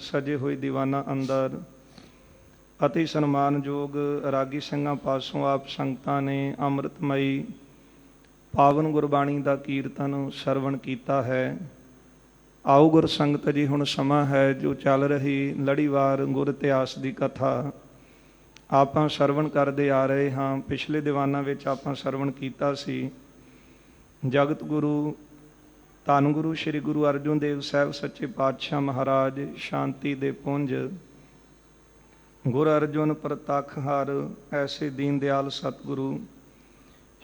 सजे हुए दीवाना अंदर अति सन्मानयोग रागी ਸਿੰਘਾਂ ਪਾਸੋਂ आप संगतां ने अमृतमयी पावन गुरबाणी का कीर्तन सरवण किया है। आओ गुर संगत जी, हुण समा है जो चल रही लड़ीवार गुर इतिहास की कथा ਆਪਾਂ ਸਰਵਣ ਕਰਦੇ ਆ ਰਹੇ ਹਾਂ। ਪਿਛਲੇ ਦੀਵਾਨਾਂ ਵਿੱਚ ਆਪਾਂ ਸਰਵਣ ਕੀਤਾ ਸੀ ਜਗਤ ਗੁਰੂ ਧੰਨ ਗੁਰੂ ਸ੍ਰੀ ਗੁਰੂ ਅਰਜਨ ਦੇਵ ਸਾਹਿਬ ਸੱਚੇ ਪਾਤਸ਼ਾਹ ਮਹਾਰਾਜ ਸ਼ਾਂਤੀ ਦੇ ਪੁੰਜ ਗੁਰ ਅਰਜਨ ਪ੍ਰਤੱਖ ਹਰ ਐਸੇ ਦੀਨ ਦਿਆਲ ਸਤਿਗੁਰੂ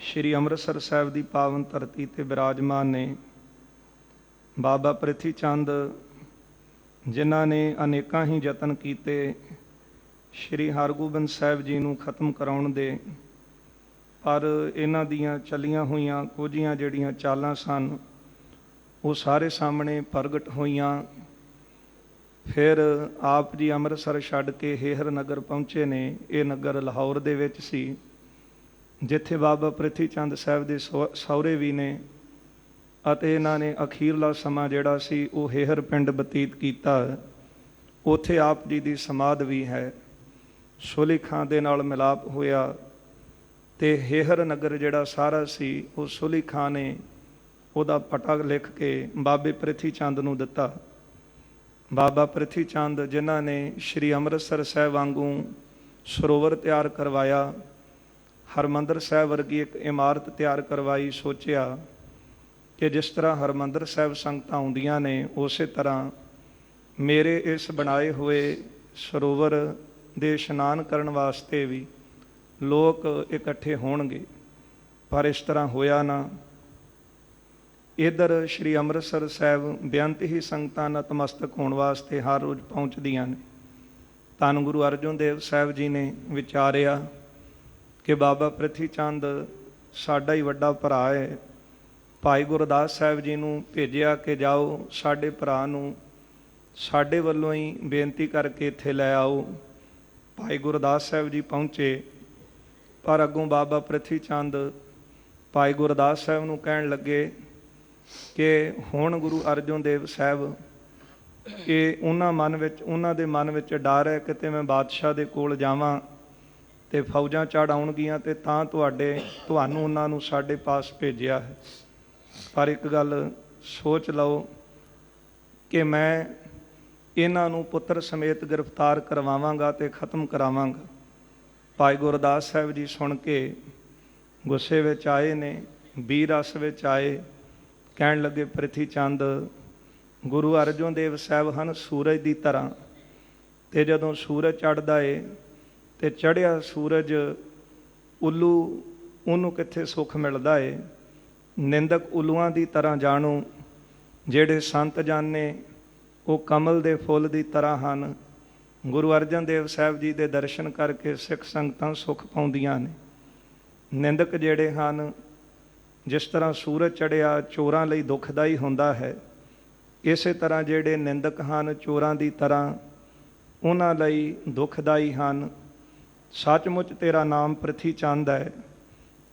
ਸ਼੍ਰੀ ਅੰਮ੍ਰਿਤਸਰ ਸਾਹਿਬ ਦੀ ਪਾਵਨ ਧਰਤੀ ਤੇ ਬਿਰਾਜਮਾਨ ਨੇ। ਬਾਬਾ ਪ੍ਰਿਥੀ ਚੰਦ ਜਿਨ੍ਹਾਂ ਨੇ ਅਨੇਕਾਂ ਹੀ ਯਤਨ ਕੀਤੇ ਸ਼੍ਰੀ ਹਰਗੋਬਿੰਦ ਸਾਹਿਬ ਜੀ ਨੂੰ ਖਤਮ ਕਰਾਉਣ ਦੇ, ਪਰ ਇਹਨਾਂ ਦੀਆਂ ਚੱਲੀਆਂ ਹੋਈਆਂ ਕੁਝੀਆਂ ਜਿਹੜੀਆਂ ਚਾਲਾਂ ਸਨ ਉਹ ਸਾਰੇ ਸਾਹਮਣੇ ਪ੍ਰਗਟ ਹੋਈਆਂ। ਫਿਰ ਆਪ ਜੀ ਅੰਮ੍ਰਿਤਸਰ ਛੱਡ ਕੇ ਹੇਹਰ ਨਗਰ ਪਹੁੰਚੇ ਨੇ। ਇਹ ਨਗਰ ਲਾਹੌਰ ਦੇ ਵਿੱਚ ਸੀ ਜਿੱਥੇ ਬਾਬਾ ਪ੍ਰਿਥੀ ਚੰਦ ਸਾਹਿਬ ਦੇ ਸਹੁਰੇ ਵੀ ਨੇ ਅਤੇ ਇਹਨਾਂ ਨੇ ਅਖੀਰਲਾ ਸਮਾਂ ਜਿਹੜਾ ਸੀ ਉਹ ਹੇਹਰ ਪਿੰਡ ਬਤੀਤ ਕੀਤਾ। ਉੱਥੇ ਆਪ ਜੀ ਦੀ ਸਮਾਧ ਵੀ ਹੈ। ਸੋਲੀ ਖਾਂ ਦੇ ਨਾਲ ਮਿਲਾਪ ਹੋਇਆ ਅਤੇ ਹੇਹਰ ਨਗਰ ਜਿਹੜਾ ਸਾਰਾ ਸੀ ਉਹ ਸੋਲੀ ਖਾਂ ਨੇ ਉਹਦਾ ਪਟਾ ਲਿਖ ਕੇ ਬਾਬੇ ਪ੍ਰਿਥੀ ਚੰਦ ਨੂੰ ਦਿੱਤਾ। ਬਾਬਾ ਪ੍ਰਿਥੀ ਚੰਦ ਜਿਨ੍ਹਾਂ ਨੇ ਸ਼੍ਰੀ ਅੰਮ੍ਰਿਤਸਰ ਸਾਹਿਬ ਵਾਂਗੂ ਸਰੋਵਰ ਤਿਆਰ ਕਰਵਾਇਆ, ਹਰਿਮੰਦਰ ਸਾਹਿਬ ਵਰਗੀ ਇੱਕ ਇਮਾਰਤ ਤਿਆਰ ਕਰਵਾਈ, ਸੋਚਿਆ ਕਿ ਜਿਸ ਤਰ੍ਹਾਂ ਹਰਿਮੰਦਰ ਸਾਹਿਬ ਸੰਗਤਾਂ ਆਉਂਦੀਆਂ ਨੇ ਉਸੇ ਤਰ੍ਹਾਂ ਮੇਰੇ ਇਸ ਬਣਾਏ ਹੋਏ ਸਰੋਵਰ ਦੇ ਇਸ਼ਨਾਨ ਕਰਨ ਵਾਸਤੇ ਵੀ ਲੋਕ ਇਕੱਠੇ ਹੋਣਗੇ। ਪਰ ਇਸ ਤਰ੍ਹਾਂ ਹੋਇਆ ਨਾ। ਇੱਧਰ ਸ਼੍ਰੀ ਅੰਮ੍ਰਿਤਸਰ ਸਾਹਿਬ ਬੇਅੰਤ ਹੀ ਸੰਗਤਾਂ ਨਤਮਸਤਕ ਹੋਣ ਵਾਸਤੇ ਹਰ ਰੋਜ਼ ਪਹੁੰਚਦੀਆਂ ਨੇ। ਧੰਨ ਗੁਰੂ ਅਰਜਨ ਦੇਵ ਸਾਹਿਬ ਜੀ ਨੇ ਵਿਚਾਰਿਆ ਕਿ ਬਾਬਾ ਪ੍ਰਿਥੀ ਚੰਦ ਸਾਡਾ ਹੀ ਵੱਡਾ ਭਰਾ ਹੈ। ਭਾਈ ਗੁਰਦਾਸ ਸਾਹਿਬ ਜੀ ਨੂੰ ਭੇਜਿਆ ਕਿ ਜਾਓ ਸਾਡੇ ਭਰਾ ਨੂੰ ਸਾਡੇ ਵੱਲੋਂ ਹੀ ਬੇਨਤੀ ਕਰਕੇ ਇੱਥੇ ਲੈ ਆਓ। ਭਾਈ ਗੁਰਦਾਸ ਸਾਹਿਬ ਜੀ ਪਹੁੰਚੇ, ਪਰ ਅੱਗੋਂ ਬਾਬਾ ਪ੍ਰਿਥੀ ਚੰਦ ਭਾਈ ਗੁਰਦਾਸ ਸਾਹਿਬ ਨੂੰ ਕਹਿਣ ਲੱਗੇ ਕਿ ਹੁਣ ਗੁਰੂ ਅਰਜਨ ਦੇਵ ਸਾਹਿਬ ਇਹ ਉਹਨਾਂ ਦੇ ਮਨ ਵਿੱਚ ਡਰ ਹੈ ਕਿਤੇ ਮੈਂ ਬਾਦਸ਼ਾਹ ਦੇ ਕੋਲ ਜਾਵਾਂ ਅਤੇ ਫੌਜਾਂ ਚੜ੍ਹ ਆਉਣਗੀਆਂ ਅਤੇ ਤਾਂ ਤੁਹਾਨੂੰ ਉਹਨਾਂ ਨੂੰ ਸਾਡੇ ਪਾਸ ਭੇਜਿਆ ਹੈ। ਪਰ ਇੱਕ ਗੱਲ ਸੋਚ ਲਓ ਕਿ ਮੈਂ ਇਹਨਾਂ ਨੂੰ ਪੁੱਤਰ ਸਮੇਤ ਗ੍ਰਿਫਤਾਰ ਕਰਵਾਵਾਂਗਾ ਅਤੇ ਖਤਮ ਕਰਾਵਾਂਗਾ। ਭਾਈ ਗੁਰਦਾਸ ਸਾਹਿਬ ਜੀ ਸੁਣ ਕੇ ਗੁੱਸੇ ਵਿੱਚ ਆਏ ਨੇ, ਵੀਰ ਰਸ ਵਿੱਚ ਆਏ। ਕਹਿਣ ਲੱਗੇ ਪ੍ਰਿਥੀ ਚੰਦ, ਗੁਰੂ ਅਰਜਨ ਦੇਵ ਸਾਹਿਬ ਹਨ ਸੂਰਜ ਦੀ ਤਰ੍ਹਾਂ, ਅਤੇ ਜਦੋਂ ਸੂਰਜ ਚੜ੍ਹਦਾ ਏ ਅਤੇ ਚੜ੍ਹਿਆ ਸੂਰਜ ਉੱਲੂ ਉਹਨੂੰ ਕਿੱਥੇ ਸੁੱਖ ਮਿਲਦਾ ਏ। ਨਿੰਦਕ ਉੱਲੂਆਂ ਦੀ ਤਰ੍ਹਾਂ ਜਾਣੋ, ਜਿਹੜੇ ਸੰਤ ਜਾਣੇ ਉਹ ਕਮਲ ਦੇ ਫੁੱਲ ਦੀ ਤਰ੍ਹਾਂ ਹਨ। ਗੁਰੂ ਅਰਜਨ ਦੇਵ ਸਾਹਿਬ ਜੀ ਦੇ ਦਰਸ਼ਨ ਕਰਕੇ ਸਿੱਖ ਸੰਗਤਾਂ ਸੁੱਖ ਪਾਉਂਦੀਆਂ ਨੇ। ਨਿੰਦਕ ਜਿਹੜੇ ਹਨ, ਜਿਸ ਤਰ੍ਹਾਂ ਸੂਰਜ ਚੜ੍ਹਿਆ ਚੋਰਾਂ ਲਈ ਦੁਖਦਾਈ ਹੁੰਦਾ ਹੈ, ਇਸੇ ਤਰ੍ਹਾਂ ਜਿਹੜੇ ਨਿੰਦਕ ਹਨ ਚੋਰਾਂ ਦੀ ਤਰ੍ਹਾਂ ਉਹਨਾਂ ਲਈ ਦੁਖਦਾਈ ਹਨ। ਸੱਚਮੁੱਚ ਤੇਰਾ ਨਾਮ ਪ੍ਰਿਥੀ ਚੰਦ ਹੈ,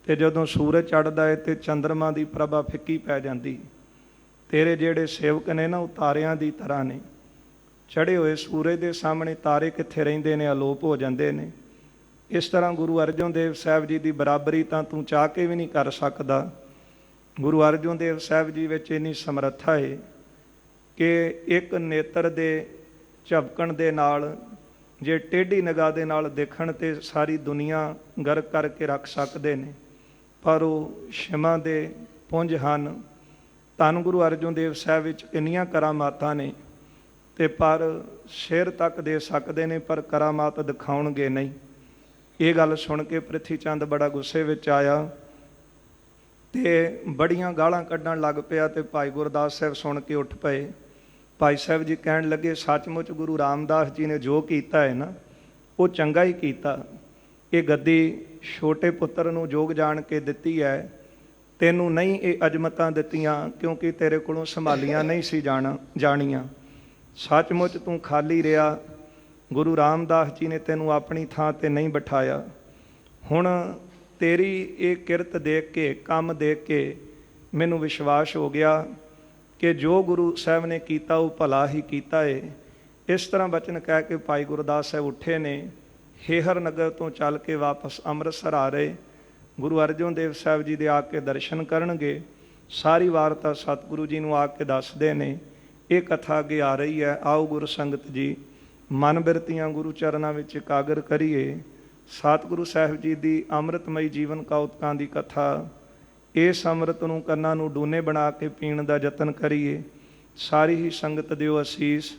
ਅਤੇ ਜਦੋਂ ਸੂਰਜ ਚੜ੍ਹਦਾ ਹੈ ਅਤੇ ਚੰਦਰਮਾ ਦੀ ਪ੍ਰਭਾ ਫਿੱਕੀ ਪੈ ਜਾਂਦੀ। ਤੇਰੇ ਜਿਹੜੇ ਸੇਵਕ ਨੇ ਨਾ ਉਹ ਤਾਰਿਆਂ ਦੀ ਤਰ੍ਹਾਂ ਨੇ। ਚੜ੍ਹੇ ਹੋਏ ਸੂਰਜ ਦੇ ਸਾਹਮਣੇ ਤਾਰੇ ਕਿੱਥੇ ਰਹਿੰਦੇ ਨੇ, ਅਲੋਪ ਹੋ ਜਾਂਦੇ ਨੇ। ਇਸ ਤਰ੍ਹਾਂ ਗੁਰੂ ਅਰਜਨ ਦੇਵ ਸਾਹਿਬ ਜੀ ਦੀ ਬਰਾਬਰੀ ਤਾਂ ਤੂੰ ਚਾਹ ਕੇ ਵੀ ਨਹੀਂ ਕਰ ਸਕਦਾ। ਗੁਰੂ ਅਰਜਨ ਦੇਵ ਸਾਹਿਬ ਜੀ ਵਿੱਚ ਇੰਨੀ ਸਮਰੱਥਾ ਹੈ ਕਿ ਇੱਕ ਨੇਤਰ ਦੇ ਝਪਕਣ ਦੇ ਨਾਲ ਜੇ ਟੇਢੀ ਨਿਗਾਹ ਦੇ ਨਾਲ ਦੇਖਣ ਤੇ ਸਾਰੀ ਦੁਨੀਆ ਗਰਕ ਕਰਕੇ ਰੱਖ ਸਕਦੇ ਨੇ, ਪਰ ਉਹ ਸ਼ਿਮਾ ਦੇ ਪੁੰਜ ਹਨ। ਧੰਨ ਗੁਰੂ ਅਰਜਨ ਦੇਵ ਸਾਹਿਬ ਵਿੱਚ ਇੰਨੀਆਂ ਕਰਾਮਾਤਾਂ ਨੇ ਅਤੇ ਪਰ ਸਿਰ ਤੱਕ ਦੇ ਸਕਦੇ ਨੇ, ਪਰ ਕਰਾਮਾਤ ਦਿਖਾਉਣਗੇ ਨਹੀਂ। ਇਹ ਗੱਲ ਸੁਣ ਕੇ ਪ੍ਰਿਥੀ ਚੰਦ ਬੜਾ ਗੁੱਸੇ ਵਿੱਚ ਆਇਆ ਅਤੇ ਬੜੀਆਂ ਗਾਲਾਂ ਕੱਢਣ ਲੱਗ ਪਿਆ। ਅਤੇ ਭਾਈ ਗੁਰਦਾਸ ਸਾਹਿਬ ਸੁਣ ਕੇ ਉੱਠ ਪਏ। ਭਾਈ ਸਾਹਿਬ ਜੀ ਕਹਿਣ ਲੱਗੇ, ਸੱਚਮੁੱਚ ਗੁਰੂ ਰਾਮਦਾਸ ਜੀ ਨੇ ਜੋ ਕੀਤਾ ਹੈ ਨਾ ਉਹ ਚੰਗਾ ਹੀ ਕੀਤਾ। ਇਹ ਗੱਦੀ ਛੋਟੇ ਪੁੱਤਰ ਨੂੰ ਜੋਗ ਜਾਣ ਕੇ ਦਿੱਤੀ ਹੈ, ਤੈਨੂੰ ਨਹੀਂ ਇਹ ਅਜ਼ਮਤਾਂ ਦਿੱਤੀਆਂ ਕਿਉਂਕਿ ਤੇਰੇ ਕੋਲੋਂ ਸੰਭਾਲੀਆਂ ਨਹੀਂ ਸੀ ਜਾਣੀਆਂ। ਸੱਚਮੁੱਚ ਤੂੰ ਖਾਲੀ ਰਿਹਾ। ਗੁਰੂ ਰਾਮਦਾਸ ਜੀ ਨੇ ਤੈਨੂੰ ਆਪਣੀ ਥਾਂ 'ਤੇ ਨਹੀਂ ਬਿਠਾਇਆ। ਹੁਣ ਤੇਰੀ ਇਹ ਕਿਰਤ ਦੇਖ ਕੇ, ਕੰਮ ਦੇਖ ਕੇ ਮੈਨੂੰ ਵਿਸ਼ਵਾਸ ਹੋ ਗਿਆ ਕਿ ਜੋ ਗੁਰੂ ਸਾਹਿਬ ਨੇ ਕੀਤਾ ਉਹ ਭਲਾ ਹੀ ਕੀਤਾ ਏ। ਇਸ ਤਰ੍ਹਾਂ ਬਚਨ ਕਹਿ ਕੇ ਭਾਈ ਗੁਰਦਾਸ ਸਾਹਿਬ ਉੱਠੇ ਨੇ। ਹੇਹਰ ਨਗਰ ਤੋਂ ਚੱਲ ਕੇ ਵਾਪਸ ਅੰਮ੍ਰਿਤਸਰ ਆ ਰਹੇ। ਗੁਰੂ ਅਰਜਨ ਦੇਵ ਸਾਹਿਬ ਜੀ ਦੇ ਆ ਕੇ ਦਰਸ਼ਨ ਕਰਨਗੇ। ਸਾਰੀ ਵਾਰਤਾ ਸਤਿਗੁਰੂ ਜੀ ਨੂੰ ਆ ਕੇ ਦੱਸਦੇ ਨੇ। ਇਹ ਕਥਾ ਅੱਗੇ ਆ ਰਹੀ ਹੈ। ਆਓ ਗੁਰੂ ਸੰਗਤ ਜੀ ਮਨ ਬਿਰਤੀਆਂ ਗੁਰੂ ਚਰਨਾਂ ਵਿੱਚ ਇਕਾਗਰ ਕਰੀਏ। ਸਤਿਗੁਰੂ ਸਾਹਿਬ ਜੀ ਦੀ ਅੰਮ੍ਰਿਤਮਈ ਜੀਵਨ ਕੌਤਕਾਂ ਦੀ ਕਥਾ, ਇਸ ਅੰਮ੍ਰਿਤ ਨੂੰ ਕੰਨਾਂ ਨੂੰ ਡੂਨੇ ਬਣਾ ਕੇ ਪੀਣ ਦਾ ਯਤਨ ਕਰੀਏ। ਸਾਰੀ ਹੀ ਸੰਗਤ ਦਿਓ ਅਸੀਸ,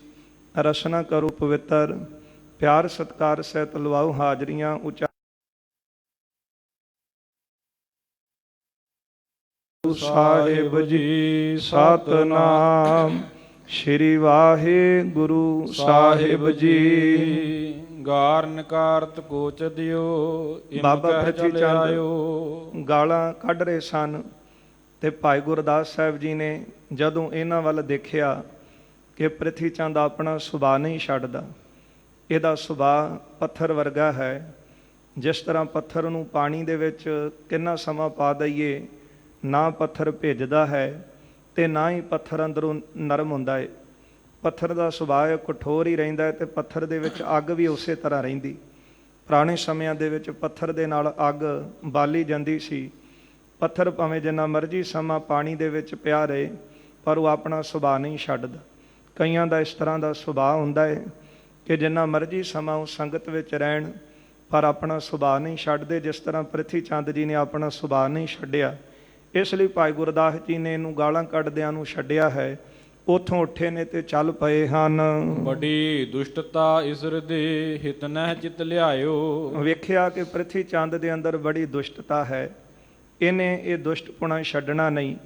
ਰਸਨਾ ਕਰੋ ਪਵਿੱਤਰ, ਪਿਆਰ ਸਤਿਕਾਰ ਸਹਿਤ ਲਵਾਓ ਹਾਜ਼ਰੀਆਂ। ਉੱਚਾ ਸਾਹਿਬ ਜੀ ਸਤਿਨਾਮ, ਸ਼੍ਰੀ ਵਾਹਿਗੁਰੂ ਸਾਹਿਬ ਜੀ। ਗਾਰਨ ਕਾਰਤ ਕੋਚ ਦਿਓ, ਬਾਬਾ ਪ੍ਰਿਥੀ ਚੰਦ ਗਾਲਾਂ ਕੱਢ ਰਹੇ ਸਨ ਤੇ ਭਾਈ ਗੁਰਦਾਸ ਸਾਹਿਬ ਜੀ ਨੇ ਜਦੋਂ ਇਹਨਾਂ ਵੱਲ ਦੇਖਿਆ ਕਿ ਪ੍ਰਿਥੀ ਚੰਦ ਆਪਣਾ ਸੁਭਾਅ ਨਹੀਂ ਛੱਡਦਾ, ਇਹਦਾ ਸੁਭਾਅ ਪੱਥਰ ਵਰਗਾ ਹੈ। ਜਿਸ ਤਰ੍ਹਾਂ ਪੱਥਰ ਨੂੰ ਪਾਣੀ ਦੇ ਵਿੱਚ ਕਿੰਨਾ ਸਮਾਂ ਪਾ ਦਈਏ, ਨਾ ਪੱਥਰ ਭਿੱਜਦਾ ਹੈ ਤੇ ਨਾ ਹੀ ਪੱਥਰ ਅੰਦਰੋਂ ਨਰਮ ਹੁੰਦਾ ਹੈ। ਪੱਥਰ ਦਾ ਸੁਭਾਅ ਕਠੋਰ ਹੀ ਰਹਿੰਦਾ ਹੈ ਤੇ ਪੱਥਰ ਦੇ ਵਿੱਚ ਅੱਗ ਵੀ ਉਸੇ ਤਰ੍ਹਾਂ ਰਹਿੰਦੀ। ਪੁਰਾਣੇ ਸਮਿਆਂ ਦੇ ਵਿੱਚ ਪੱਥਰ ਦੇ ਨਾਲ ਅੱਗ ਬਾਲੀ ਜਾਂਦੀ ਸੀ। ਪੱਥਰ ਭਾਵੇਂ ਜਿੰਨਾ ਮਰਜ਼ੀ ਸਮਾਂ ਪਾਣੀ ਦੇ ਵਿੱਚ ਪਿਆ ਰਹੇ, ਪਰ ਉਹ ਆਪਣਾ ਸੁਭਾਅ ਨਹੀਂ ਛੱਡਦਾ। ਕਈਆਂ ਦਾ ਇਸ ਤਰ੍ਹਾਂ ਦਾ ਸੁਭਾਅ ਹੁੰਦਾ ਹੈ ਕਿ ਜਿੰਨਾ ਮਰਜ਼ੀ ਸਮਾਂ ਉਹ ਸੰਗਤ ਵਿੱਚ ਰਹਿਣ, ਪਰ ਆਪਣਾ ਸੁਭਾਅ ਨਹੀਂ ਛੱਡਦੇ। ਜਿਸ ਤਰ੍ਹਾਂ ਪ੍ਰਿਥੀ ਚੰਦ ਜੀ ਨੇ ਆਪਣਾ ਸੁਭਾਅ ਨਹੀਂ ਛੱਡਿਆ, ਇਸ ਲਈ ਭਾਈ ਗੁਰਦਾਸ ਜੀ ਨੇ ਇਹਨੂੰ ਗਾਲਾਂ ਕੱਢਦਿਆਂ ਨੂੰ ਛੱਡਿਆ ਹੈ। ਉੱਥੋਂ ਉੱਠੇ ਨੇ ਤੇ ਚੱਲ ਪਏ ਹਨ। ਬੜੀ ਦੁਸ਼ਟਤਾ ਇਸ ਹਿਰਦੇ, ਹਿਤ ਨਹਿ ਚਿਤ ਲਿਆਇਓ। ਵੇਖਿਆ ਕਿ ਪ੍ਰਿਥੀ ਚੰਦ ਦੇ ਅੰਦਰ ਬੜੀ ਦੁਸ਼ਟਤਾ ਹੈ। ਇਹਨੇ ਇਹ ਦੁਸ਼ਟਪੁਣਾ ਛੱਡਣਾ ਨਹੀਂ,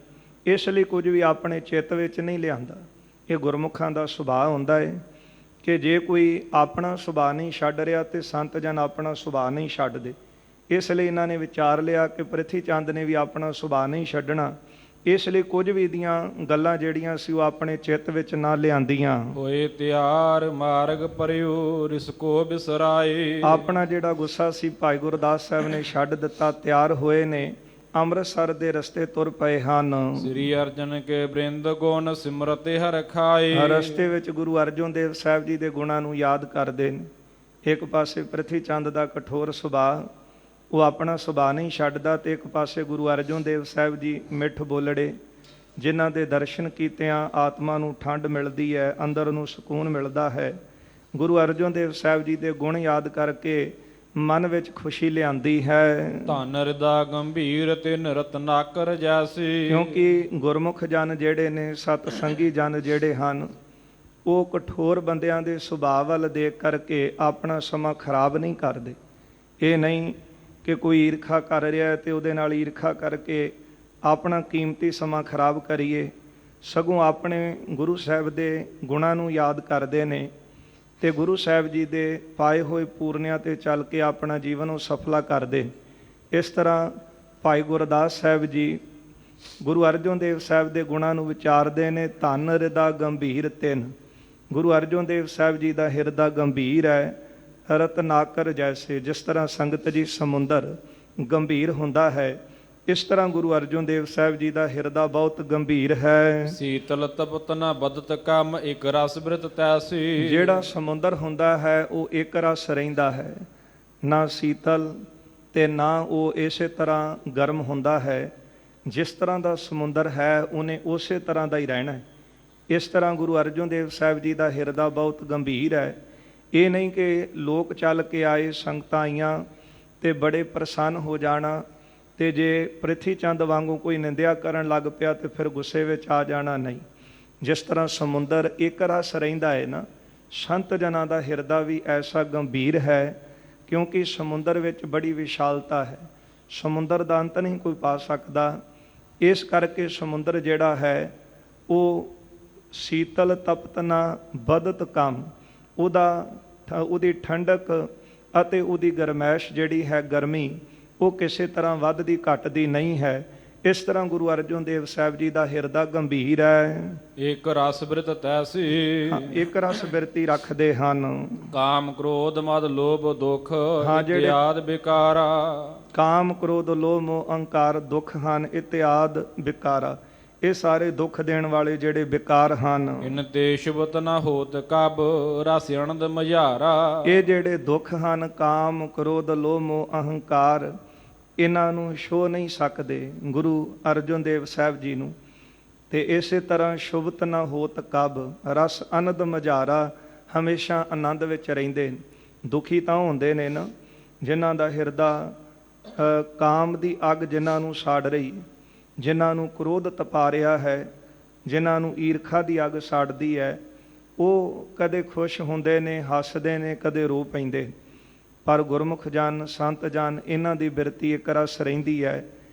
ਇਸ ਲਈ ਕੁਝ ਵੀ ਆਪਣੇ ਚਿੱਤ ਵਿੱਚ ਨਹੀਂ ਲਿਆਂਦਾ। ਇਹ ਗੁਰਮੁਖਾਂ ਦਾ ਸੁਭਾਅ ਹੁੰਦਾ ਹੈ ਕਿ ਜੇ ਕੋਈ ਆਪਣਾ ਸੁਭਾਅ ਨਹੀਂ ਛੱਡ ਰਿਹਾ ਤੇ ਸੰਤ ਜਨ ਆਪਣਾ ਸੁਭਾਅ ਨਹੀਂ ਛੱਡਦੇ। ਇਸ ਲਈ ਇਹਨਾਂ ਨੇ ਵਿਚਾਰ ਲਿਆ ਕਿ ਪ੍ਰਿਥੀ ਚੰਦ ਨੇ ਵੀ ਆਪਣਾ ਸੁਭਾਅ ਨਹੀਂ ਛੱਡਣਾ, ਇਸ ਲਈ ਕੁਝ ਵੀ ਦੀਆਂ ਗੱਲਾਂ ਜਿਹੜੀਆਂ ਸੀ ਉਹ ਆਪਣੇ ਚਿੱਤ ਵਿੱਚ ਨਾ ਲਿਆਂਦੀਆਂ। ਹੋਏ ਤਿਆਰ ਮਾਰਗ ਪਰਿਓ, ਰਿਸਕੋ ਬਿਸਰਾਏ। ਆਪਣਾ ਜਿਹੜਾ ਗੁੱਸਾ ਸੀ ਭਾਈ ਗੁਰਦਾਸ ਸਾਹਿਬ ਨੇ ਛੱਡ ਦਿੱਤਾ। ਤਿਆਰ ਹੋਏ ਨੇ, ਅੰਮ੍ਰਿਤਸਰ ਦੇ ਰਸਤੇ ਤੁਰ ਪਏ ਹਨ। ਸ੍ਰੀ ਅਰਜਨ ਕੇ ਬ੍ਰਿੰਦ ਗੁਣ ਸਿਮਰਤੇ ਹਰ ਖਾਏ। ਰਸਤੇ ਵਿੱਚ ਗੁਰੂ ਅਰਜਨ ਦੇਵ ਸਾਹਿਬ ਜੀ ਦੇ ਗੁਣਾਂ ਨੂੰ ਯਾਦ ਕਰਦੇ ਨੇ। ਇੱਕ ਪਾਸੇ ਪ੍ਰਿਥੀ ਚੰਦ ਦਾ ਕਠੋਰ ਸੁਭਾਅ, ਉਹ ਆਪਣਾ ਸੁਭਾਅ ਨਹੀਂ ਛੱਡਦਾ, ਤੇ ਇੱਕ ਪਾਸੇ ਗੁਰੂ ਅਰਜਨ ਦੇਵ ਸਾਹਿਬ ਜੀ ਮਿੱਠ ਬੋਲੜੇ, ਜਿਨ੍ਹਾਂ ਦੇ ਦਰਸ਼ਨ ਕੀਤਿਆਂ ਆਤਮਾ ਨੂੰ ਠੰਡ ਮਿਲਦੀ ਹੈ, ਅੰਦਰ ਨੂੰ ਸਕੂਨ ਮਿਲਦਾ ਹੈ। ਗੁਰੂ ਅਰਜਨ ਦੇਵ ਸਾਹਿਬ ਜੀ ਦੇ ਗੁਣ ਯਾਦ ਕਰਕੇ ਮਨ ਵਿੱਚ ਖੁਸ਼ੀ ਲਿਆਂਦੀ ਹੈ। ਧਨ ਹਿਰਦਾ ਗੰਭੀਰ ਤਿਨ ਰਤਨਾਕਰ ਜੈਸੀ। ਕਿਉਂਕਿ ਗੁਰਮੁਖ ਜਨ ਜਿਹੜੇ ਨੇ, ਸਤ ਸੰਗੀ ਜਨ ਜਿਹੜੇ ਹਨ, ਉਹ ਕਠੋਰ ਬੰਦਿਆਂ ਦੇ ਸੁਭਾਅ ਵੱਲ ਦੇਖ ਕਰਕੇ ਆਪਣਾ ਸਮਾਂ ਖਰਾਬ ਨਹੀਂ ਕਰਦੇ। ਇਹ ਨਹੀਂ ਕਿ ਕੋਈ ਈਰਖਾ ਕਰ ਰਿਹਾ ਤੇ ਉਹਦੇ ਨਾਲ ਈਰਖਾ ਕਰਕੇ ਆਪਣਾ ਕੀਮਤੀ ਸਮਾਂ ਖਰਾਬ ਕਰੀਏ, ਸਗੋਂ ਆਪਣੇ ਗੁਰੂ ਸਾਹਿਬ ਦੇ ਗੁਣਾਂ ਨੂੰ ਯਾਦ ਕਰਦੇ ਨੇ ਤੇ ਗੁਰੂ ਸਾਹਿਬ ਜੀ ਦੇ ਪਾਏ ਹੋਏ ਪੂਰਨਿਆਂ ਤੇ ਚੱਲ ਕੇ ਆਪਣਾ ਜੀਵਨ ਉਹ ਸਫਲਾ ਕਰਦੇ। ਇਸ ਤਰ੍ਹਾਂ ਭਾਈ ਗੁਰਦਾਸ ਸਾਹਿਬ ਜੀ ਗੁਰੂ ਅਰਜਨ ਦੇਵ ਸਾਹਿਬ ਦੇ ਗੁਣਾਂ ਨੂੰ ਵਿਚਾਰਦੇ ਨੇ। ਧਨ ਹਿਰਦਾ ਗੰਭੀਰ ਤਿਨ, ਗੁਰੂ ਅਰਜਨ ਦੇਵ ਸਾਹਿਬ ਜੀ ਦਾ ਹਿਰਦਾ ਗੰਭੀਰ ਹੈ, ਰਤਨਾਕਰ ਜੈਸੇ। ਜਿਸ ਤਰ੍ਹਾਂ ਸੰਗਤ ਜੀ ਸਮੁੰਦਰ ਗੰਭੀਰ ਹੁੰਦਾ ਹੈ, ਇਸ ਤਰ੍ਹਾਂ ਗੁਰੂ ਅਰਜਨ ਦੇਵ ਸਾਹਿਬ ਜੀ ਦਾ ਹਿਰਦਾ ਬਹੁਤ ਗੰਭੀਰ ਹੈ। ਸੀਤਲ ਤਪਤ ਨ ਬਦਤ ਕੰਮ, ਇੱਕ ਰਸ ਬ੍ਰਿਤ ਤੈਸੀ। ਜਿਹੜਾ ਸਮੁੰਦਰ ਹੁੰਦਾ ਹੈ ਉਹ ਇੱਕ ਰਸ ਰਹਿੰਦਾ ਹੈ, ਨਾ ਸੀਤਲ ਤੇ ਨਾ ਉਹ ਇਸੇ ਤਰ੍ਹਾਂ ਗਰਮ ਹੁੰਦਾ ਹੈ। ਜਿਸ ਤਰ੍ਹਾਂ ਦਾ ਸਮੁੰਦਰ ਹੈ ਉਹਨੇ ਉਸੇ ਤਰ੍ਹਾਂ ਦਾ ਹੀ ਰਹਿਣਾ ਹੈ। ਇਸ ਤਰ੍ਹਾਂ ਗੁਰੂ ਅਰਜਨ ਦੇਵ ਸਾਹਿਬ ਜੀ ਦਾ ਹਿਰਦਾ ਬਹੁਤ ਗੰਭੀਰ ਹੈ। ਇਹ ਨਹੀਂ ਕਿ ਲੋਕ ਚੱਲ ਕੇ ਆਏ, ਸੰਗਤਾਂ ਆਈਆਂ ਤੇ ਬੜੇ ਪ੍ਰਸੰਨ ਹੋ ਜਾਣਾ, ਤੇ ਜੇ ਪ੍ਰਿਥੀ ਚੰਦ ਵਾਂਗੂ ਕੋਈ ਨਿੰਦਿਆ ਕਰਨ ਲੱਗ ਪਿਆ ਤੇ ਫਿਰ ਗੁੱਸੇ ਵਿੱਚ ਆ ਜਾਣਾ। ਨਹੀਂ, ਜਿਸ ਤਰ੍ਹਾਂ ਸਮੁੰਦਰ ਇੱਕ ਰਸ ਰਹਿੰਦਾ ਹੈ ਨਾ, ਸੰਤ ਜਨਾਂ ਦਾ ਹਿਰਦਾ ਵੀ ਐਸਾ ਗੰਭੀਰ ਹੈ, ਕਿਉਂਕਿ ਸਮੁੰਦਰ ਵਿੱਚ ਬੜੀ ਵਿਸ਼ਾਲਤਾ ਹੈ। ਸਮੁੰਦਰ ਦਾ ਅੰਤ ਨਹੀਂ ਕੋਈ ਪਾ ਸਕਦਾ। ਇਸ ਕਰਕੇ ਸਮੁੰਦਰ ਜਿਹੜਾ ਹੈ ਉਹ ਸੀਤਲ ਤਪਤ ਨਾ ਬਦਤ ਕੰਮ, ਉਹਦੀ ਠੰਡਕ ਅਤੇ ਉਹਦੀ ਗਰਮੈਸ਼ ਜਿਹੜੀ ਹੈ, ਗਰਮੀ, ਉਹ ਕਿਸੇ ਤਰ੍ਹਾਂ ਵੱਧਦੀ ਘਟਦੀ ਨਹੀਂ ਹੈ। ਇਸ ਤਰ੍ਹਾਂ ਗੁਰੂ ਅਰਜਨ ਦੇਵ ਸਾਹਿਬ ਜੀ ਦਾ ਹਿਰਦਾ ਗੰਭੀਰ ਹੈ। ਇੱਕ ਰਸ ਬਿਰਤ ਤੈਸੀ, ਇੱਕ ਰਸ ਬਿਰਤੀ ਰੱਖਦੇ ਹਨ। ਕਾਮ ਕ੍ਰੋਧ ਮਦ ਲੋਭ ਦੁਖ, ਇਤਿਆਦ ਵਿਕਾਰਾ। ਕਾਮ ਕ੍ਰੋਧ ਲੋਭ ਮੋਹ ਅਹੰਕਾਰ ਦੁੱਖ ਹਨ, ਇਤਿਆਦ ਵਿਕਾਰਾ। ਇਹ ਸਾਰੇ ਦੁੱਖ ਦੇਣ ਵਾਲੇ ਜਿਹੜੇ ਵਿਕਾਰ ਹਨ, ਇਨ ਤੇ ਸ਼ੁਭਤ ਨ ਹੋਤ ਕਬ ਰਸ ਅਨੰਦ ਮਝਾਰਾ। ਇਹ ਜਿਹੜੇ ਦੁੱਖ ਹਨ, ਕਾਮ ਕ੍ਰੋਧ ਲੋਭ ਮੋਹ ਅਹੰਕਾਰ, ਇਹਨਾਂ ਨੂੰ ਛੋਹ ਨਹੀਂ ਸਕਦੇ ਗੁਰੂ ਅਰਜਨ ਦੇਵ ਸਾਹਿਬ ਜੀ ਨੂੰ। ਤੇ ਇਸੇ ਤਰ੍ਹਾਂ ਸ਼ੁਭਤ ਨ ਹੋਤ ਕਬ ਰਸ ਅਨੰਦ ਮਝਾਰਾ, ਹਮੇਸ਼ਾ ਆਨੰਦ ਵਿੱਚ ਰਹਿੰਦੇ। ਦੁਖੀ ਤਾਂ ਹੁੰਦੇ ਨੇ ਨਾ ਜਿਨ੍ਹਾਂ ਦਾ ਹਿਰਦਾ ਕਾਮ ਦੀ ਅੱਗ ਜਿਨ੍ਹਾਂ ਨੂੰ ਸਾੜ ਰਹੀ, ਜਿਨ੍ਹਾਂ ਨੂੰ ਕ੍ਰੋਧ ਤਪਾ ਰਿਹਾ ਹੈ, ਜਿਨ੍ਹਾਂ ਨੂੰ ਈਰਖਾ ਦੀ ਅੱਗ ਸਾੜਦੀ ਹੈ, ਉਹ ਕਦੇ ਖੁਸ਼ ਹੁੰਦੇ ਨੇ, ਹੱਸਦੇ ਨੇ, ਕਦੇ ਰੋ ਪੈਂਦੇ। ਪਰ ਗੁਰਮੁਖ ਜਨ, ਸੰਤ ਜਨ, ਇਹਨਾਂ ਦੀ ਬਿਰਤੀ ਇੱਕ ਰਸ ਰਹਿੰਦੀ ਹੈ।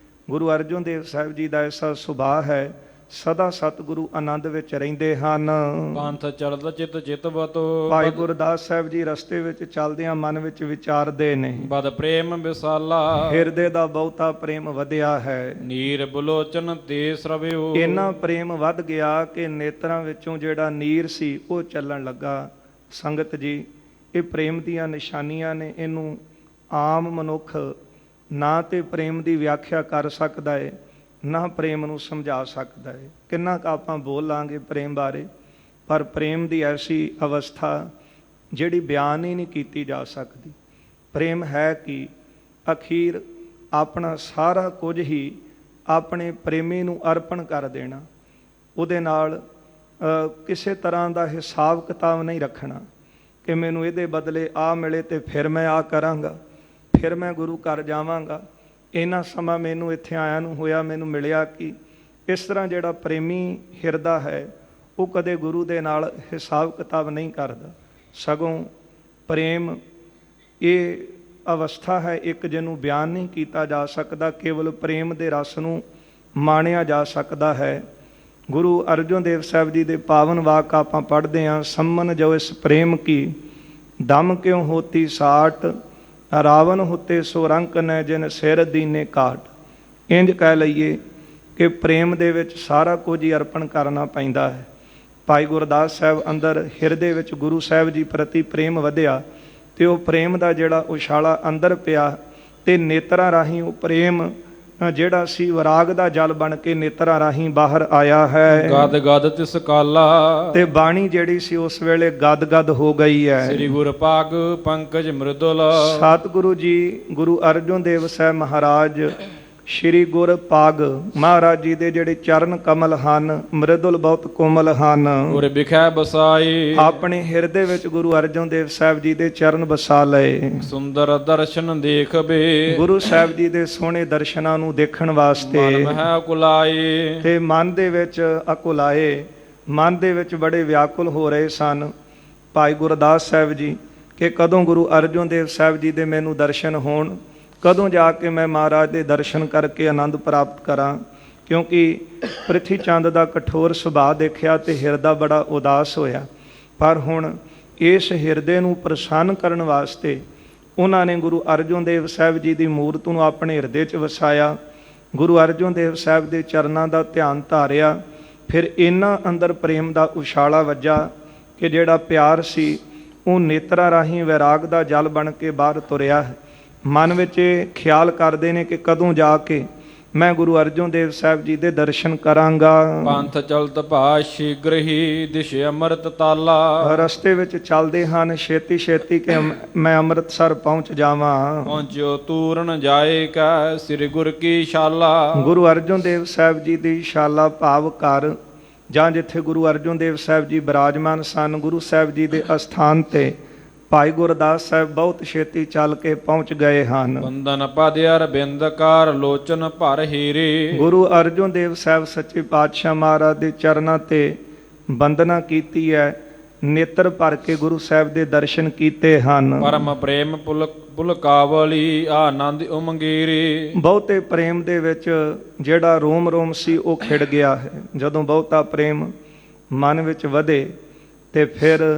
ਗੁਰੂ ਅਰਜਨ ਦੇਵ ਸਾਹਿਬ ਜੀ ਦਾ ਐਸਾ ਸੁਭਾਅ ਹੈ, ਸਦਾ ਸਤਿਗੁਰੂ ਆਨੰਦ ਵਿੱਚ ਰਹਿੰਦੇ ਹਨ। ਪੰਥ ਚਲਤ ਚਿਤ ਚਿਤਵਤ। ਭਾਈ ਗੁਰਦਾਸ ਸਾਹਿਬ ਜੀ ਰਸਤੇ ਵਿੱਚ ਚੱਲਦਿਆਂ ਮਨ ਵਿੱਚ ਵਿਚਾਰਦੇ ਨੇ, ਬਦ ਪ੍ਰੇਮ ਵਿਸਾਲਾ। ਹਿਰਦੇ ਦਾ ਬਹੁਤਾ ਪ੍ਰੇਮ ਵਧਿਆ ਹੈ। ਨੀਰ ਬਲੋਚਨ ਤੇ ਸਰਵਿਓ। ਇੰਨਾ ਪ੍ਰੇਮ ਵੱਧ ਗਿਆ ਕਿ ਨੇਤਰਾਂ ਵਿੱਚੋਂ ਜਿਹੜਾ ਨੀਰ ਸੀ ਉਹ ਚੱਲਣ ਲੱਗਾ। ਸੰਗਤ ਜੀ, ਇਹ ਪ੍ਰੇਮ ਦੀਆਂ ਨਿਸ਼ਾਨੀਆਂ ਨੇ। ਇਹਨੂੰ ਆਮ ਮਨੁੱਖ ਨਾ ਤੇ ਪ੍ਰੇਮ ਦੀ ਵਿਆਖਿਆ ਕਰ ਸਕਦਾ ਹੈ, ਨਾ ਪ੍ਰੇਮ ਨੂੰ ਸਮਝਾ ਸਕਦਾ ਹੈ। ਕਿੰਨਾ ਕੁ ਆਪਾਂ ਬੋਲ ਲਾਂਗੇ ਪ੍ਰੇਮ ਬਾਰੇ, ਪਰ ਪ੍ਰੇਮ ਦੀ ਐਸੀ ਅਵਸਥਾ ਜਿਹੜੀ ਬਿਆਨ ਹੀ ਨਹੀਂ ਕੀਤੀ ਜਾ ਸਕਦੀ। ਪ੍ਰੇਮ ਹੈ ਕਿ ਅਖੀਰ ਆਪਣਾ ਸਾਰਾ ਕੁਝ ਹੀ ਆਪਣੇ ਪ੍ਰੇਮੀ ਨੂੰ ਅਰਪਣ ਕਰ ਦੇਣਾ। ਉਹਦੇ ਨਾਲ ਕਿਸੇ ਤਰ੍ਹਾਂ ਦਾ ਹਿਸਾਬ ਕਿਤਾਬ ਨਹੀਂ ਰੱਖਣਾ ਕਿ ਮੈਨੂੰ ਇਹਦੇ ਬਦਲੇ ਆ ਮਿਲੇ ਤੇ ਫਿਰ ਮੈਂ ਆ ਕਰਾਂਗਾ, ਫਿਰ ਮੈਂ ਗੁਰੂ ਘਰ ਜਾਵਾਂਗਾ, ਇੰਨਾ ਸਮਾਂ ਮੈਨੂੰ ਇੱਥੇ ਆਇਆ ਨੂੰ ਹੋਇਆ, ਮੈਨੂੰ ਮਿਲਿਆ ਕਿ। ਇਸ ਤਰ੍ਹਾਂ ਜਿਹੜਾ ਪ੍ਰੇਮੀ ਹਿਰਦਾ ਹੈ ਉਹ ਕਦੇ ਗੁਰੂ ਦੇ ਨਾਲ ਹਿਸਾਬ ਕਿਤਾਬ ਨਹੀਂ ਕਰਦਾ। ਸਗੋਂ ਪ੍ਰੇਮ ਇਹ ਅਵਸਥਾ ਹੈ ਇੱਕ ਜਿਹਨੂੰ ਬਿਆਨ ਨਹੀਂ ਕੀਤਾ ਜਾ ਸਕਦਾ, ਕੇਵਲ ਪ੍ਰੇਮ ਦੇ ਰਸ ਨੂੰ ਮਾਣਿਆ ਜਾ ਸਕਦਾ ਹੈ। ਗੁਰੂ ਅਰਜਨ ਦੇਵ ਸਾਹਿਬ ਜੀ ਦੇ ਪਾਵਨ ਵਾਕ ਆਪਾਂ ਪੜ੍ਹਦੇ ਹਾਂ, ਸੰਮਨ ਜੋ ਇਸ ਪ੍ਰੇਮ ਕੀ ਦਮ ਕਿਉਂ ਹੋਤੀ ਸਾਟ, ਰਾਵਣ ਹੁੱਤੇ ਸੋ ਰੰਕ ਨੇ ਜਿਨ ਸਿਰ ਦੀਨੇ ਕਾਟ। ਇੰਝ ਕਹਿ ਲਈਏ ਕਿ ਪ੍ਰੇਮ ਦੇ ਵਿੱਚ ਸਾਰਾ ਕੁਝ ਹੀ ਅਰਪਣ ਕਰਨਾ ਪੈਂਦਾ ਹੈ। ਭਾਈ ਗੁਰਦਾਸ ਸਾਹਿਬ ਅੰਦਰ ਹਿਰਦੇ ਵਿੱਚ ਗੁਰੂ ਸਾਹਿਬ ਜੀ ਪ੍ਰਤੀ ਪ੍ਰੇਮ ਵਧਿਆ ਤੇ ਉਹ ਪ੍ਰੇਮ ਦਾ ਜਿਹੜਾ ਉਛਾਲਾ ਅੰਦਰ ਪਿਆ ਤੇ ਨੇਤਰਾਂ ਰਾਹੀਂ ਉਹ ਪ੍ਰੇਮ ਜਿਹੜਾ ਸੀ ਵਿਰਾਗ ਦਾ ਜਲ ਬਣ ਕੇ ਨੇਤਰਾਂ ਰਾਹੀਂ ਬਾਹਰ ਆਇਆ ਹੈ। ਗਦ ਗਦ ਤਿਸ ਕਾਲਾ। ਤੇ ਬਾਣੀ ਜਿਹੜੀ ਸੀ ਉਸ ਵੇਲੇ ਗਦ ਗਦ ਹੋ ਗਈ ਹੈ। ਸ੍ਰੀ ਗੁਰ ਪਾਗ ਪੰਕਜ ਮ੍ਰਿਦੁਲ। ਸਤਿਗੁਰੂ ਜੀ ਗੁਰੂ ਅਰਜਨ ਦੇਵ ਸਾਹਿਬ ਮਹਾਰਾਜ ਸ਼੍ਰੀ ਗੁਰ ਪਾਗ ਮਹਾਰਾਜ ਜੀ ਦੇ ਜਿਹੜੇ ਚਰਨ ਕਮਲ ਹਨ, ਮ੍ਰਿਦੁਲ ਬਹੁਤ ਕੋਮਲ ਹਨ। ਗੁਰ ਬਿਖੈ ਬਸਾਈ। ਆਪਣੇ ਹਿਰਦੇ ਵਿੱਚ ਗੁਰੂ ਅਰਜਨ ਦੇਵ ਸਾਹਿਬ ਜੀ ਦੇ ਚਰਨ ਵਸਾ ਲਏ। ਸੁੰਦਰ ਦਰਸ਼ਨ ਦੇਖਬੇ। ਗੁਰੂ ਸਾਹਿਬ ਜੀ ਦੇ ਸੋਹਣੇ ਦਰਸ਼ਨਾਂ ਨੂੰ ਦੇਖਣ ਵਾਸਤੇ ਮਨ ਮਹਿ ਕੁਲਾਏ। ਤੇ ਮਨ ਦੇ ਵਿੱਚ ਅਕੁਲਾਏ, ਮਨ ਦੇ ਵਿੱਚ ਬੜੇ ਵਿਆਕੁਲ ਹੋ ਰਹੇ ਸਨ ਭਾਈ ਗੁਰਦਾਸ ਸਾਹਿਬ ਜੀ ਕਿ ਕਦੋਂ ਗੁਰੂ ਅਰਜਨ ਦੇਵ ਸਾਹਿਬ ਜੀ ਦੇ ਮੈਨੂੰ ਦਰਸ਼ਨ ਹੋਣ, ਕਦੋਂ ਜਾ ਕੇ ਮੈਂ ਮਹਾਰਾਜ ਦੇ ਦਰਸ਼ਨ ਕਰਕੇ ਆਨੰਦ ਪ੍ਰਾਪਤ ਕਰਾਂ। ਕਿਉਂਕਿ ਪ੍ਰਿਥੀ ਚੰਦ ਦਾ ਕਠੋਰ ਸੁਭਾਅ ਦੇਖਿਆ ਤੇ ਹਿਰਦਾ ਬੜਾ ਉਦਾਸ ਹੋਇਆ। ਪਰ ਹੁਣ ਇਸ ਹਿਰਦੇ ਨੂੰ ਪ੍ਰਸੰਨ ਕਰਨ ਵਾਸਤੇ ਉਹਨਾਂ ਨੇ ਗੁਰੂ ਅਰਜਨ ਦੇਵ ਸਾਹਿਬ ਜੀ ਦੀ ਮੂਰਤ ਨੂੰ ਆਪਣੇ ਹਿਰਦੇ 'ਚ ਵਸਾਇਆ। ਗੁਰੂ ਅਰਜਨ ਦੇਵ ਸਾਹਿਬ ਦੇ ਚਰਨਾਂ ਦਾ ਧਿਆਨ ਧਾਰਿਆ। ਫਿਰ ਇਹਨਾਂ ਅੰਦਰ ਪ੍ਰੇਮ ਦਾ ਉਛਾਲਾ ਵੱਜਾ ਕਿ ਜਿਹੜਾ ਪਿਆਰ ਸੀ ਉਹ ਨੇਤਰਾਂ ਰਾਹੀਂ ਵੈਰਾਗ ਦਾ ਜਲ ਬਣ ਕੇ ਬਾਹਰ ਤੁਰਿਆ। ਮਨ ਵਿੱਚ ਇਹ ਖਿਆਲ ਕਰਦੇ ਨੇ ਕਿ ਕਦੋਂ ਜਾ ਕੇ ਮੈਂ ਗੁਰੂ ਅਰਜਨ ਦੇਵ ਸਾਹਿਬ ਜੀ ਦੇ ਦਰਸ਼ਨ ਕਰਾਂਗਾ। ਪੰਥ ਚਲਤ ਭਾ ਸ਼ੀਘ੍ਰ ਹੀ ਦਿਸ਼ ਅੰਮ੍ਰਿਤ ਤਾਲਾ। ਰਸਤੇ ਵਿੱਚ ਚੱਲਦੇ ਹਨ ਛੇਤੀ ਛੇਤੀ ਕਿ ਮੈਂ ਅੰਮ੍ਰਿਤਸਰ ਪਹੁੰਚ ਜਾਵਾਂ। ਪਹੁੰਚਿਓ ਤੂਰਨ ਜਾਏ ਕਾ ਸ੍ਰੀ ਗੁਰ ਕੀ ਸ਼ਾਲਾ। ਗੁਰੂ ਅਰਜਨ ਦੇਵ ਸਾਹਿਬ ਜੀ ਦੀ ਸ਼ਾਲਾ ਭਾਵ ਘਰ ਜਾਂ ਜਿੱਥੇ ਗੁਰੂ ਅਰਜਨ ਦੇਵ ਸਾਹਿਬ ਜੀ ਬਿਰਾਜਮਾਨ ਸਨ, ਗੁਰੂ ਸਾਹਿਬ ਜੀ ਦੇ ਅਸਥਾਨ ਤੇ ਭਾਈ ਗੁਰਦਾਸ ਸਾਹਿਬ ਬਹੁਤ ਛੇਤੀ ਚੱਲ ਕੇ ਪਹੁੰਚ ਗਏ ਹਨ। ਬੰਦਨ ਪਦ ਅਰਬਿੰਦ ਕਾਰ ਲੋਚਨ ਭਰ ਹੀਰੇ। ਗੁਰੂ ਅਰਜਨ ਦੇਵ ਸਾਹਿਬ ਸੱਚੇ ਪਾਤਸ਼ਾਹ ਮਹਾਰਾਜ ਦੇ ਚਰਨਾਂ ਤੇ ਬੰਦਨਾ ਕੀਤੀ ਹੈ, ਨੇਤਰ ਭਰ ਕੇ ਗੁਰੂ ਸਾਹਿਬ ਦੇ ਦਰਸ਼ਨ ਕੀਤੇ ਹਨ। ਪਰਮ ਪ੍ਰੇਮ ਪੁਲਕਾਵਲੀ ਆਨੰਦ ਉਮੰਗੀਰੀ। ਬਹੁਤੇ ਪ੍ਰੇਮ ਦੇ ਵਿੱਚ ਜਿਹੜਾ ਰੋਮ ਰੋਮ ਸੀ ਉਹ ਖਿੜ ਗਿਆ ਹੈ। ਜਦੋਂ ਬਹੁਤਾ ਪ੍ਰੇਮ ਮਨ ਵਿੱਚ ਵਧੇ ਤੇ ਫਿਰ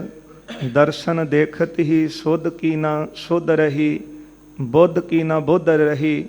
ਦਰਸ਼ਨ ਦੇਖਤ ਹੀ ਸੁਧ ਕੀ ਨਾ ਸੁਧ ਰਹੀ, ਬੁੱਧ ਕੀ ਨਾ ਬੁੱਧ ਰਹੀ,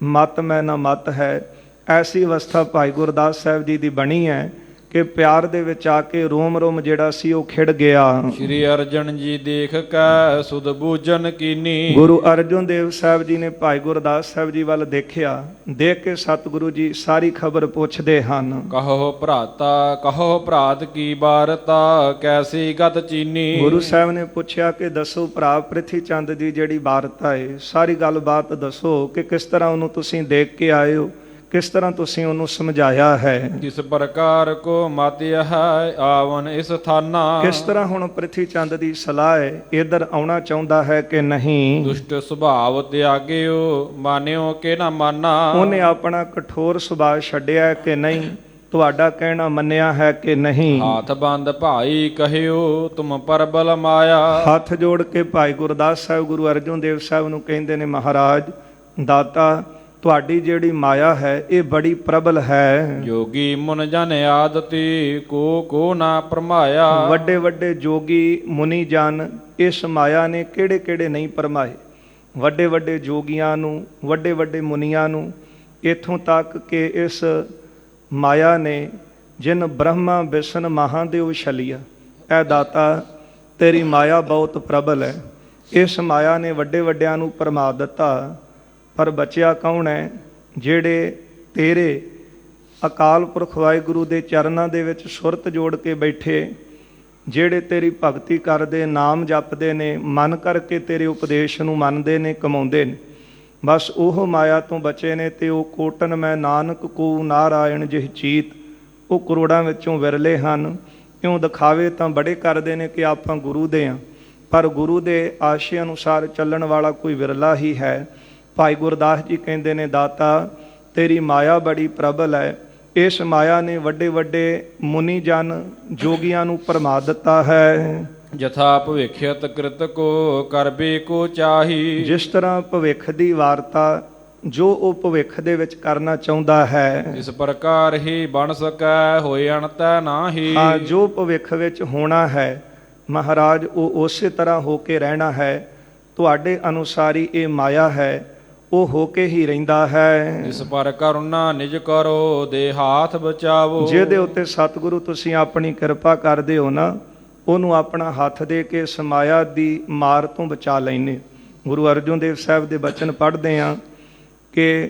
ਮਤ ਮੈਂ ਨਾ ਮਤ ਹੈ। ਐਸੀ ਅਵਸਥਾ ਭਾਈ ਗੁਰਦਾਸ ਸਾਹਿਬ ਜੀ ਦੀ ਬਣੀ ਹੈ ਕਿ ਪਿਆਰ ਦੇ ਵਿੱਚ ਆ ਕੇ ਰੋਮ ਰੋਮ ਜਿਹੜਾ ਸੀ ਉਹ ਖਿੜ ਗਿਆ। ਸ਼੍ਰੀ ਅਰਜਨ ਜੀ ਦੇਖ ਕੈ ਸੁਧ ਬੂਝਨ ਕੀਨੀ। ਗੁਰੂ ਅਰਜਨ ਦੇਵ ਸਾਹਿਬ ਜੀ ਨੇ ਭਾਈ ਗੁਰਦਾਸ ਸਾਹਿਬ ਜੀ ਵੱਲ ਦੇਖਿਆ, ਦੇਖ ਕੇ ਸਤਿਗੁਰੂ ਜੀ ਸਾਰੀ ਖਬਰ ਪੁੱਛਦੇ ਹਨ। ਕਹੋ ਭਰਾਤਾ ਕਹੋ ਭਰਾਤ ਕੀ ਬਾਰਤਾ ਕੈਸੀ ਗਤ ਚੀਨੀ। ਗੁਰੂ ਸਾਹਿਬ ਨੇ ਪੁੱਛਿਆ ਕਿ ਦੱਸੋ ਭਰਾ ਪ੍ਰਿਥੀ ਚੰਦ ਦੀ ਜਿਹੜੀ ਵਾਰਤਾ ਹੈ, ਸਾਰੀ ਗੱਲਬਾਤ ਦੱਸੋ ਕਿ ਕਿਸ ਤਰ੍ਹਾਂ ਉਹਨੂੰ ਤੁਸੀਂ ਦੇਖ ਕੇ ਆਏ ਹੋ, ਕਿਸ ਤਰ੍ਹਾਂ ਤੁਸੀਂ ਉਹਨੂੰ ਸਮਝਾਇਆ ਹੈ। ਕਿਸ ਪ੍ਰਕਾਰ ਕੋ ਮਾਤਿਆ ਹੈ ਆਵਨ ਇਸ ਥਾਨਾ। ਕਿਸ ਤਰ੍ਹਾਂ ਹੁਣ ਪ੍ਰਿਥੀ ਚੰਦ ਦੀ ਸਲਾਹ ਹੈ, ਇੱਧਰ ਆਉਣਾ ਚਾਹੁੰਦਾ ਹੈ ਕਿ ਨਹੀਂ। ਦੁਸ਼ਟ ਸੁਭਾਵ ਤਿਆਗਿਓ ਮਾਨਿਓ ਕਿ ਨਾ ਮਾਨਾ। ਉਹਨੇ ਆਪਣਾ ਕਠੋਰ ਸੁਭਾਅ ਛੱਡਿਆ ਕਿ ਨਹੀਂ, ਤੁਹਾਡਾ ਕਹਿਣਾ ਮੰਨਿਆ ਹੈ ਕਿ ਨਹੀਂ। ਹਾਥ ਬੰਦ ਭਾਈ ਕਹਿਓ ਤੁਮ ਪਰਬਲ ਮਾਇਆ। ਹੱਥ ਜੋੜ ਕੇ ਭਾਈ ਗੁਰਦਾਸ ਸਾਹਿਬ ਗੁਰੂ ਅਰਜਨ ਦੇਵ ਸਾਹਿਬ ਨੂੰ ਕਹਿੰਦੇ ਨੇ, ਮਹਾਰਾਜ ਦਾਤਾ ਤੁਹਾਡੀ ਜਿਹੜੀ ਮਾਇਆ ਹੈ ਇਹ ਬੜੀ ਪ੍ਰਬਲ ਹੈ। ਜੋਗੀ ਮੁਨ ਜਨ ਆਦਤੀ ਕੋ ਨਾ ਪਰਮਾਇਆ। ਵੱਡੇ ਵੱਡੇ ਜੋਗੀ ਮੁਨੀ ਜਨ ਇਸ ਮਾਇਆ ਨੇ ਕਿਹੜੇ ਕਿਹੜੇ ਨਹੀਂ ਪਰਮਾਏ। ਵੱਡੇ ਵੱਡੇ ਜੋਗੀਆਂ ਨੂੰ, ਵੱਡੇ ਵੱਡੇ ਮੁਨੀਆਂ ਨੂੰ, ਇੱਥੋਂ ਤੱਕ ਕਿ ਇਸ ਮਾਇਆ ਨੇ ਜਿਨ ਬ੍ਰਹਮਾ ਵਿਸ਼ਨ ਮਹਾਦੇਵ ਛਲਿਆ। ਇਹ ਦਾਤਾ ਤੇਰੀ ਮਾਇਆ ਬਹੁਤ ਪ੍ਰਬਲ ਹੈ। ਇਸ ਮਾਇਆ ਨੇ ਵੱਡੇ ਵੱਡਿਆਂ ਨੂੰ ਪਰਮਾ ਦਿੱਤਾ, ਪਰ ਬਚਿਆ ਕੌਣ ਹੈ? ਜਿਹੜੇ ਤੇਰੇ ਅਕਾਲ ਪੁਰਖ ਵਾਹਿਗੁਰੂ ਦੇ ਚਰਨਾਂ ਦੇ ਵਿੱਚ ਸੁਰਤ ਜੋੜ ਕੇ ਬੈਠੇ, ਜਿਹੜੇ ਤੇਰੀ ਭਗਤੀ ਕਰਦੇ, ਨਾਮ ਜਪਦੇ ਨੇ, ਮਨ ਕਰਕੇ ਤੇਰੇ ਉਪਦੇਸ਼ ਨੂੰ ਮੰਨਦੇ ਨੇ, ਕਮਾਉਂਦੇ ਨੇ, ਬਸ ਉਹ ਮਾਇਆ ਤੋਂ ਬਚੇ ਨੇ। ਤੇ ਉਹ ਕੋਟਨ ਮੈਂ ਨਾਨਕ ਕੋ ਨਾਰਾਇਣ ਜਿਹ ਚੀਤ, ਉਹ ਕਰੋੜਾਂ ਵਿੱਚੋਂ ਵਿਰਲੇ ਹਨ। ਇਉਂ ਦਿਖਾਵੇ ਤਾਂ ਬੜੇ ਕਰਦੇ ਨੇ ਕਿ ਆਪਾਂ ਗੁਰੂ ਦੇ ਹਾਂ, ਪਰ ਗੁਰੂ ਦੇ ਆਸ਼ੇ ਅਨੁਸਾਰ ਚੱਲਣ ਵਾਲਾ ਕੋਈ ਵਿਰਲਾ ਹੀ ਹੈ। ਭਾਈ ਗੁਰਦਾਸ ਜੀ ਕਹਿੰਦੇ ਨੇ, ਦਾਤਾ ਤੇਰੀ ਮਾਇਆ ਬੜੀ ਪ੍ਰਬਲ ਹੈ। ਇਸ ਮਾਇਆ ਨੇ ਵੱਡੇ ਵੱਡੇ ਮੁਨੀ ਜਨ ਜੋਗੀਆਂ ਨੂੰ ਪਰਮਾ ਦਿੱਤਾ ਹੈ। ਜਥਾ ਭਵਿੱਖਿਅਤ ਕ੍ਰਿਤ ਕੋ ਕਰਬੇ ਕੋ ਚਾਹੀ। ਜਿਸ ਤਰ੍ਹਾਂ ਭਵਿੱਖ ਦੀ ਵਾਰਤਾ ਜੋ ਉਹ ਭਵਿੱਖ ਦੇ ਵਿੱਚ ਕਰਨਾ ਚਾਹੁੰਦਾ ਹੈ, ਇਸ ਪ੍ਰਕਾਰ ਹੀ ਬਣ ਸਕੈ ਹੋਏ ਅਣਤੈ ਨਾਹੀ। ਹਾਂ, ਜੋ ਭਵਿੱਖ ਵਿੱਚ ਹੋਣਾ ਹੈ ਮਹਾਰਾਜ ਉਹ ਉਸੇ ਤਰ੍ਹਾਂ ਹੋ ਕੇ ਰਹਿਣਾ ਹੈ। ਤੁਹਾਡੇ ਅਨੁਸਾਰੀ ਇਹ ਮਾਇਆ ਹੈ, ਉਹ ਹੋ ਕੇ ਹੀ ਰਹਿੰਦਾ ਹੈ। ਇਸ ਪਰ ਕਰੁਣਾ ਨਿਜ ਕਰੋ ਦੇ ਹਾਥ ਬਚਾਵੋ। ਜਿਹਦੇ ਉੱਤੇ ਸਤਿਗੁਰੂ ਤੁਸੀਂ ਆਪਣੀ ਕਿਰਪਾ ਕਰਦੇ ਹੋ ਨਾ, ਉਹਨੂੰ ਆਪਣਾ ਹੱਥ ਦੇ ਕੇ ਇਸ ਮਾਇਆ ਦੀ ਮਾਰ ਤੋਂ ਬਚਾ ਲੈਨੇ। ਗੁਰੂ ਅਰਜਨ ਦੇਵ ਸਾਹਿਬ ਦੇ ਬਚਨ ਪੜ੍ਹਦੇ ਹਾਂ ਕਿ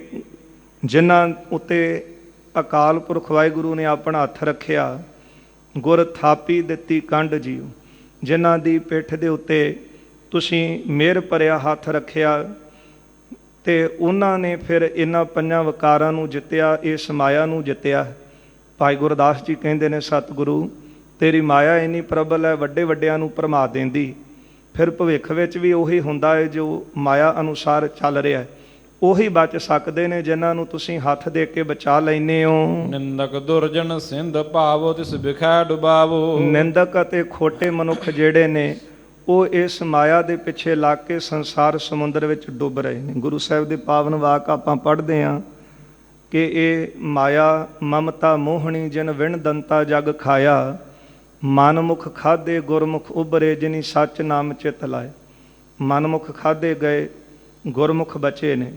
ਜਿਨ੍ਹਾਂ ਉੱਤੇ ਅਕਾਲ ਪੁਰਖ ਵਾਹਿਗੁਰੂ ਨੇ ਆਪਣਾ ਹੱਥ ਰੱਖਿਆ, ਗੁਰ ਥਾਪੀ ਦਿੱਤੀ ਕੰਡ ਜੀਓ। ਜਿਨ੍ਹਾਂ ਦੀ ਪਿੱਠ ਦੇ ਉੱਤੇ ਤੁਸੀਂ ਮਿਹਰ ਭਰਿਆ ਹੱਥ ਰੱਖਿਆ ਤੇ ਉਹਨਾਂ ਨੇ ਫਿਰ ਇਹਨਾਂ ਪੰਜਾਂ ਵਿਕਾਰਾਂ ਨੂੰ ਜਿੱਤਿਆ, ਇਸ ਮਾਇਆ ਨੂੰ ਜਿੱਤਿਆ। ਭਾਈ ਗੁਰਦਾਸ ਜੀ ਕਹਿੰਦੇ ਨੇ, ਸਤਿਗੁਰੂ ਤੇਰੀ ਮਾਇਆ ਇੰਨੀ ਪ੍ਰਬਲ ਹੈ, ਵੱਡੇ ਵੱਡਿਆਂ ਨੂੰ ਭਰਮਾ ਦਿੰਦੀ। ਫਿਰ ਭਵਿੱਖ ਵਿੱਚ ਵੀ ਉਹੀ ਹੁੰਦਾ ਹੈ ਜੋ ਮਾਇਆ ਅਨੁਸਾਰ ਚੱਲ ਰਿਹਾ ਹੈ, ਉਹੀ ਬਚ ਸਕਦੇ ਨੇ ਜਿਨ੍ਹਾਂ ਨੂੰ ਤੁਸੀਂ ਹੱਥ ਦੇ ਕੇ ਬਚਾ ਲੈਨੇ ਹੋ। ਨਿੰਦਕ ਦੁਰਜਨ ਸਿੰਧ ਭਾਵੋ ਤਿਸ ਬਿਖੈ ਡੁਬਾਵੋ। ਨਿੰਦਕ ਅਤੇ ਖੋਟੇ ਮਨੁੱਖ ਜਿਹੜੇ ਨੇ ਉਹ ਇਸ ਮਾਇਆ ਦੇ ਪਿੱਛੇ ਲੱਗ ਕੇ ਸੰਸਾਰ ਸਮੁੰਦਰ ਵਿੱਚ ਡੁੱਬ ਰਹੇ ਨੇ। ਗੁਰੂ ਸਾਹਿਬ ਦੇ ਪਾਵਨ ਵਾਕ ਆਪਾਂ ਪੜ੍ਹਦੇ ਹਾਂ ਕਿ ਇਹ ਮਾਇਆ ਮਮਤਾ ਮੋਹਣੀ ਜਿਨ ਵਿਣ ਦੰਤਾ ਜਗ ਖਾਇਆ। ਮਨਮੁਖ ਖਾਧੇ ਗੁਰਮੁਖ ਉਭਰੇ ਜਿਨੀ ਸੱਚ ਨਾਮ ਚਿਤ ਲਾਏ। ਮਨਮੁਖ ਖਾਧੇ ਗਏ, ਗੁਰਮੁਖ ਬਚੇ ਨੇ।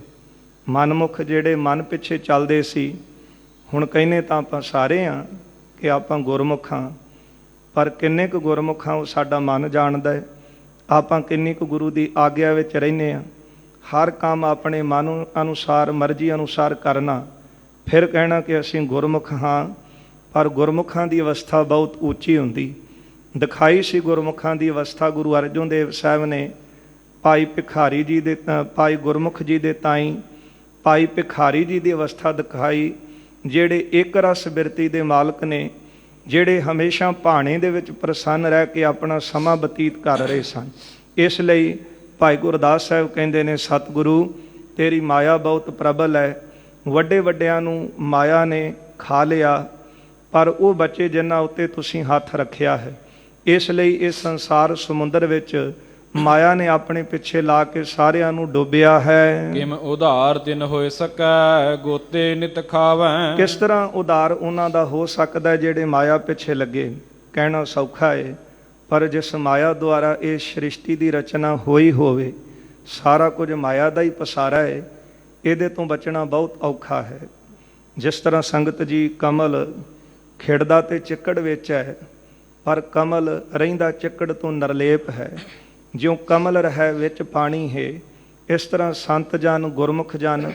ਮਨਮੁਖ ਜਿਹੜੇ ਮਨ ਪਿੱਛੇ ਚੱਲਦੇ ਸੀ, ਹੁਣ ਕਹਿੰਦੇ ਤਾਂ ਆਪਾਂ ਸਾਰੇ ਹਾਂ ਕਿ ਆਪਾਂ ਗੁਰਮੁਖ ਹਾਂ, ਪਰ ਕਿੰਨੇ ਕੁ ਗੁਰਮੁਖ ਹਾਂ ਉਹ ਸਾਡਾ ਮਨ ਜਾਣਦਾ ਹੈ। ਆਪਾਂ ਕਿੰਨੀ ਕੁ ਗੁਰੂ ਦੀ ਆਗਿਆ ਵਿੱਚ ਰਹਿੰਦੇ ਹਾਂ। ਹਰ ਕੰਮ ਆਪਣੇ ਮਨ ਅਨੁਸਾਰ, ਮਰਜ਼ੀ ਅਨੁਸਾਰ ਕਰਨਾ, ਫਿਰ ਕਹਿਣਾ ਕਿ ਅਸੀਂ ਗੁਰਮੁਖ ਹਾਂ। ਪਰ ਗੁਰਮੁਖਾਂ ਦੀ ਅਵਸਥਾ ਬਹੁਤ ਉੱਚੀ ਹੁੰਦੀ। ਦਿਖਾਈ ਸੀ ਗੁਰਮੁਖਾਂ ਦੀ ਅਵਸਥਾ ਗੁਰੂ ਅਰਜਨ ਦੇਵ ਸਾਹਿਬ ਨੇ ਭਾਈ ਭਿਖਾਰੀ ਜੀ ਦੇ, ਭਾਈ ਗੁਰਮੁਖ ਜੀ ਦੇ ਤਾਈਂ ਭਾਈ ਭਿਖਾਰੀ ਜੀ ਦੀ ਅਵਸਥਾ ਦਿਖਾਈ, ਜਿਹੜੇ ਇੱਕ ਰਸ ਬਿਰਤੀ ਦੇ ਮਾਲਕ ਨੇ, ਜਿਹੜੇ ਹਮੇਸ਼ਾ ਭਾਣੇ ਦੇ ਵਿੱਚ ਪ੍ਰਸੰਨ ਰਹਿ ਕੇ ਆਪਣਾ ਸਮਾਂ ਬਤੀਤ ਕਰ ਰਹੇ ਸਨ। ਇਸ ਲਈ ਭਾਈ ਗੁਰਦਾਸ ਸਾਹਿਬ ਕਹਿੰਦੇ ਨੇ, ਸਤਿਗੁਰੂ ਤੇਰੀ ਮਾਇਆ ਬਹੁਤ ਪ੍ਰਬਲ ਹੈ। ਵੱਡੇ ਵੱਡਿਆਂ ਨੂੰ ਮਾਇਆ ਨੇ ਖਾ ਲਿਆ, ਪਰ ਉਹ ਬੱਚੇ ਜਿਨ੍ਹਾਂ ਉੱਤੇ ਤੁਸੀਂ ਹੱਥ ਰੱਖਿਆ ਹੈ। ਇਸ ਲਈ ਇਸ ਸੰਸਾਰ ਸਮੁੰਦਰ ਵਿੱਚ ਮਾਇਆ ਨੇ ਆਪਣੇ ਪਿੱਛੇ ਲਾ ਕੇ ਸਾਰਿਆਂ ਨੂੰ ਡੋਬਿਆ ਹੈ। ਕਿਮ ਉਧਾਰ ਤਿਨ ਹੋਏ ਸਕੈ ਗੋਤੇ ਨਿਤ ਖਾਵੈ। ਕਿਸ ਤਰ੍ਹਾਂ ਉਧਾਰ ਉਹਨਾਂ ਦਾ ਹੋ ਸਕਦਾ ਜਿਹੜੇ ਮਾਇਆ ਪਿੱਛੇ ਲੱਗੇ। ਕਹਿਣਾ ਸੌਖਾ ਹੈ, ਪਰ ਜਿਸ ਮਾਇਆ ਦੁਆਰਾ ਇਹ ਸ੍ਰਿਸ਼ਟੀ ਦੀ ਰਚਨਾ ਹੋਈ ਹੋਵੇ, ਸਾਰਾ ਕੁਝ ਮਾਇਆ ਦਾ ਹੀ ਪਸਾਰਾ ਹੈ, ਇਹਦੇ ਤੋਂ ਬਚਣਾ ਬਹੁਤ ਔਖਾ ਹੈ। ਜਿਸ ਤਰ੍ਹਾਂ ਸੰਗਤ ਜੀ ਕਮਲ ਖਿੜਦਾ ਤੇ ਚਿੱਕੜ ਵਿੱਚ ਹੈ, ਪਰ ਕਮਲ ਰਹਿੰਦਾ ਚਿੱਕੜ ਤੋਂ ਨਿਰਲੇਪ ਹੈ। ਜਿਉਂ ਕਮਲ ਰਹਿ ਵਿੱਚ ਪਾਣੀ ਹੈ, ਇਸ ਤਰ੍ਹਾਂ ਸੰਤ ਜਨ ਗੁਰਮੁਖ ਜਨ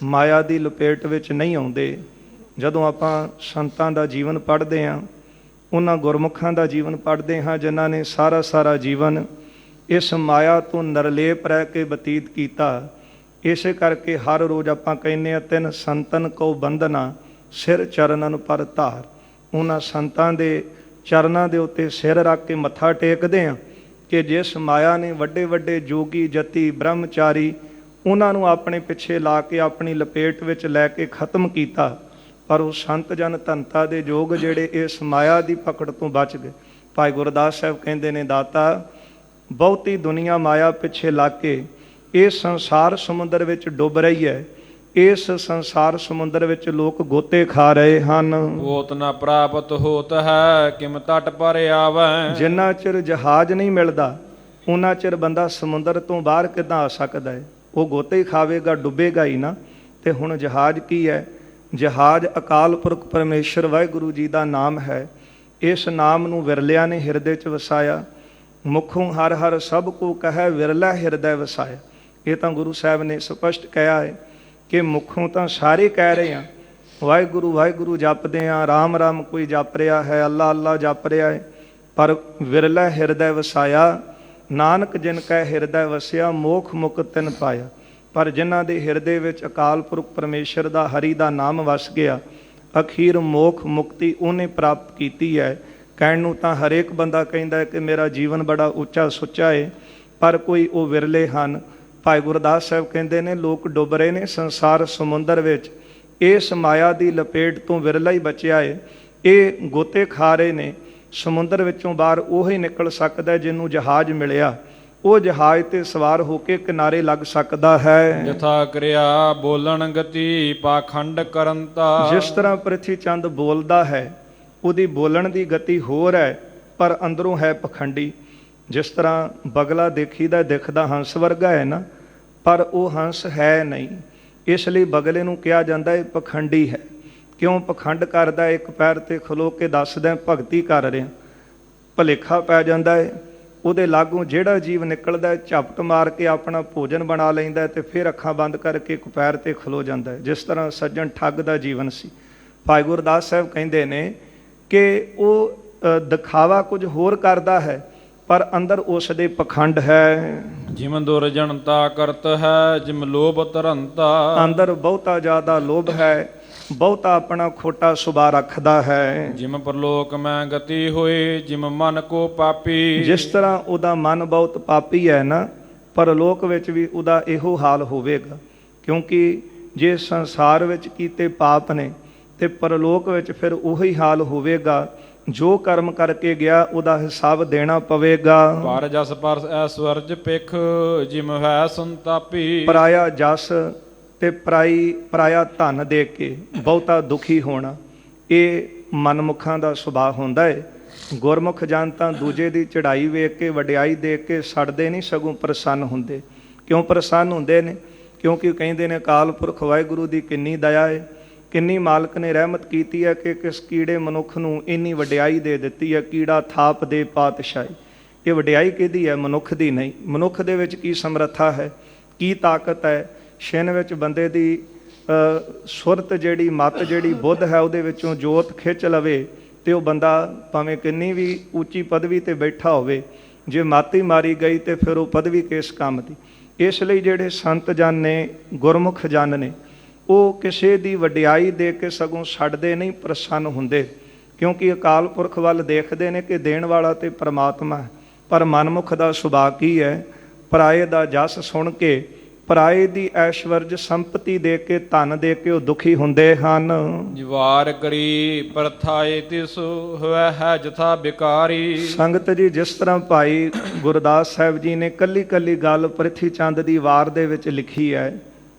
ਮਾਇਆ ਦੀ ਲਪੇਟ ਵਿੱਚ ਨਹੀਂ ਆਉਂਦੇ। ਜਦੋਂ ਆਪਾਂ ਸੰਤਾਂ ਦਾ ਜੀਵਨ ਪੜ੍ਹਦੇ ਹਾਂ, ਉਹਨਾਂ ਗੁਰਮੁਖਾਂ ਦਾ ਜੀਵਨ ਪੜ੍ਹਦੇ ਹਾਂ ਜਿਨ੍ਹਾਂ ਨੇ ਸਾਰਾ ਜੀਵਨ ਇਸ ਮਾਇਆ ਤੋਂ ਨਿਰਲੇਪ ਰਹਿ ਕੇ ਬਤੀਤ ਕੀਤਾ। ਇਸੇ ਕਰਕੇ ਹਰ ਰੋਜ਼ ਆਪਾਂ ਕਹਿੰਦੇ ਹਾਂ, ਤਿੰਨ ਸੰਤਨ ਕੋ ਬੰਧਨਾ ਸਿਰ ਚਰਨਨ ਪਰ ਧਾਰ। ਉਹਨਾਂ ਸੰਤਾਂ ਦੇ ਚਰਨਾਂ ਦੇ ਉੱਤੇ ਸਿਰ ਰੱਖ ਕੇ ਮੱਥਾ ਟੇਕਦੇ ਹਾਂ ਕਿ ਜਿਸ ਮਾਇਆ ਨੇ ਵੱਡੇ ਵੱਡੇ ਜੋਗੀ ਜਤੀ ਬ੍ਰਹਮਚਾਰੀ ਉਹਨਾਂ ਨੂੰ ਆਪਣੇ ਪਿੱਛੇ ਲਾ ਕੇ ਆਪਣੀ ਲਪੇਟ ਵਿੱਚ ਲੈ ਕੇ ਖਤਮ ਕੀਤਾ, ਪਰ ਉਹ ਸੰਤ ਜਨ ਧਨਤਾ ਦੇ ਯੋਗ ਜਿਹੜੇ ਇਸ ਮਾਇਆ ਦੀ ਪਕੜ ਤੋਂ ਬਚ ਗਏ। ਭਾਈ ਗੁਰਦਾਸ ਸਾਹਿਬ ਕਹਿੰਦੇ ਨੇ, ਦਾਤਾ ਬਹੁਤੀ ਦੁਨੀਆ ਮਾਇਆ ਪਿੱਛੇ ਲੱਗ ਕੇ ਇਸ ਸੰਸਾਰ ਸਮੁੰਦਰ ਵਿੱਚ ਡੁੱਬ ਰਹੀ ਹੈ। ਇਸ ਸੰਸਾਰ ਸਮੁੰਦਰ ਵਿੱਚ ਲੋਕ ਗੋਤੇ ਖਾ ਰਹੇ ਹਨ। ਹੋਤ ਨਾ ਪ੍ਰਾਪਤ ਹੋਤ ਹੈ, ਕਿਮ ਤਟ ਪਰ ਆਵੈ। ਜਿੰਨਾ ਚਿਰ ਜਹਾਜ਼ ਨਹੀਂ ਮਿਲਦਾ ਉਹਨਾਂ ਚਿਰ ਬੰਦਾ ਸਮੁੰਦਰ ਤੋਂ ਬਾਹਰ ਕਿੱਦਾਂ ਆ ਸਕਦਾ ਹੈ? ਉਹ ਗੋਤੇ ਹੀ ਖਾਵੇਗਾ, ਡੁੱਬੇਗਾ ਹੀ ਨਾ। ਤੇ ਹੁਣ ਜਹਾਜ਼ ਕੀ ਹੈ? ਜਹਾਜ਼ ਅਕਾਲ ਪੁਰਖ ਪਰਮੇਸ਼ਰ ਵਾਹਿਗੁਰੂ ਜੀ ਦਾ ਨਾਮ ਹੈ। ਇਸ ਨਾਮ ਨੂੰ ਵਿਰਲਿਆਂ ਨੇ ਹਿਰਦੇ 'ਚ ਵਸਾਇਆ। ਮੁਖੋਂ ਹਰ ਹਰ ਸਭ ਕੋ ਕਹੈ, ਵਿਰਲਾ ਹਿਰਦੈ ਵਸਾਇਆ। ਇਹ ਤਾਂ ਗੁਰੂ ਸਾਹਿਬ ਨੇ ਸਪਸ਼ਟ ਕਿਹਾ ਹੈ ਕਿ ਮੁਖੋਂ ਤਾਂ ਸਾਰੇ ਕਹਿ ਰਹੇ ਆ, ਵਾਹਿਗੁਰੂ ਵਾਹਿਗੁਰੂ ਜਪਦੇ ਆ, ਰਾਮ ਰਾਮ ਕੋਈ ਜਪ ਰਿਹਾ ਹੈ, ਅੱਲਾ ਅੱਲਾ ਜਪ ਰਿਹਾ ਹੈ, ਪਰ ਵਿਰਲਾ ਹਿਰਦੈ ਵਸਾਇਆ। ਨਾਨਕ ਜਿਨ ਕੈ ਹਿਰਦੈ ਵਸਿਆ, ਮੋਖ ਮੁਕਤ ਤਿਨ ਪਾਇਆ। ਪਰ ਜਿਨ੍ਹਾਂ ਦੇ ਹਿਰਦੇ ਵਿੱਚ ਅਕਾਲ ਪੁਰਖ ਪਰਮੇਸ਼ਰ ਦਾ ਹਰੀ ਦਾ ਨਾਮ ਵਸ ਗਿਆ, ਅਖੀਰ ਮੋਖ ਮੁਕਤੀ ਉਹਨੇ ਪ੍ਰਾਪਤ ਕੀਤੀ ਹੈ। ਕਹਿਣ ਨੂੰ ਤਾਂ ਹਰੇਕ ਬੰਦਾ ਕਹਿੰਦਾ ਹੈ ਕਿ ਮੇਰਾ ਜੀਵਨ ਬੜਾ ਉੱਚਾ ਸੁੱਚਾ ਹੈ, ਪਰ ਕੋਈ ਉਹ ਵਿਰਲੇ ਹਨ। ਭਾਈ ਗੁਰਦਾਸ ਸਾਹਿਬ ਕਹਿੰਦੇ ਨੇ, ਲੋਕ ਡੁੱਬ ਰਹੇ ਨੇ ਸੰਸਾਰ ਸਮੁੰਦਰ ਵਿੱਚ, ਇਸ ਮਾਇਆ ਦੀ ਲਪੇਟ ਤੋਂ ਵਿਰਲਾ ਹੀ ਬਚਿਆ ਹੈ। ਇਹ ਗੋਤੇ ਖਾ ਰਹੇ ਨੇ। ਸਮੁੰਦਰ ਵਿੱਚੋਂ ਬਾਹਰ ਉਹੀ ਨਿਕਲ ਸਕਦਾ ਜਿਹਨੂੰ ਜਹਾਜ਼ ਮਿਲਿਆ। ਉਹ ਜਹਾਜ਼ ਤੇ ਸਵਾਰ ਹੋ ਕੇ ਕਿਨਾਰੇ ਲੱਗ ਸਕਦਾ ਹੈ। ਜਥਾ ਕਿਰਿਆ ਬੋਲਣ ਗਤੀ ਪਾਖੰਡ ਕਰੰਤਾ। ਜਿਸ ਤਰ੍ਹਾਂ ਪ੍ਰਿਥੀ ਚੰਦ ਬੋਲਦਾ ਹੈ, ਉਹਦੀ ਬੋਲਣ ਦੀ ਗਤੀ ਹੋਰ ਹੈ, ਪਰ ਅੰਦਰੋਂ ਹੈ ਪਖੰਡੀ। ਜਿਸ ਤਰ੍ਹਾਂ ਬਗਲਾ ਦੇਖੀਦਾ ਦਿਖਦਾ ਹੰਸ ਵਰਗਾ ਹੈ ਨਾ, ਪਰ ਉਹ ਹੰਸ ਹੈ ਨਹੀਂ। ਇਸ ਲਈ ਬਗਲੇ ਨੂੰ ਕਿਹਾ ਜਾਂਦਾ ਹੈ ਪਖੰਡੀ ਹੈ। ਕਿਉਂ ਪਖੰਡ ਕਰਦਾ? ਇੱਕ ਪੈਰ ਤੇ ਖਲੋ ਕੇ ਦੱਸਦਾ ਭਗਤੀ ਕਰ ਰਿਹਾ, ਭੁਲੇਖਾ ਪੈ ਜਾਂਦਾ ਹੈ। ਉਹਦੇ ਲਾਗੋਂ ਜਿਹੜਾ ਜੀਵ ਨਿਕਲਦਾ ਝਪਟ ਮਾਰ ਕੇ ਆਪਣਾ ਭੋਜਨ ਬਣਾ ਲੈਂਦਾ ਤੇ ਫਿਰ ਅੱਖਾਂ ਬੰਦ ਕਰਕੇ ਇੱਕ ਪੈਰ ਤੇ ਖਲੋ ਜਾਂਦਾ ਹੈ। ਜਿਸ ਤਰ੍ਹਾਂ ਸੱਜਣ ਠੱਗ ਦਾ ਜੀਵਨ ਸੀ। ਭਾਈ ਗੁਰਦਾਸ ਸਾਹਿਬ ਕਹਿੰਦੇ ਨੇ ਕਿ ਉਹ ਦਿਖਾਵਾ ਕੁਝ ਹੋਰ ਕਰਦਾ ਹੈ, ਪਰ ਅੰਦਰ ਉਸ ਦੇ ਪਖੰਡ ਹੈ। ਜਿਮ ਦੁਰਜਨਤਾ ਕਰਤ ਹੈ, ਜਿਮ ਲੋਭ ਧਰੰਤਾ। ਅੰਦਰ ਬਹੁਤਾ ਜ਼ਿਆਦਾ ਲੋਭ ਹੈ, ਬਹੁਤਾ ਆਪਣਾ ਖੋਟਾ ਸੁਭਾਅ ਰੱਖਦਾ ਹੈ। ਜਿਮ ਪਰਲੋਕ ਮੈਂ ਗਤੀ ਹੋਏ, ਜਿਮ ਮਨ ਕੋ ਪਾਪੀ। ਜਿਸ ਤਰ੍ਹਾਂ ਉਹਦਾ ਮਨ ਬਹੁਤ ਪਾਪੀ ਹੈ ਨਾ, ਪਰਲੋਕ ਵਿੱਚ ਵੀ ਉਹਦਾ ਇਹੋ ਹਾਲ ਹੋਵੇਗਾ। ਕਿਉਂਕਿ ਜੇ ਸੰਸਾਰ ਵਿੱਚ ਕੀਤੇ ਪਾਪ ਨੇ ਤੇ ਪਰਲੋਕ ਵਿੱਚ ਫਿਰ ਉਹੀ ਹਾਲ ਹੋਵੇਗਾ। ਜੋ ਕਰਮ ਕਰਕੇ ਗਿਆ ਉਹਦਾ ਹਿਸਾਬ ਦੇਣਾ ਪਵੇਗਾ। ਪਰ ਜਸ ਪਰ ਐਸਵਰਜ ਪਿਖ, ਜਿਮ ਹੈ ਸੰਤਾਪੀ। ਪਰਾਇਆ ਜਸ ਤੇ ਪਰਾਇਆ ਧਨ ਦੇ ਕੇ ਬਹੁਤਾ ਦੁਖੀ ਹੋਣਾ, ਇਹ ਮਨਮੁਖਾਂ ਦਾ ਸੁਭਾਅ ਹੁੰਦਾ ਹੈ। ਗੁਰਮੁਖ ਜਨ ਤਾਂ ਦੂਜੇ ਦੀ ਚੜ੍ਹਾਈ ਵੇਖ ਕੇ, ਵਡਿਆਈ ਦੇਖ ਕੇ ਸੜਦੇ ਨਹੀਂ, ਸਗੋਂ ਪ੍ਰਸੰਨ ਹੁੰਦੇ। ਕਿਉਂ ਪ੍ਰਸੰਨ ਹੁੰਦੇ ਨੇ? ਕਿਉਂਕਿ ਕਹਿੰਦੇ ਨੇ ਅਕਾਲ ਪੁਰਖ ਵਾਹਿਗੁਰੂ ਦੀ ਕਿੰਨੀ ਦਇਆ ਹੈ, ਕਿੰਨੀ ਮਾਲਕ ਨੇ ਰਹਿਮਤ ਕੀਤੀ ਹੈ ਕਿ ਕਿਸ ਕੀੜੇ ਮਨੁੱਖ ਨੂੰ ਇੰਨੀ ਵਡਿਆਈ ਦੇ ਦਿੱਤੀ ਹੈ। ਕੀੜਾ ਥਾਪ ਦੇ ਪਾਤਸ਼ਾਹੀ। ਇਹ ਵਡਿਆਈ ਕਿਹਦੀ ਹੈ? ਮਨੁੱਖ ਦੀ ਨਹੀਂ। ਮਨੁੱਖ ਦੇ ਵਿੱਚ ਕੀ ਸਮਰੱਥਾ ਹੈ, ਕੀ ਤਾਕਤ ਹੈ? ਛਿਨ ਵਿੱਚ ਬੰਦੇ ਦੀ ਸੁਰਤ ਜਿਹੜੀ, ਮੱਤ ਜਿਹੜੀ, ਬੁੱਧ ਹੈ, ਉਹਦੇ ਵਿੱਚੋਂ ਜੋਤ ਖਿੱਚ ਲਵੇ ਤੇ ਉਹ ਬੰਦਾ ਭਾਵੇਂ ਕਿੰਨੀ ਵੀ ਉੱਚੀ ਪਦਵੀ ਤੇ ਬੈਠਾ ਹੋਵੇ, ਜੇ ਮੱਤ ਹੀ ਮਾਰੀ ਗਈ ਤੇ ਫਿਰ ਉਹ ਪਦਵੀ ਕਿਸ ਕੰਮ ਦੀ? ਇਸ ਲਈ ਜਿਹੜੇ ਸੰਤ ਜਨ ਨੇ, ਗੁਰਮੁਖ ਜਨ ਨੇ, ਉਹ ਕਿਸੇ ਦੀ ਵਡਿਆਈ ਦੇ ਕੇ ਸਗੋਂ ਛੱਡਦੇ ਨਹੀਂ, ਪ੍ਰਸੰਨ ਹੁੰਦੇ। ਕਿਉਂਕਿ ਅਕਾਲ ਪੁਰਖ ਵੱਲ ਦੇਖਦੇ ਨੇ ਕਿ ਦੇਣ ਵਾਲਾ ਤੇ ਪਰਮਾਤਮਾ ਹੈ। ਪਰ ਮਨਮੁਖ ਦਾ ਸੁਭਾਅ ਕੀ ਹੈ? ਪਰਾਏ ਦਾ ਜਸ ਸੁਣ ਕੇ, ਪਰਾਏ ਦੀ ਐਸ਼ਵਰਜ ਸੰਪਤੀ ਦੇ ਕੇ, ਧਨ ਦੇ ਕੇ ਉਹ ਦੁਖੀ ਹੁੰਦੇ ਹਨ। ਜਿਵਾਰ ਕਰੀ ਪਰਥਾਏ ਤਿਸ ਹੋਇ ਹੈ ਜਥਾ ਬਿਕਾਰੀ। ਸੰਗਤ ਜੀ, ਜਿਸ ਤਰ੍ਹਾਂ ਭਾਈ ਗੁਰਦਾਸ ਸਾਹਿਬ ਜੀ ਨੇ ਕੱਲੀ ਕੱਲੀ ਗੱਲ ਪ੍ਰਿਥੀ ਚੰਦ ਦੀ ਵਾਰ ਦੇ ਵਿੱਚ ਲਿਖੀ ਹੈ,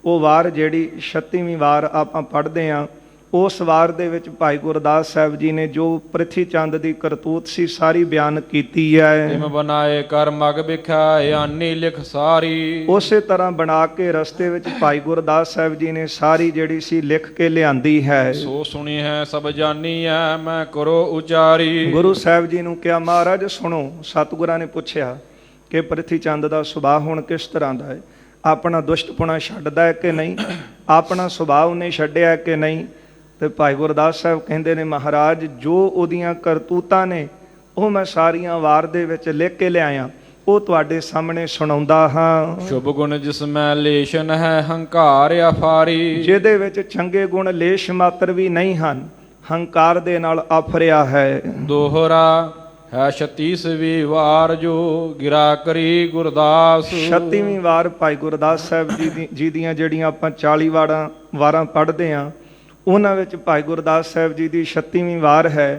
ਉਹ ਵਾਰ ਜਿਹੜੀ 36ਵੀਂ ਵਾਰ ਆਪਾਂ ਪੜ੍ਹਦੇ ਹਾਂ, ਉਸ ਵਾਰ ਦੇ ਵਿੱਚ ਭਾਈ ਗੁਰਦਾਸ ਸਾਹਿਬ ਜੀ ਨੇ ਜੋ ਪ੍ਰਿਥੀ ਚੰਦ ਦੀ ਕਰਤੂਤ ਸੀ ਸਾਰੀ ਬਿਆਨ ਕੀਤੀ ਹੈ। ਤਿਮ ਬਨਾਏ ਕਰ ਮਗ ਬਿਖਾਏ ਆਨੀ ਲਿਖ ਸਾਰੀ। ਉਸੇ ਤਰ੍ਹਾਂ ਬਣਾ ਕੇ ਰਸਤੇ ਵਿੱਚ ਭਾਈ ਗੁਰਦਾਸ ਸਾਹਿਬ ਜੀ ਨੇ ਸਾਰੀ ਜਿਹੜੀ ਸੀ ਲਿਖ ਕੇ ਲਿਆਂਦੀ ਹੈ। ਸੋ ਸੁਣੀ ਹੈ ਸਭ ਜਾਨੀ ਹੈ ਮੈਂ ਕਰੋ ਉਚਾਰੀ। ਗੁਰੂ ਸਾਹਿਬ ਜੀ ਨੂੰ ਕਿਹਾ ਮਹਾਰਾਜ ਸੁਣੋ। ਸਤਿਗੁਰਾਂ ਨੇ ਪੁੱਛਿਆ ਕਿ ਪ੍ਰਿਥੀ ਚੰਦ ਦਾ ਸੁਭਾਅ ਹੁਣ ਕਿਸ ਤਰ੍ਹਾਂ ਦਾ ਹੈ, ਆਪਣਾ ਦੁਸ਼ਟਪੁਣਾ ਛੱਡਦਾ ਹੈ ਕਿ ਨਹੀਂ, ਆਪਣਾ ਸੁਭਾਅ ਉਹਨੇ ਛੱਡਿਆ ਕਿ ਨਹੀਂ। ਤੇ ਭਾਈ ਗੁਰਦਾਸ ਸਾਹਿਬ ਕਹਿੰਦੇ ਨੇ ਮਹਾਰਾਜ ਜੋ ਉਹਦੀਆਂ ਕਰਤੂਤਾਂ ਨੇ ਉਹ ਮੈਂ ਸਾਰੀਆਂ ਵਾਰ ਦੇ ਵਿੱਚ ਲਿਖ ਕੇ ਲਿਆਇਆ, ਉਹ ਤੁਹਾਡੇ ਸਾਹਮਣੇ ਸੁਣਾਉਂਦਾ ਹਾਂ। ਸ਼ੁਭ ਗੁਣ ਜਿਸ ਮੈਂ ਲੇਸ਼ਨ ਹੈ ਹੰਕਾਰ ਅਫਾਰੀ। ਜਿਹਦੇ ਵਿੱਚ ਚੰਗੇ ਗੁਣ ਲੇਸ਼ ਮਾਤਰ ਵੀ ਨਹੀਂ ਹਨ, ਹੰਕਾਰ ਦੇ ਨਾਲ ਆਫਰਿਆ ਹੈ। ਦੋਹਰਾ ਹੈ 36ਵੀਂ ਵਾਰ ਜੋ ਗਿਰਾ ਕਰੀ ਗੁਰਦਾਸ। 36ਵੀਂ ਵਾਰ ਭਾਈ ਗੁਰਦਾਸ ਸਾਹਿਬ ਜੀ ਦੀਆਂ ਜਿਹੜੀਆਂ ਆਪਾਂ 40 ਵਾਰਾਂ ਪੜ੍ਹਦੇ ਹਾਂ, ਉਹਨਾਂ ਵਿੱਚ ਭਾਈ ਗੁਰਦਾਸ ਸਾਹਿਬ ਜੀ ਦੀ 36ਵੀਂ ਵਾਰ ਹੈ।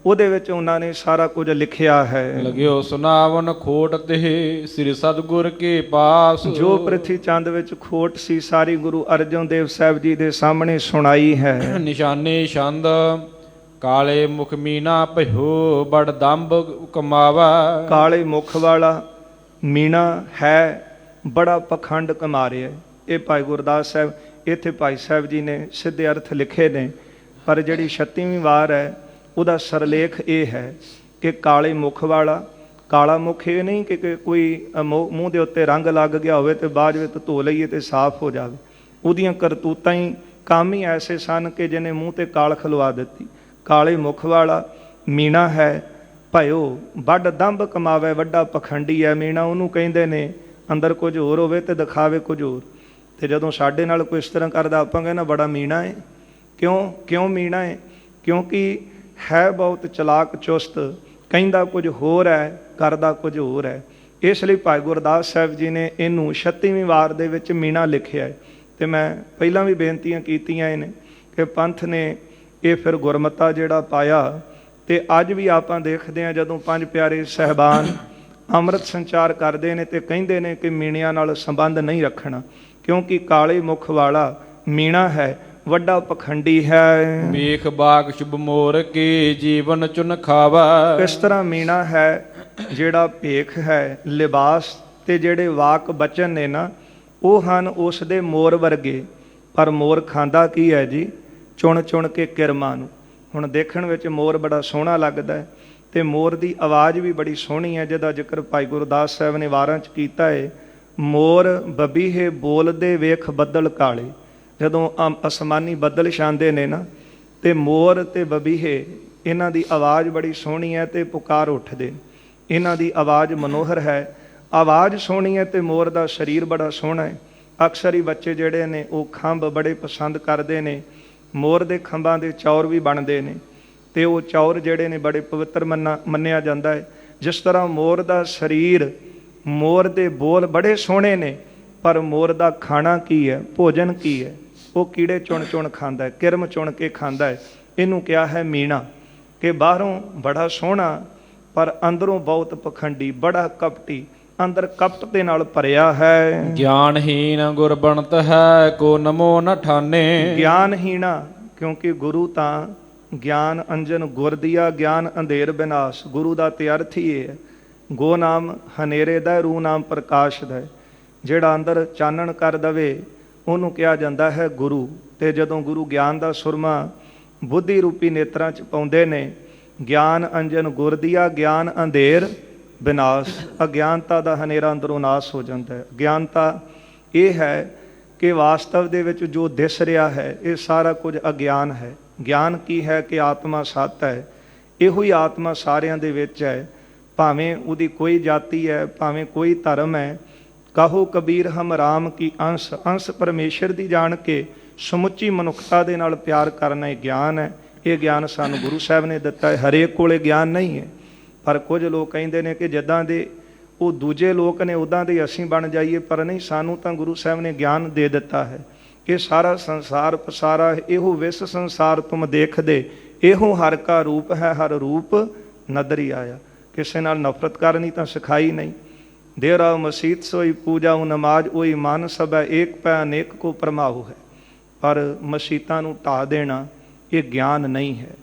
ਉਹਦੇ ਵਿੱਚ ਉਹਨਾਂ ਨੇ ਸਾਰਾ ਕੁਝ ਲਿਖਿਆ ਹੈ। ਲਗਿਓ ਸੁਨਾਵਨ ਖੋਟ ਤੇ ਸ੍ਰੀ ਸਤਿਗੁਰ ਕੇ ਪਾਸ। ਜੋ ਪ੍ਰਿਥੀ ਚੰਦ ਵਿੱਚ ਖੋਟ ਸੀ ਸਾਰੀ ਗੁਰੂ ਅਰਜਨ ਦੇਵ ਸਾਹਿਬ ਜੀ ਦੇ ਸਾਹਮਣੇ ਸੁਣਾਈ ਹੈ। ਨਿਸ਼ਾਨੇ ਛੰਦ ਕਾਲੇ ਮੁਖ ਮੀਨਾ ਭਇਓ ਬੜ ਦੰਭ ਕਮਾਵਾ। ਕਾਲੇ ਮੁਖ ਵਾਲਾ ਮੀਣਾ ਹੈ, ਬੜਾ ਪਖੰਡ ਕਮਾ ਰਿਹਾ। ਇਹ ਭਾਈ ਗੁਰਦਾਸ ਸਾਹਿਬ ਇੱਥੇ ਭਾਈ ਸਾਹਿਬ ਜੀ ਨੇ ਸਿੱਧੇ ਅਰਥ ਲਿਖੇ ਨੇ, ਪਰ ਜਿਹੜੀ 36ਵੀਂ ਵਾਰ ਹੈ ਉਹਦਾ ਸਰਲੇਖ ਇਹ ਹੈ ਕਿ ਕਾਲੇ ਮੁਖ ਵਾਲਾ। ਕਾਲਾ ਮੁਖ ਇਹ ਨਹੀਂ ਕਿ ਕੋਈ ਮੂੰਹ ਦੇ ਉੱਤੇ ਰੰਗ ਲੱਗ ਗਿਆ ਹੋਵੇ ਤੇ ਬਾਅਦ ਵਿੱਚ ਧੋ ਲਈਏ ਤੇ ਸਾਫ਼ ਹੋ ਜਾਵੇ। ਉਹਦੀਆਂ ਕਰਤੂਤਾਂ ਹੀ ਕੰਮ ਹੀ ਐਸੇ ਸਨ ਕਿ ਜਿਹਨੇ ਮੂੰਹ ਤੇ ਕਾਲ ਖਲਵਾ ਦਿੱਤੀ। ਕਾਲੇ ਮੁਖ ਵਾਲਾ ਮੀਣਾ ਹੈ ਭਇਓ ਵੱਡ ਦੰਭ ਕਮਾਵੇ। ਵੱਡਾ ਪਖੰਡੀ ਹੈ ਮੀਣਾ, ਉਹਨੂੰ ਕਹਿੰਦੇ ਨੇ ਅੰਦਰ ਕੁਝ ਹੋਰ ਹੋਵੇ ਤੇ ਦਿਖਾਵੇ ਕੁਝ ਹੋਰ। ਤੇ ਜਦੋਂ ਸਾਡੇ ਨਾਲ ਕੋਈ ਇਸ ਤਰ੍ਹਾਂ ਕਰਦਾ ਆਪਾਂ ਕਹਿੰਦੇ ਬੜਾ ਮੀਣਾ ਹੈ। ਕਿਉਂ ਮੀਣਾ ਹੈ? ਕਿਉਂਕਿ ਹੈ ਬਹੁਤ ਚਲਾਕ ਚੁਸਤ, ਕਹਿੰਦਾ ਕੁਝ ਹੋਰ ਹੈ, ਕਰਦਾ ਕੁਝ ਹੋਰ ਹੈ। ਇਸ ਲਈ ਭਾਈ ਗੁਰਦਾਸ ਸਾਹਿਬ ਜੀ ਨੇ ਇਹਨੂੰ 36ਵੀਂ ਵਾਰ ਦੇ ਵਿੱਚ ਮੀਣਾ ਲਿਖਿਆ ਹੈ। ਤੇ ਮੈਂ ਪਹਿਲਾਂ ਵੀ ਬੇਨਤੀਆਂ ਕੀਤੀਆਂ ਨੇ ਕਿ ਪੰਥ ਨੇ ਇਹ ਫਿਰ ਗੁਰਮਤਾ ਜਿਹੜਾ ਪਾਇਆ। ਤੇ ਅੱਜ ਵੀ ਆਪਾਂ ਦੇਖਦੇ ਹਾਂ ਜਦੋਂ ਪੰਜ ਪਿਆਰੇ ਸਾਹਿਬਾਨ ਅੰਮ੍ਰਿਤ ਸੰਚਾਰ ਕਰਦੇ ਨੇ ਤੇ ਕਹਿੰਦੇ ਨੇ ਕਿ ਮੀਣਿਆਂ ਨਾਲ ਸੰਬੰਧ ਨਹੀਂ ਰੱਖਣਾ, ਕਿਉਂਕਿ ਕਾਲੇ ਮੁਖ ਵਾਲਾ ਮੀਣਾ ਹੈ, ਵੱਡਾ ਪਖੰਡੀ ਹੈ। ਵੇਖ ਬਾਗ ਸ਼ੁਭ ਮੋਰ ਕੇ ਜੀਵਨ ਚੁਨ ਖਾਵਾ। ਇਸ ਤਰ੍ਹਾਂ ਮੀਣਾ ਹੈ ਜਿਹੜਾ ਭੇਖ ਹੈ, ਲਿਬਾਸ ਤੇ ਜਿਹੜੇ ਵਾਕ ਬਚਨ ਨੇ ਨਾ ਉਹ ਹਨ ਉਸ ਦੇ ਮੋਰ ਵਰਗੇ। ਪਰ ਮੋਰ ਖਾਂਦਾ ਕੀ ਹੈ ਜੀ? ਚੁਣ ਚੁਣ ਕੇ ਕਿਰਮਾਂ ਨੂੰ। ਹੁਣ ਦੇਖਣ ਵਿੱਚ ਮੋਰ ਬੜਾ ਸੋਹਣਾ ਲੱਗਦਾ ਹੈ ਤੇ ਮੋਰ ਦੀ ਆਵਾਜ਼ ਵੀ ਬੜੀ ਸੋਹਣੀ ਹੈ, ਜਿਹਦਾ ਜ਼ਿਕਰ ਭਾਈ ਗੁਰਦਾਸ ਸਾਹਿਬ ਨੇ ਵਾਰਾਂ 'ਚ ਕੀਤਾ ਹੈ। ਮੋਰ ਬਬੀਹੇ ਬੋਲਦੇ ਵੇਖ ਬੱਦਲ ਕਾਲੇ। ਜਦੋਂ ਅਸਮਾਨੀ ਬੱਦਲ ਛਾਂਦੇ ਨੇ ਨਾ ਤੇ ਮੋਰ ਤੇ ਬਬੀਹੇ ਇਹਨਾਂ ਦੀ ਆਵਾਜ਼ ਬੜੀ ਸੋਹਣੀ ਹੈ ਤੇ ਪੁਕਾਰ ਉੱਠਦੇ। ਇਹਨਾਂ ਦੀ ਆਵਾਜ਼ ਮਨੋਹਰ ਹੈ, ਆਵਾਜ਼ ਸੋਹਣੀ ਹੈ ਤੇ ਮੋਰ ਦਾ ਸਰੀਰ ਬੜਾ ਸੋਹਣਾ ਹੈ। ਅਕਸਰ ਹੀ ਬੱਚੇ ਜਿਹੜੇ ਨੇ ਉਹ ਖੰਭ ਬੜੇ ਪਸੰਦ ਕਰਦੇ ਨੇ। ਮੋਰ ਦੇ ਖੰਭਾਂ ਦੇ ਚੌਰ ਵੀ ਬਣਦੇ ਨੇ ਤੇ ਉਹ ਚੌਰ ਜਿਹੜੇ ਨੇ ਬੜੇ ਪਵਿੱਤਰ ਮੰਨਿਆ ਜਾਂਦਾ ਹੈ। ਜਿਸ ਤਰ੍ਹਾਂ ਮੋਰ ਦਾ ਸਰੀਰ, ਮੋਰ ਦੇ ਬੋਲ ਬੜੇ ਸੋਹਣੇ ਨੇ, ਪਰ ਮੋਰ ਦਾ ਖਾਣਾ ਕੀ ਹੈ, ਭੋਜਨ ਕੀ ਹੈ? ਉਹ ਕੀੜੇ ਚੁਣ ਚੁਣ ਖਾਂਦਾ ਹੈ, ਕਿਰਮ ਚੁਣ ਕੇ ਖਾਂਦਾ ਹੈ। ਇਹਨੂੰ ਕਿਹਾ ਹੈ ਮੀਣਾ, ਕਿ ਬਾਹਰੋਂ ਬੜਾ ਸੋਹਣਾ ਪਰ ਅੰਦਰੋਂ ਬਹੁਤ ਪਖੰਡੀ, ਬੜਾ ਕਪਟੀ, ਅੰਦਰ ਕਪਟ ਦੇ ਨਾਲ ਭਰਿਆ ਹੈ। ਗਿਆਨਹੀਨ ਗੁਰ ਬਣਤ ਹੈ ਕੋ ਨਮੋ ਨ ਠਾਨੇ। ਗਿਆਨਹੀਣਾ ਕਿਉਂਕਿ ਗੁਰੂ ਤਾਂ ਗਿਆਨ ਅੰਜਨ ਗੁਰ ਦੀਆ ਗਿਆਨ ਅੰਧੇਰ ਬਿਨਾਸ਼। ਗੁਰੂ ਦਾ ਤੇ ਅਰਥ ਹੀ ਇਹ ਹੈ, ਗੋ ਨਾਮ ਹਨੇਰੇ ਦਾ, ਰੂ ਨਾਮ ਪ੍ਰਕਾਸ਼ ਦਾ। ਜਿਹੜਾ ਅੰਦਰ ਚਾਨਣ ਕਰ ਦਵੇ ਉਹਨੂੰ ਕਿਹਾ ਜਾਂਦਾ ਹੈ ਗੁਰੂ। ਤੇ ਜਦੋਂ ਗੁਰੂ ਗਿਆਨ ਦਾ ਸੁਰਮਾ ਬੁੱਧੀ ਰੂਪੀ ਨੇਤਰਾਂ 'ਚ ਪਾਉਂਦੇ ਨੇ, ਗਿਆਨ ਅੰਜਨ ਗੁਰ ਦੀਆ ਗਿਆਨ ਅੰਧੇਰ ਵਿਨਾਸ਼। ਅਗਿਆਨਤਾ ਦਾ ਹਨੇਰਾ ਅੰਦਰੋਂ ਨਾਸ਼ ਹੋ ਜਾਂਦਾ ਹੈ। ਗਿਆਨਤਾ ਇਹ ਹੈ ਕਿ ਵਾਸਤਵ ਦੇ ਵਿੱਚ ਜੋ ਦਿਸ ਰਿਹਾ ਹੈ ਇਹ ਸਾਰਾ ਕੁਝ ਅਗਿਆਨ ਹੈ। ਗਿਆਨ ਕੀ ਹੈ? ਕਿ ਆਤਮਾ ਸੱਤ ਹੈ। ਇਹੋ ਹੀ ਆਤਮਾ ਸਾਰਿਆਂ ਦੇ ਵਿੱਚ ਹੈ, ਭਾਵੇਂ ਉਹਦੀ ਕੋਈ ਜਾਤੀ ਹੈ, ਭਾਵੇਂ ਕੋਈ ਧਰਮ ਹੈ। ਕਹੋ ਕਬੀਰ ਹਮ ਰਾਮ ਕੀ ਅੰਸ਼। ਅੰਸ਼ ਪਰਮੇਸ਼ਰ ਦੀ ਜਾਣ ਕੇ ਸਮੁੱਚੀ ਮਨੁੱਖਤਾ ਦੇ ਨਾਲ ਪਿਆਰ ਕਰਨਾ ਇਹ ਗਿਆਨ ਹੈ। ਇਹ ਗਿਆਨ ਸਾਨੂੰ ਗੁਰੂ ਸਾਹਿਬ ਨੇ ਦਿੱਤਾ ਹੈ। ਹਰੇਕ ਕੋਲੇ ਗਿਆਨ ਨਹੀਂ ਹੈ, ਪਰ ਕੁਝ ਲੋਕ ਕਹਿੰਦੇ ਨੇ ਕਿ ਜਿੱਦਾਂ ਦੇ ਉਹ ਦੂਜੇ ਲੋਕ ਨੇ ਉੱਦਾਂ ਦੇ ਅਸੀਂ ਬਣ ਜਾਈਏ, ਪਰ ਨਹੀਂ, ਸਾਨੂੰ ਤਾਂ ਗੁਰੂ ਸਾਹਿਬ ਨੇ ਗਿਆਨ ਦੇ ਦਿੱਤਾ ਹੈ। ਇਹ ਸਾਰਾ ਸੰਸਾਰ ਪਸਾਰਾ ਇਹੋ ਵਿਸ ਸੰਸਾਰ ਤੁਮ ਦੇਖਦੇ, ਇਹੋ ਹਰ ਕਾ ਰੂਪ ਹੈ, ਹਰ ਰੂਪ ਨਦਰੀ ਆਇਆ। ਕਿਸੇ ਨਾਲ ਨਫ਼ਰਤ ਕਰਨੀ ਤਾਂ ਸਿਖਾਈ ਨਹੀਂ। ਦੇਰਾ ਮਸੀਤ ਸੋਈ ਪੂਜਾ ਉਹ ਨਮਾਜ਼ ਉਹੀ ਮਨ ਸਭੈ ਏਕ ਪੈ ਅਨੇਕ ਕੋ ਪਰਮਾਹੂ ਹੈ। ਪਰ ਮਸੀਤਾਂ ਨੂੰ ਢਾਹ ਦੇਣਾ, ਇਹ ਗਿਆਨ ਨਹੀਂ ਹੈ।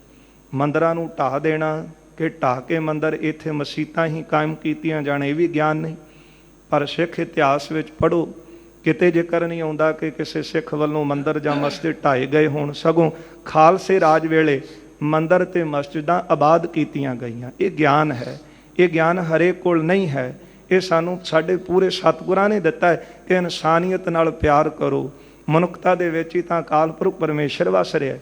ਮੰਦਰਾਂ ਨੂੰ ਢਾਹ ਦੇਣਾ ਕਿ ਢਾਹ ਕੇ ਮੰਦਰ ਇੱਥੇ ਮਸੀਤਾਂ ਹੀ ਕਾਇਮ ਕੀਤੀਆਂ ਜਾਣ, ਇਹ ਵੀ ਗਿਆਨ ਨਹੀਂ। ਪਰ ਸਿੱਖ ਇਤਿਹਾਸ ਵਿੱਚ ਪੜ੍ਹੋ, ਕਿਤੇ ਜ਼ਿਕਰ ਨਹੀਂ ਆਉਂਦਾ ਕਿ ਕਿਸੇ ਸਿੱਖ ਵੱਲੋਂ ਮੰਦਰ ਜਾਂ ਮਸਜਿਦ ਢਾਏ ਗਏ ਹੋਣ। ਸਗੋਂ ਖਾਲਸੇ ਰਾਜ ਵੇਲੇ ਮੰਦਰ ਤੇ ਮਸਜਿਦਾਂ ਆਬਾਦ ਕੀਤੀਆਂ ਗਈਆਂ। ਇਹ ਗਿਆਨ ਹੈ। ਇਹ ਗਿਆਨ ਹਰੇਕ ਕੋਲ ਨਹੀਂ ਹੈ। ਇਹ ਸਾਨੂੰ ਸਾਡੇ ਪੂਰੇ ਸਤਿਗੁਰਾਂ ਨੇ ਦਿੱਤਾ ਹੈ ਕਿ ਇਨਸਾਨੀਅਤ ਨਾਲ ਪਿਆਰ ਕਰੋ। ਮਨੁੱਖਤਾ ਦੇ ਵਿੱਚ ਹੀ ਤਾਂ ਅਕਾਲ ਪੁਰਖ ਪਰਮੇਸ਼ਰ ਵਸ ਰਿਹਾ।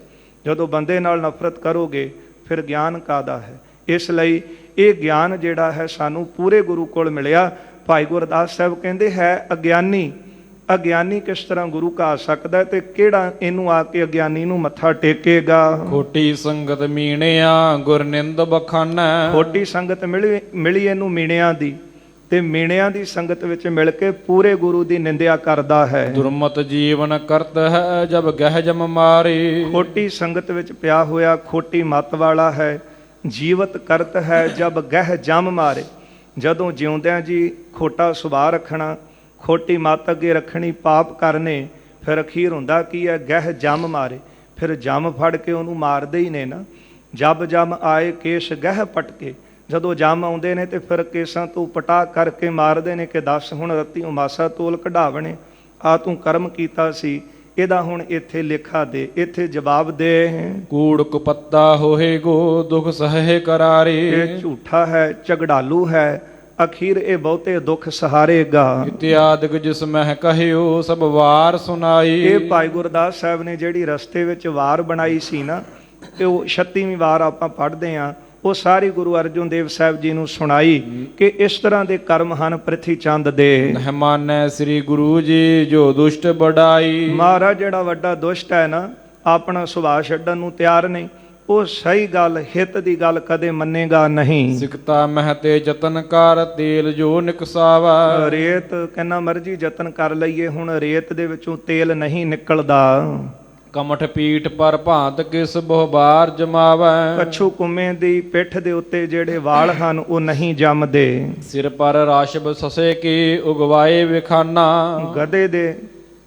ਜਦੋਂ ਬੰਦੇ ਨਾਲ ਨਫ਼ਰਤ ਕਰੋਗੇ ਫਿਰ ਗਿਆਨ ਕਾਹਦਾ ਹੈ। ਇਸ ਲਈ ਇਹ ਗਿਆਨ ਜਿਹੜਾ ਹੈ ਸਾਨੂੰ ਪੂਰੇ ਗੁਰੂ ਕੋਲ ਮਿਲਿਆ। ਭਾਈ ਗੁਰਦਾਸ ਸਾਹਿਬ ਕਹਿੰਦੇ ਹੈ ਅਗਿਆਨੀ ਕਿਸ ਤਰ੍ਹਾਂ ਗੁਰੂ ਕਾ ਆ ਸਕਦਾ ਤੇ ਕਿਹੜਾ ਇਹਨੂੰ ਆ ਕੇ ਅਗਿਆਨੀ ਨੂੰ ਮੱਥਾ ਟੇਕੇਗਾ। ਖੋਟੀ ਸੰਗਤ ਮੀਣਿਆ ਗੁਰ ਨਿੰਦ ਬਖਾਨੈ। ਖੋਟੀ ਸੰਗਤ ਮਿਲੀ ਇਹਨੂੰ ਮੀਣਿਆਂ ਦੀ, ਤੇ ਮੀਣਿਆਂ ਦੀ ਸੰਗਤ ਵਿੱਚ ਮਿਲ ਕੇ ਪੂਰੇ ਗੁਰੂ ਦੀ ਨਿੰਦਿਆ ਕਰਦਾ ਹੈ। ਦੁਰਮਤ ਜੀਵਨ ਕਰਤ ਹੈ ਜਬ ਗਹਿ ਜਮ ਮਾਰੇ। ਖੋਟੀ ਸੰਗਤ ਵਿੱਚ ਪਿਆ ਹੋਇਆ ਖੋਟੀ ਮੱਤ ਵਾਲਾ ਹੈ। ਜੀਵਤ ਕਰਤ ਹੈ ਜਬ ਗਹਿ ਜਮ ਮਾਰੇ। ਜਦੋਂ ਜਿਉਂਦਿਆਂ ਜੀ ਖੋਟਾ ਸੁਭਾਅ ਰੱਖਣਾ, ਖੋਟੀ ਮੱਤ ਅੱਗੇ ਰੱਖਣੀ, ਪਾਪ ਕਰਨੇ, ਫਿਰ ਅਖੀਰ ਹੁੰਦਾ ਕੀ ਹੈ, ਗਹਿ ਜਮ ਮਾਰੇ। ਫਿਰ ਜਮ ਫੜ ਕੇ ਉਹਨੂੰ ਮਾਰਦੇ ਹੀ ਨੇ ਨਾ। ਜਬ ਜਮ ਆਏ ਕੇਸ਼ ਗਹਿ ਪਟਕੇ। ਜਦੋਂ ਜਮ ਆਉਂਦੇ ਨੇ ਤੇ ਫਿਰ ਕੇਸਾਂ ਤੋਂ ਪਟਾ ਕਰਕੇ ਮਾਰਦੇ ਨੇ ਕਿ ਦੱਸ ਹੁਣ ਰੱਤੀ ਉਮਾਸਾ ਤੋਲ ਕਢਾਵਣੇ, ਆ ਤੂੰ ਕਰਮ ਕੀਤਾ ਸੀ, ਇਹਦਾ ਹੁਣ ਇੱਥੇ ਲੇਖਾ ਦੇ, ਇੱਥੇ ਜਵਾਬ ਦੇ। ਕੂੜ ਕੁਪੱਤਾ ਹੋਏ ਗੋ ਦੁਖ ਸਹੇ ਕਰਾਰੇ। ਇਹ ਝੂਠਾ ਹੈ, ਝਗੜਾਲੂ ਹੈ, ਅਖੀਰ ਇਹ ਬਹੁਤੇ ਦੁੱਖ ਸਹਾਰੇਗਾ। ਇਤਿਆਦਿਕ ਜਿਸ ਮਹਿ ਕਹਿਓ ਸਭ ਵਾਰ ਸੁਨਾਈ। ਇਹ ਭਾਈ ਗੁਰਦਾਸ ਸਾਹਿਬ ਨੇ ਜਿਹੜੀ ਰਸਤੇ ਵਿੱਚ ਵਾਰ ਬਣਾਈ ਸੀ ਨਾ, ਤੇ ਉਹ 36ਵੀਂ ਵਾਰ ਆਪਾਂ ਪੜ੍ਹਦੇ ਹਾਂ, ਉਹ ਸਾਰੀ ਗੁਰੂ ਅਰਜਨ ਦੇਵ ਸਾਹਿਬ ਜੀ ਨੂੰ ਸੁਣਾਈ ਕਿ ਇਸ ਤਰ੍ਹਾਂ ਦੇ ਕਰਮ ਹਨ ਪ੍ਰਿਥੀ ਚੰਦ ਦੇ। ਮਹਿਮਾਨੈ ਸ੍ਰੀ ਗੁਰੂ ਜੀ ਜੋ ਦੁਸ਼ਟ ਬੜਾਈ। ਮਹਾਰਾਜ ਜਿਹੜਾ ਵੱਡਾ ਦੁਸ਼ਟ ਹੈ ਨਾ, ਆਪਣਾ ਸੁਭਾਅ ਛੱਡਣ ਨੂੰ ਤਿਆਰ ਨਹੀਂ, ਉਹ ਸਹੀ ਗੱਲ ਹਿੱਤ ਦੀ ਗੱਲ ਕਦੇ ਮੰਨੇਗਾ ਨਹੀਂ। ਸਿਕਤਾ ਮਹਿ ਤੇ ਯਤਨ ਕਰ ਤੇਲ ਜੋ ਨਿਕਸਾਵਾ। ਰੇਤ ਕਿੰਨਾ ਮਰਜੀ ਯਤਨ ਕਰ ਲਈਏ, ਹੁਣ ਰੇਤ ਦੇ ਵਿੱਚੋਂ ਤੇਲ ਨਹੀਂ ਨਿਕਲਦਾ। ਕਮਠ ਪੀਠ ਪਰ ਭਾਂਤ ਕਿਸ ਬਹੁ ਬਾਰ ਜਮਾਵੈ। ਕੱਛੂ ਕੁੰਮੇ ਦੀ ਪਿੱਠ ਦੇ ਉੱਤੇ ਜਿਹੜੇ ਵਾਲ ਹਨ ਉਹ ਨਹੀਂ ਜੰਮਦੇ। ਸਿਰ ਪਰ ਰਾਸ਼ਬ ਸਸੇ ਕੀ ਉਗਵਾਏ ਵਿਖਾਨਾ। ਗਧੇ ਦੇ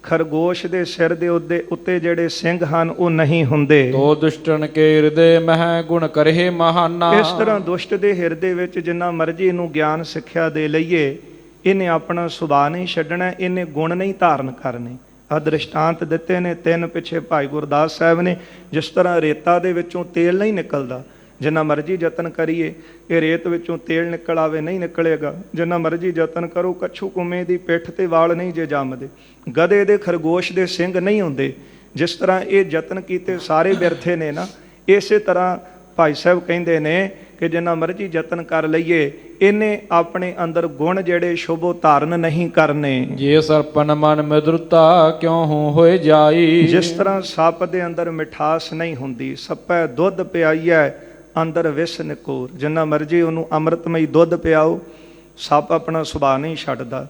ਖਰਗੋਸ਼ ਦੇ ਸਿਰ ਦੇ ਉੱਤੇ ਜਿਹੜੇ ਸਿੰਘ ਹਨ ਉਹ ਨਹੀਂ ਹੁੰਦੇ। ਤੋ ਦੁਸ਼ਟਨ ਕੇ ਹਿਰਦੇ ਮਹਿ ਗੁਣ ਕਰਹਿ ਮਹਾਨਾ। ਇਸ ਤਰ੍ਹਾਂ ਦੁਸ਼ਟ ਦੇ ਹਿਰਦੇ ਵਿੱਚ ਜਿੰਨਾ ਮਰਜ਼ੀ ਇਹਨੂੰ ਗਿਆਨ ਸਿੱਖਿਆ ਦੇ ਲਈਏ, ਇਹਨੇ ਆਪਣਾ ਸੁਭਾਅ ਨਹੀਂ ਛੱਡਣਾ, ਇਹਨੇ ਗੁਣ ਨਹੀਂ ਧਾਰਨ ਕਰਨੇ। ਆਹ ਦ੍ਰਿਸ਼ਟਾਂਤ ਦਿੱਤੇ ਨੇ ਤਿੰਨ ਪਿੱਛੇ ਭਾਈ ਗੁਰਦਾਸ ਸਾਹਿਬ ਨੇ। ਜਿਸ ਤਰ੍ਹਾਂ ਰੇਤਾ ਦੇ ਵਿੱਚੋਂ ਤੇਲ ਨਹੀਂ ਨਿਕਲਦਾ, ਜਿੰਨਾ ਮਰਜ਼ੀ ਯਤਨ ਕਰੀਏ ਇਹ ਰੇਤ ਵਿੱਚੋਂ ਤੇਲ ਨਿਕਲ ਆਵੇ ਨਹੀਂ ਨਿਕਲੇਗਾ। ਜਿੰਨਾ ਮਰਜ਼ੀ ਯਤਨ ਕਰੋ, ਕੱਛੂ ਕੁੰਮੇ ਦੀ ਪਿੱਠ ਤੇ ਵਾਲ ਨਹੀਂ ਜੇ ਜੰਮਦੇ, ਗਧੇ ਦੇ ਖਰਗੋਸ਼ ਦੇ ਸਿੰਘ ਨਹੀਂ ਹੁੰਦੇ। ਜਿਸ ਤਰ੍ਹਾਂ ਇਹ ਯਤਨ ਕੀਤੇ ਸਾਰੇ ਬਿਰਥੇ ਨੇ ਨਾ, ਇਸੇ ਤਰ੍ਹਾਂ ਭਾਈ ਸਾਹਿਬ ਕਹਿੰਦੇ ਨੇ ਕਿ ਜਿੰਨਾ ਮਰਜ਼ੀ ਯਤਨ ਕਰ ਲਈਏ, ਇਹਨੇ ਆਪਣੇ ਅੰਦਰ ਗੁਣ ਜਿਹੜੇ ਸ਼ੋਭੋ ਧਾਰਨ ਨਹੀਂ ਕਰਨੇ। ਜੇ ਸਰਪਨ ਮਨ ਮਿਦਰਤਾ ਕਿਉਂ ਹੋਏ ਜਾਈ। ਜਿਸ ਤਰ੍ਹਾਂ ਸੱਪ ਦੇ ਅੰਦਰ ਮਿਠਾਸ ਨਹੀਂ ਹੁੰਦੀ, ਸੱਪੈ ਦੁੱਧ ਪਿਆਈਐ ਅੰਦਰ ਵਿਸ ਨਿਕੋਰ। ਜਿੰਨਾ ਮਰਜ਼ੀ ਉਹਨੂੰ ਅੰਮ੍ਰਿਤਮਈ ਦੁੱਧ ਪਿਆਓ, ਸੱਪ ਆਪਣਾ ਸੁਭਾਅ ਨਹੀਂ ਛੱਡਦਾ।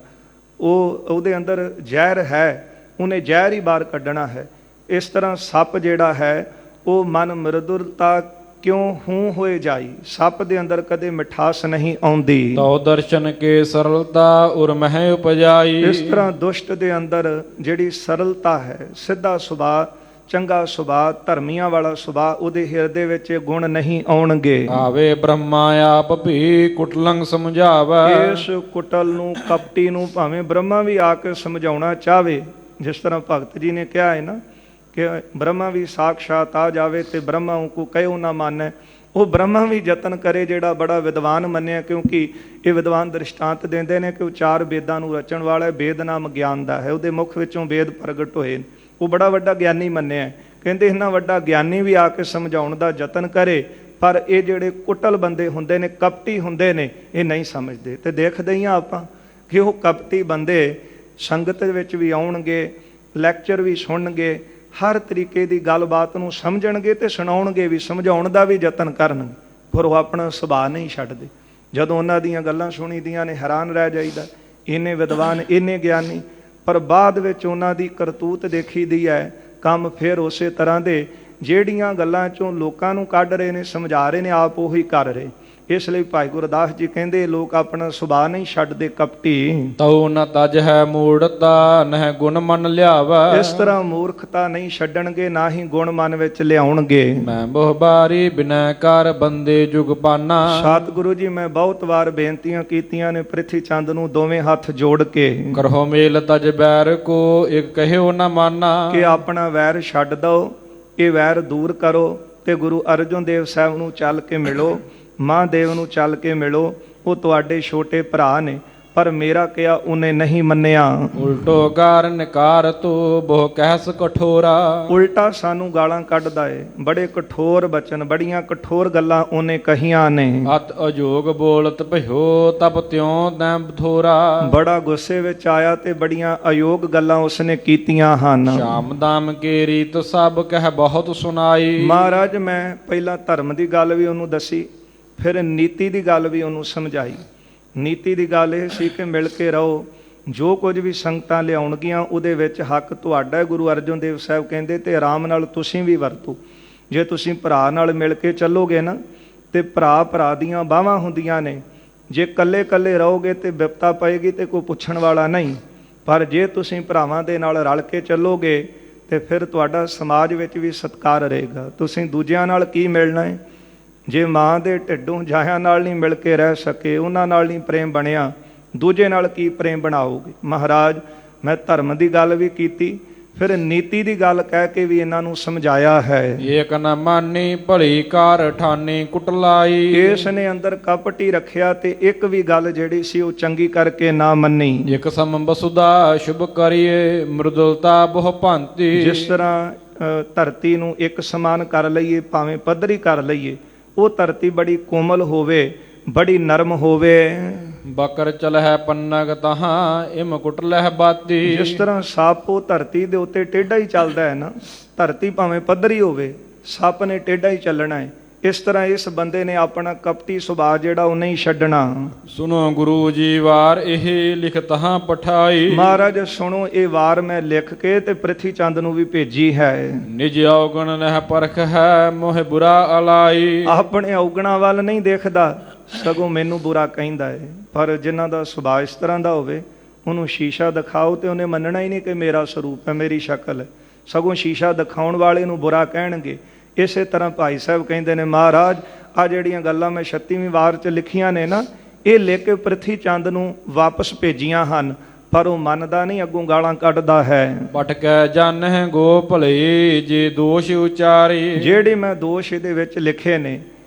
ਉਹਦੇ ਅੰਦਰ ਜ਼ਹਿਰ ਹੈ, ਉਹਨੇ ਜ਼ਹਿਰ ਹੀ ਬਾਹਰ ਕੱਢਣਾ ਹੈ। ਇਸ ਤਰ੍ਹਾਂ ਸੱਪ ਜਿਹੜਾ ਹੈ ਉਹ ਮਨ ਮ੍ਰਿਦੁਲਤਾ ਕਿਉਂ ਹੋਏ ਜਾਈ। ਸੱਪ ਦੇ ਅੰਦਰ ਕਦੇ ਮਿਠਾਸ ਨਹੀਂ ਆਉਂਦੀ। ਤੋ ਦਰਸ਼ਨ ਕੇ ਸਰਲਤਾ ਉਰ ਮਹਿ ਉਪਜਾਈ। ਇਸ ਤਰ੍ਹਾਂ ਦੁਸ਼ਟ ਦੇ ਅੰਦਰ ਜਿਹੜੀ ਸਰਲਤਾ ਹੈ, ਸਿੱਧਾ ਸੁਭਾਅ, ਚੰਗਾ ਸੁਭਾਅ, ਧਰਮੀਆਂ ਵਾਲਾ ਸੁਭਾਅ, ਉਹਦੇ ਹਿਰਦੇ ਵਿੱਚ ਗੁਣ ਨਹੀਂ ਆਉਣਗੇ। ਆਵੇ ਬ੍ਰਹਮਾ ਆਪ ਵੀ ਕੁਟਲੰਗ ਸਮਝਾਵੇ। ਇਸ ਕੁਟਲ ਨੂੰ, ਕਪਟੀ ਨੂੰ ਭਾਵੇਂ ਬ੍ਰਹਮਾ ਵੀ ਆ ਕੇ ਸਮਝਾਉਣਾ ਚਾਹਵੇ। ਜਿਸ ਤਰ੍ਹਾਂ ਭਗਤ ਜੀ ਨੇ ਕਿਹਾ ਹੈ ਨਾ ਕਿ ਬ੍ਰਹਮਾ ਵੀ ਸਾਖਸ਼ਾਤ ਆ ਜਾਵੇ ਤੇ ਬ੍ਰਹਮਾ ਕੋ ਕਹਿਓ ਨਾ ਮਾਨੈ। ਉਹ ਬ੍ਰਹਮਾ ਵੀ ਯਤਨ ਕਰੇ ਜਿਹੜਾ ਬੜਾ ਵਿਦਵਾਨ ਮੰਨਿਆ, ਕਿਉਂਕਿ ਇਹ ਵਿਦਵਾਨ ਦ੍ਰਿਸ਼ਟਾਂਤ ਦਿੰਦੇ ਨੇ ਕਿ ਉਹ 4 ਵੇਦਾਂ ਨੂੰ ਰਚਣ ਵਾਲਾ ਹੈ। ਵੇਦ ਨਾਮ ਗਿਆਨ ਦਾ ਹੈ, ਉਹਦੇ ਮੁਖ ਵਿੱਚੋਂ ਵੇਦ ਪ੍ਰਗਟ ਹੋਏ। ਉਹ ਬੜਾ ਵੱਡਾ ਗਿਆਨੀ ਮੰਨਿਆ। ਕਹਿੰਦੇ ਇੰਨਾ ਵੱਡਾ ਗਿਆਨੀ ਵੀ ਆ ਕੇ ਸਮਝਾਉਣ ਦਾ ਯਤਨ ਕਰੇ, ਪਰ ਇਹ ਜਿਹੜੇ ਕੁਟਲ ਬੰਦੇ ਹੁੰਦੇ ਨੇ, ਕਪਟੀ ਹੁੰਦੇ ਨੇ, ਇਹ ਨਹੀਂ ਸਮਝਦੇ। ਤੇ ਦੇਖਦੇ ਹੀ ਆਪਾਂ ਕਿ ਉਹ ਕਪਟੀ ਬੰਦੇ ਸੰਗਤ ਵਿੱਚ ਵੀ ਆਉਣਗੇ, ਲੈਕਚਰ ਵੀ ਸੁਣਨਗੇ, ਹਰ ਤਰੀਕੇ ਦੀ ਗੱਲਬਾਤ ਨੂੰ ਸਮਝਣਗੇ ਤੇ ਸੁਣਾਉਣਗੇ ਵੀ, ਸਮਝਾਉਣ ਦਾ ਵੀ ਯਤਨ ਕਰਨਗੇ, ਪਰ ਉਹ ਆਪਣਾ ਸੁਭਾਅ ਨਹੀਂ ਛੱਡਦੇ। ਜਦੋਂ ਉਹਨਾਂ ਦੀਆਂ ਗੱਲਾਂ ਸੁਣੀਦੀਆਂ ਨੇ ਹੈਰਾਨ ਰਹਿ ਜਾਈਦਾ, ਇੰਨੇ ਵਿਦਵਾਨ, ਇੰਨੇ ਗਿਆਨੀ, ਪਰ ਬਾਅਦ ਵਿੱਚ ਉਹਨਾਂ ਦੀ ਕਰਤੂਤ ਦੇਖੀਦੀ ਹੈ। ਕੰਮ ਫਿਰ ਉਸੇ ਤਰ੍ਹਾਂ ਦੇ, ਜਿਹੜੀਆਂ ਗੱਲਾਂ 'ਚੋਂ ਲੋਕਾਂ ਨੂੰ ਕੱਢ ਰਹੇ ਨੇ, ਸਮਝਾ ਰਹੇ ਨੇ, ਆਪ ਉਹੀ ਕਰ ਰਹੇ। ਇਸ ਲਈ ਭਾਈ ਗੁਰਦਾਸ ਜੀ ਕਹਿੰਦੇ ਲੋਕ ਆਪਣਾ ਸੁਭਾਅ ਨਹੀਂ ਛੱਡਦੇ ਕਪਟੀ। ਤਉ ਨ ਤਜ ਹੈ ਮੂੜਤਾ ਨਹਿ ਗੁਣ ਮਨ ਲਿਆਵੈ। ਇਸ ਤਰ੍ਹਾਂ ਮੂਰਖਤਾ ਨਹੀਂ ਛੱਡਣਗੇ, ਨਾ ਹੀ ਗੁਣ ਮਨ ਵਿੱਚ ਲਿਆਉਣਗੇ। ਮੈਂ ਬਹੁ ਬਾਰੀ ਬਿਨੈ ਕਰ ਬੰਦੇ ਜੁਗ ਪਾਨਾ। ਸਤਿਗੁਰੂ ਜੀ ਮੈਂ ਬਹੁਤ ਵਾਰ ਬੇਨਤੀਆਂ ਕੀਤੀਆਂ ਨੇ ਪ੍ਰਿਥੀ ਚੰਦ ਨੂੰ ਦੋਵੇਂ ਹੱਥ ਜੋੜ ਕੇ ਕਰਹੁ ਮੇਲ ਤਜ ਬੈਰ ਕੋ ਇਕ ਕਹਿਓ ਨ ਮਾਨਾ। ਕਿ ਆਪਣਾ ਵੈਰ ਛੱਡ ਦਓ, ਇਹ ਵੈਰ ਦੂਰ ਕਰੋ ਤੇ ਗੁਰੂ ਅਰਜਨ ਦੇਵ ਸਾਹਿਬ ਨੂੰ ਚੱਲ ਕੇ ਮਿਲੋ, ਮਹਾਂਦੇਵ ਨੂੰ ਚੱਲ ਕੇ ਮਿਲੋ। ਉਹ ਤੁਹਾਡੇ ਛੋਟੇ ਭਰਾ ਨੇ, ਪਰ ਮੇਰਾ ਕਿਹਾ ਉਹਨੇ ਨਹੀਂ ਮੰਨਿਆ। ਉਲਟੋ ਕਾਰ ਨਿਕਾਰ ਤੋ ਬਹੁ ਕਹਿਸ ਕਠੋਰਾ। ਉਲਟਾ ਸਾਨੂੰ ਗਾਲਾਂ ਕੱਢਦਾ ਏ, ਬੜੇ ਕਠੋਰ ਬਚਨ, ਬੜੀਆਂ ਕਠੋਰ ਗੱਲਾਂ ਉਹਨੇ ਕਹੀਆਂ ਨੇ। ਅਤ ਅਜੋਗ ਬੋਲਤ ਭਇਓ ਤਬ ਤਿਉ ਤੈ ਬਥੋਰਾ। ਬੜਾ ਗੁੱਸੇ ਵਿੱਚ ਆਇਆ ਤੇ ਬੜੀਆਂ ਅਯੋਗ ਗੱਲਾਂ ਉਸਨੇ ਕੀਤੀਆਂ ਹਨ। ਸ਼ਾਮ ਦਾਮ ਕੇ ਰੀਤ ਸਭ ਕਹਿ ਬਹੁਤ ਸੁਨਾਈ। ਮਹਾਰਾਜ ਮੈਂ ਪਹਿਲਾਂ ਧਰਮ ਦੀ ਗੱਲ ਵੀ ਉਹਨੂੰ ਦੱਸੀ, ਫਿਰ ਨੀਤੀ ਦੀ ਗੱਲ ਵੀ ਉਹਨੂੰ ਸਮਝਾਈ। ਨੀਤੀ ਦੀ ਗੱਲ ਇਹ ਸੀ ਕਿ ਮਿਲ ਕੇ ਰਹੋ, ਜੋ ਕੁਝ ਵੀ ਸੰਗਤਾਂ ਲਿਆਉਣਗੀਆਂ ਉਹਦੇ ਵਿੱਚ ਹੱਕ ਤੁਹਾਡਾ ਹੈ। ਗੁਰੂ ਅਰਜਨ ਦੇਵ ਸਾਹਿਬ ਕਹਿੰਦੇ ਤੇ ਆਰਾਮ ਨਾਲ ਤੁਸੀਂ ਵੀ ਵਰਤੋ। ਜੇ ਤੁਸੀਂ ਭਰਾ ਨਾਲ ਮਿਲ ਕੇ ਚੱਲੋਗੇ ਨਾ ਤੇ ਭਰਾ ਭਰਾ ਦੀਆਂ ਬਾਹਾਂ ਹੁੰਦੀਆਂ ਨੇ। ਜੇ ਇਕੱਲੇ ਇਕੱਲੇ ਰਹੋਗੇ ਤੇ ਵਿਪਤਾ ਪਏਗੀ ਤੇ ਕੋਈ ਪੁੱਛਣ ਵਾਲਾ ਨਹੀਂ। ਪਰ ਜੇ ਤੁਸੀਂ ਭਰਾਵਾਂ ਦੇ ਨਾਲ ਰਲ ਕੇ ਚੱਲੋਗੇ ਤੇ ਫਿਰ ਤੁਹਾਡਾ ਸਮਾਜ ਵਿੱਚ ਵੀ ਸਤਿਕਾਰ ਰਹੇਗਾ। ਤੁਸੀਂ ਦੂਜਿਆਂ ਨਾਲ ਕੀ ਮਿਲਣਾ ਹੈ? ਜੇ ਮਾਂ ਦੇ ਢਿੱਡੋਂ ਜਾਇਆਂ ਨਾਲ ਨਹੀਂ ਮਿਲ ਕੇ ਰਹਿ ਸਕੇ, ਉਹਨਾਂ ਨਾਲ ਨਹੀਂ ਪ੍ਰੇਮ ਬਣਿਆ, ਦੂਜੇ ਨਾਲ ਕੀ ਪ੍ਰੇਮ ਬਣਾਓਗੇ? ਮਹਾਰਾਜ ਮੈਂ ਧਰਮ ਦੀ ਗੱਲ ਵੀ ਕੀਤੀ, ਫਿਰ ਨੀਤੀ ਦੀ ਗੱਲ ਕਹਿ ਕੇ ਵੀ ਇਹਨਾਂ ਨੂੰ ਸਮਝਾਇਆ ਹੈ। ਏਕ ਨ ਮਾਨੀ ਭਲੀ ਕਾਰ ਠਾਨੀ ਕੁਟਲਾਈ। ਇਸ ਨੇ ਅੰਦਰ ਕਪਟੀ ਰੱਖਿਆ ਤੇ ਇੱਕ ਵੀ ਗੱਲ ਜਿਹੜੀ ਸੀ ਉਹ ਚੰਗੀ ਕਰਕੇ ਨਾ ਮੰਨੀ। ਇਕ ਸਮ ਬਸੁਦਾ ਸ਼ੁਭ ਕਰੀਏ ਮਰਦੁਲਤਾ ਬਹੁ ਭਾਂਤੀ। ਜਿਸ ਤਰ੍ਹਾਂ ਧਰਤੀ ਨੂੰ ਇੱਕ ਸਮਾਨ ਕਰ ਲਈਏ, ਭਾਵੇਂ ਪੱਧਰੀ ਕਰ ਲਈਏ, ਉਹ ਧਰਤੀ ਬੜੀ ਕੋਮਲ ਹੋਵੇ, ਬੜੀ ਨਰਮ ਹੋਵੇ। ਬਕਰ ਚਲਹਿ ਪੰਨਗ ਤਹਾਂ ਇਮ ਕੁਟ ਲਹਿ ਬਾਤੀ। ਜਿਸ ਤਰ੍ਹਾਂ ਸੱਪ ਉਹ ਧਰਤੀ ਦੇ ਉੱਤੇ ਟੇਢਾ ਹੀ ਚੱਲਦਾ ਹੈ ਨਾ, ਧਰਤੀ ਭਾਵੇਂ ਪੱਧਰੀ ਹੋਵੇ, ਸੱਪ ਨੇ ਟੇਢਾ ਹੀ ਚੱਲਣਾ ਹੈ। ਇਸ ਤਰ੍ਹਾਂ ਇਸ ਬੰਦੇ ਨੇ ਆਪਣਾ ਕਪਟੀ ਸੁਭਾਅ ਜਿਹੜਾ ਉਹ ਨਹੀਂ ਛੱਡਣਾ। ਸੁਨੋ ਗੁਰੂ ਜੀ ਵਾਰ ਇਹ ਲਿਖਤ ਹਾਂ ਪਠਾਈ। ਮਹਾਰਾਜ ਸੁਣੋ ਇਹ ਵਾਰ ਮੈਂ ਲਿਖ ਕੇ ਤੇ ਪ੍ਰਿਥੀ ਚੰਦ ਨੂੰ ਵੀ ਭੇਜੀ ਹੈ। ਨਿਜ ਔਗਣ ਨਹਿ ਪਰਖ ਹੈ ਮੋਹ ਬੁਰਾ ਅਲਾਈ। ਆਪਣੇ ਔਗਣਾ ਵੱਲ ਨਹੀਂ ਦੇਖਦਾ, ਸਗੋਂ ਮੈਨੂੰ ਬੁਰਾ ਕਹਿੰਦਾ ਹੈ। ਪਰ ਜਿਨ੍ਹਾਂ ਦਾ ਸੁਭਾਅ ਇਸ ਤਰ੍ਹਾਂ ਦਾ ਹੋਵੇ, ਉਹਨੂੰ ਸ਼ੀਸ਼ਾ ਦਿਖਾਓ ਤੇ ਉਹਨੇ ਮੰਨਣਾ ਹੀ ਨਹੀਂ ਕਿ ਮੇਰਾ ਸਰੂਪ ਹੈ, ਮੇਰੀ ਸ਼ਕਲ ਹੈ। ਸਗੋਂ ਸ਼ੀਸ਼ਾ ਦਿਖਾਉਣ ਵਾਲੇ ਨੂੰ ਬੁਰਾ ਕਹਿਣਗੇ। ਇਸੇ ਤਰ੍ਹਾਂ ਭਾਈ ਸਾਹਿਬ ਕਹਿੰਦੇ ਨੇ ਮਹਾਰਾਜ ਆ ਜਿਹੜੀਆਂ ਗੱਲਾਂ ਮੈਂ 36ਵੀਂ ਵਾਰ 'ਚ ਲਿਖੀਆਂ ਨੇ ਨਾ, ਇਹ ਲਿਖ ਕੇ ਪ੍ਰਿਥੀ ਚੰਦ ਨੂੰ ਵਾਪਸ ਭੇਜੀਆਂ ਹਨ, ਪਰ ਉਹ ਮੰਨਦਾ ਨਹੀਂ, ਅੱਗੋਂ ਗਾਲਾਂ ਕੱਢਦਾ ਹੈ। ਭਟਕੈ ਜਾਣਹਿ ਗੋ ਭਲੇ ਜੇ ਦੋਸ਼ ਉਚਾਰੇ। ਜਿਹੜੇ ਮੈਂ ਦੋਸ਼ ਇਹਦੇ ਵਿੱਚ ਲਿਖੇ ਨੇ,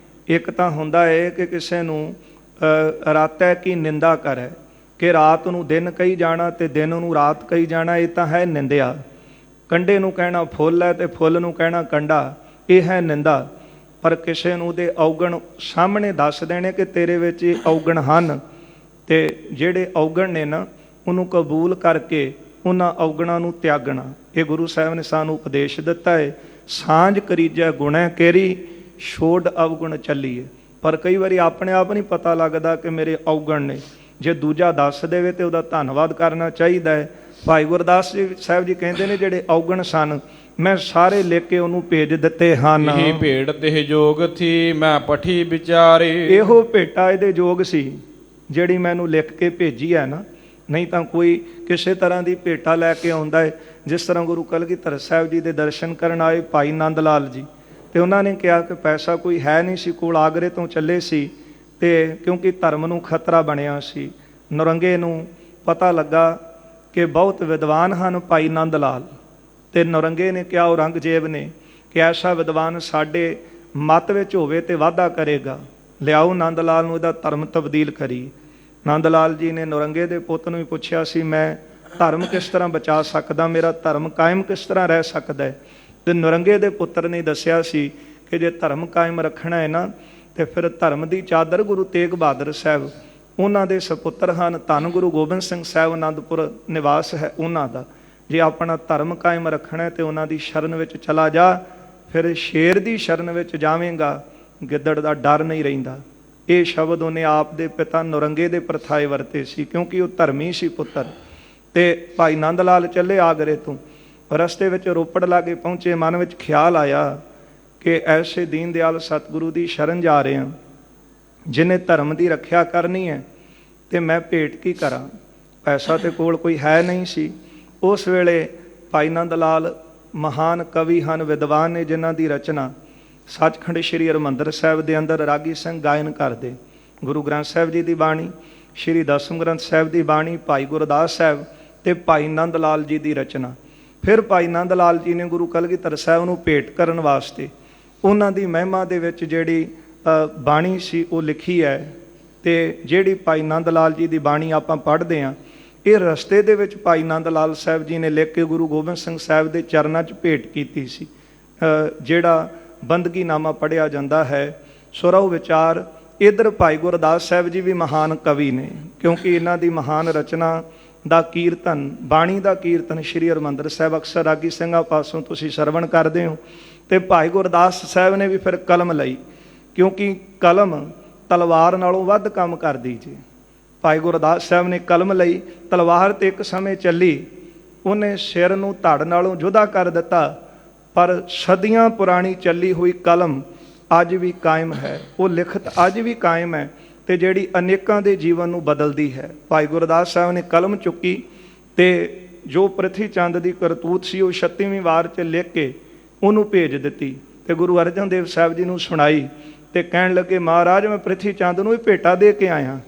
ਇੱਕ ਤਾਂ ਹੁੰਦਾ ਹੈ ਕਿ ਕਿਸੇ ਨੂੰ ਰਾਤੈ ਕੀ ਨਿੰਦਾ ਕਰੇ, ਕਿ ਰਾਤ ਨੂੰ ਦਿਨ ਕਹੀ ਜਾਣਾ ਤੇ ਦਿਨ ਨੂੰ ਰਾਤ ਕਹੀ ਜਾਣਾ, ਇਹ ਤਾਂ ਹੈ ਨਿੰਦਿਆ। ਕੰਡੇ ਨੂੰ ਕਹਿਣਾ ਫੁੱਲ ਹੈ ਤੇ ਫੁੱਲ ਨੂੰ ਕਹਿਣਾ ਕੰਡਾ, ਇਹ ਹੈ ਨਿੰਦਾ। ਪਰ ਕਿਸੇ ਨੂੰ ਉਹਦੇ ਔਗਣ ਸਾਹਮਣੇ ਦੱਸ ਦੇਣੇ ਕਿ ਤੇਰੇ ਵਿੱਚ ਇਹ ਔਗਣ ਹਨ, ਤੇ ਜਿਹੜੇ ਔਗਣ ਨੇ ਨਾ ਉਹਨੂੰ ਕਬੂਲ ਕਰਕੇ ਉਹਨਾਂ ਔਗਣਾਂ ਨੂੰ ਤਿਆਗਣਾ। ਇਹ ਗੁਰੂ ਸਾਹਿਬ ਨੇ ਸਾਨੂੰ ਉਪਦੇਸ਼ ਦਿੱਤਾ ਹੈ। ਸਾਂਝ ਕਰੀਜੈ ਗੁਣੈ ਕੇਰੀ ਛੋੜ ਅਵਗੁਣ ਚੱਲੀਏ। ਪਰ ਕਈ ਵਾਰੀ ਆਪਣੇ ਆਪ ਨਹੀਂ ਪਤਾ ਲੱਗਦਾ ਕਿ ਮੇਰੇ ਔਗਣ ਨੇ। ਜੇ ਦੂਜਾ ਦੱਸ ਦੇਵੇ ਤੇ ਉਹਦਾ ਧੰਨਵਾਦ ਕਰਨਾ ਚਾਹੀਦਾ ਹੈ। ਭਾਈ ਗੁਰਦਾਸ ਜੀ ਸਾਹਿਬ ਜੀ ਕਹਿੰਦੇ ਨੇ ਜਿਹੜੇ ਔਗਣ ਸਨ ਮੈਂ ਸਾਰੇ ਲਿਖ ਕੇ ਉਹਨੂੰ ਭੇਜ ਦਿੱਤੇ ਹਨ। ਇਹ ਭੇਟ ਤੇ ਜੋਗ ਥੀ ਮੈਂ ਪਠੀ ਵਿਚਾਰੇ। ਇਹੋ ਭੇਟਾ ਇਹਦੇ ਜੋਗ ਸੀ ਜਿਹੜੀ ਮੈਨੂੰ ਲਿਖ ਕੇ ਭੇਜੀ ਹੈ ਨਾ, ਨਹੀਂ ਤਾਂ ਕੋਈ ਕਿਸੇ ਤਰ੍ਹਾਂ ਦੀ ਭੇਟਾ ਲੈ ਕੇ ਆਉਂਦਾ ਹੈ। ਜਿਸ ਤਰ੍ਹਾਂ ਗੁਰੂ ਕਲਗੀਧਰ ਸਾਹਿਬ ਜੀ ਦੇ ਦਰਸ਼ਨ ਕਰਨ ਆਏ ਭਾਈ ਨੰਦ ਲਾਲ ਜੀ, ਤੇ ਉਹਨਾਂ ਨੇ ਕਿਹਾ ਕਿ ਪੈਸਾ ਕੋਈ ਹੈ ਨਹੀਂ ਸੀ ਕੋਲ, ਆਗਰੇ ਤੋਂ ਚੱਲੇ ਸੀ, ਤੇ ਕਿਉਂਕਿ ਧਰਮ ਨੂੰ ਖਤਰਾ ਬਣਿਆ ਸੀ। ਨੌਰੰਗੇ ਨੂੰ ਪਤਾ ਲੱਗਾ ਕਿ ਬਹੁਤ ਵਿਦਵਾਨ ਹਨ ਭਾਈ ਨੰਦ ਲਾਲ, ਤੇ ਨੌਰੰਗੇ ਨੇ ਕਿਹਾ ਔਰੰਗਜ਼ੇਬ ਨੇ ਕਿ ਐਸਾ ਵਿਦਵਾਨ ਸਾਡੇ ਮਤ ਵਿੱਚ ਹੋਵੇ ਤੇ ਵਾਧਾ ਕਰੇਗਾ, ਲਿਆਓ ਨੰਦ ਲਾਲ ਨੂੰ ਇਹਦਾ ਧਰਮ ਤਬਦੀਲ ਕਰੀ। ਨੰਦ ਲਾਲ ਜੀ ਨੇ ਨੌਰੰਗੇ ਦੇ ਪੁੱਤ ਨੂੰ ਵੀ ਪੁੱਛਿਆ ਸੀ ਮੈਂ ਧਰਮ ਕਿਸ ਤਰ੍ਹਾਂ ਬਚਾ ਸਕਦਾ, ਮੇਰਾ ਧਰਮ ਕਾਇਮ ਕਿਸ ਤਰ੍ਹਾਂ ਰਹਿ ਸਕਦਾ ਹੈ। ਤੇ ਨੌਰੰਗੇ ਦੇ ਪੁੱਤਰ ਨੇ ਦੱਸਿਆ ਸੀ ਕਿ ਜੇ ਧਰਮ ਕਾਇਮ ਰੱਖਣਾ ਹੈ ਨਾ, ਤੇ ਫਿਰ ਧਰਮ ਦੀ ਚਾਦਰ ਗੁਰੂ ਤੇਗ ਬਹਾਦਰ ਸਾਹਿਬ ਉਹਨਾਂ ਦੇ ਸਪੁੱਤਰ ਹਨ। ਧੰਨ ਗੁਰੂ ਗੋਬਿੰਦ ਸਿੰਘ ਸਾਹਿਬ ਅਨੰਦਪੁਰ ਨਿਵਾਸ ਹੈ ਉਹਨਾਂ ਦਾ। ਜੇ ਆਪਣਾ ਧਰਮ ਕਾਇਮ ਰੱਖਣਾ ਤੇ ਉਹਨਾਂ ਦੀ ਸ਼ਰਨ ਵਿੱਚ ਚਲਾ ਜਾ, ਫਿਰ ਸ਼ੇਰ ਦੀ ਸ਼ਰਨ ਵਿੱਚ ਜਾਵੇਂਗਾ, ਗਿੱਦੜ ਦਾ ਡਰ ਨਹੀਂ ਰਹਿੰਦਾ। ਇਹ ਸ਼ਬਦ ਉਹਨੇ ਆਪ ਦੇ ਪਿਤਾ ਨੌਰੰਗੇ ਦੇ ਪ੍ਰਥਾਏ ਵਰਤੇ ਸੀ, ਕਿਉਂਕਿ ਉਹ ਧਰਮੀ ਸੀ ਪੁੱਤਰ। ਤੇ ਭਾਈ ਨੰਦ ਲਾਲ ਚੱਲੇ ਆਗਰੇ ਤੋਂ, ਰਸਤੇ ਵਿੱਚ ਰੋਪੜ ਲਾਗੇ ਪਹੁੰਚੇ। ਮਨ ਵਿੱਚ ਖਿਆਲ ਆਇਆ ਕਿ ਐਸੇ ਦੀਨ ਦਿਆਲ ਸਤਿਗੁਰੂ ਦੀ ਸ਼ਰਨ ਜਾ ਰਹੇ ਹਾਂ, ਜਿਹਨੇ ਧਰਮ ਦੀ ਰੱਖਿਆ ਕਰਨੀ ਹੈ ਤੇ ਮੈਂ ਭੇਟ ਕੀ ਕਰਾਂ। ਪੈਸਾ ਤੇ ਕੋਲ ਕੋਈ ਹੈ ਨਹੀਂ ਸੀ। ਉਸ ਵੇਲੇ ਭਾਈ ਨੰਦ ਲਾਲ ਮਹਾਨ ਕਵੀ ਹਨ, ਵਿਦਵਾਨ ਨੇ, ਜਿਨ੍ਹਾਂ ਦੀ ਰਚਨਾ ਸੱਚਖੰਡ ਸ੍ਰੀ ਹਰਿਮੰਦਰ ਸਾਹਿਬ ਦੇ ਅੰਦਰ ਰਾਗੀ ਸਿੰਘ ਗਾਇਨ ਕਰਦੇ। ਗੁਰੂ ਗ੍ਰੰਥ ਸਾਹਿਬ ਜੀ ਦੀ ਬਾਣੀ, ਸ੍ਰੀ ਦਸਮ ਗ੍ਰੰਥ ਸਾਹਿਬ ਦੀ ਬਾਣੀ, ਭਾਈ ਗੁਰਦਾਸ ਸਾਹਿਬ ਤੇ ਭਾਈ ਨੰਦ ਲਾਲ ਜੀ ਦੀ ਰਚਨਾ। ਫਿਰ ਭਾਈ ਨੰਦ ਲਾਲ ਜੀ ਨੇ ਗੁਰੂ ਕਲਗੀਧਰ ਸਾਹਿਬ ਨੂੰ ਭੇਟ ਕਰਨ ਵਾਸਤੇ ਉਹਨਾਂ ਦੀ ਮਹਿਮਾ ਦੇ ਵਿੱਚ ਜਿਹੜੀ ਬਾਣੀ ਸੀ ਉਹ ਲਿਖੀ ਹੈ। ਤੇ ਜਿਹੜੀ ਭਾਈ ਨੰਦ ਲਾਲ ਜੀ ਦੀ ਬਾਣੀ ਆਪਾਂ ਪੜ੍ਹਦੇ ਹਾਂ, ਇਹ ਰਸਤੇ ਦੇ ਵਿੱਚ ਭਾਈ ਨੰਦ ਲਾਲ ਸਾਹਿਬ ਜੀ ਨੇ ਲਿਖ ਕੇ ਗੁਰੂ ਗੋਬਿੰਦ ਸਿੰਘ ਸਾਹਿਬ ਦੇ ਚਰਨਾਂ 'ਚ ਭੇਟ ਕੀਤੀ ਸੀ, ਜਿਹੜਾ ਬੰਦਗੀਨਾਮਾ ਪੜ੍ਹਿਆ ਜਾਂਦਾ ਹੈ। ਸੁਰਹੁ ਵਿਚਾਰ। ਇੱਧਰ ਭਾਈ ਗੁਰਦਾਸ ਸਾਹਿਬ ਜੀ ਵੀ ਮਹਾਨ ਕਵੀ ਨੇ, ਕਿਉਂਕਿ ਇਹਨਾਂ ਦੀ ਮਹਾਨ ਰਚਨਾ ਦਾ ਕੀਰਤਨ, ਬਾਣੀ ਦਾ ਕੀਰਤਨ ਸ੍ਰੀ ਹਰਿਮੰਦਰ ਸਾਹਿਬ ਅਕਸਰ ਰਾਗੀ ਸਿੰਘਾਂ ਪਾਸੋਂ ਤੁਸੀਂ ਸਰਵਣ ਕਰਦੇ ਹੋ। ਤੇ ਭਾਈ ਗੁਰਦਾਸ ਸਾਹਿਬ ਨੇ ਵੀ ਫਿਰ ਕਲਮ ਲਈ, ਕਿਉਂਕਿ ਕਲਮ ਤਲਵਾਰ ਨਾਲੋਂ ਵੱਧ ਕੰਮ ਕਰਦੀ ਜੀ। ਭਾਈ ਗੁਰਦਾਸ ਸਾਹਿਬ ਨੇ ਕਲਮ ਲਈ, ਤਲਵਾਰ ਤੇ ਇੱਕ ਸਮੇਂ ਚੱਲੀ, ਉਹਨੇ ਸਿਰ ਨੂੰ ਧੜ ਨਾਲੋਂ ਜੁਦਾ ਕਰ ਦਿੱਤਾ, ਪਰ ਸਦੀਆਂ ਪੁਰਾਣੀ ਚੱਲੀ ਹੋਈ ਕਲਮ ਅੱਜ ਵੀ ਕਾਇਮ ਹੈ। ਉਹ ਲਿਖਤ ਅੱਜ ਵੀ ਕਾਇਮ ਹੈ ਤੇ ਜਿਹੜੀ ਅਨੇਕਾਂ ਦੇ ਜੀਵਨ ਨੂੰ ਬਦਲਦੀ ਹੈ। ਭਾਈ ਗੁਰਦਾਸ ਸਾਹਿਬ ਨੇ ਕਲਮ ਚੁੱਕੀ ਤੇ ਜੋ ਪ੍ਰਿਥੀ ਚੰਦ ਦੀ ਕਰਤੂਤ ਸੀ ਉਹ 36ਵੀਂ ਵਾਰ 'ਚ ਲਿਖ ਕੇ ਉਹਨੂੰ ਭੇਜ ਦਿੱਤੀ ਤੇ ਗੁਰੂ ਅਰਜਨ ਦੇਵ ਸਾਹਿਬ ਜੀ ਨੂੰ ਸੁਣਾਈ। ਤੇ ਕਹਿਣ ਲੱਗੇ, ਮਹਾਰਾਜ ਮੈਂ ਪ੍ਰਿਥੀ ਚੰਦ ਨੂੰ ਵੀ ਭੇਟਾ ਦੇ ਕੇ ਆਇਆ,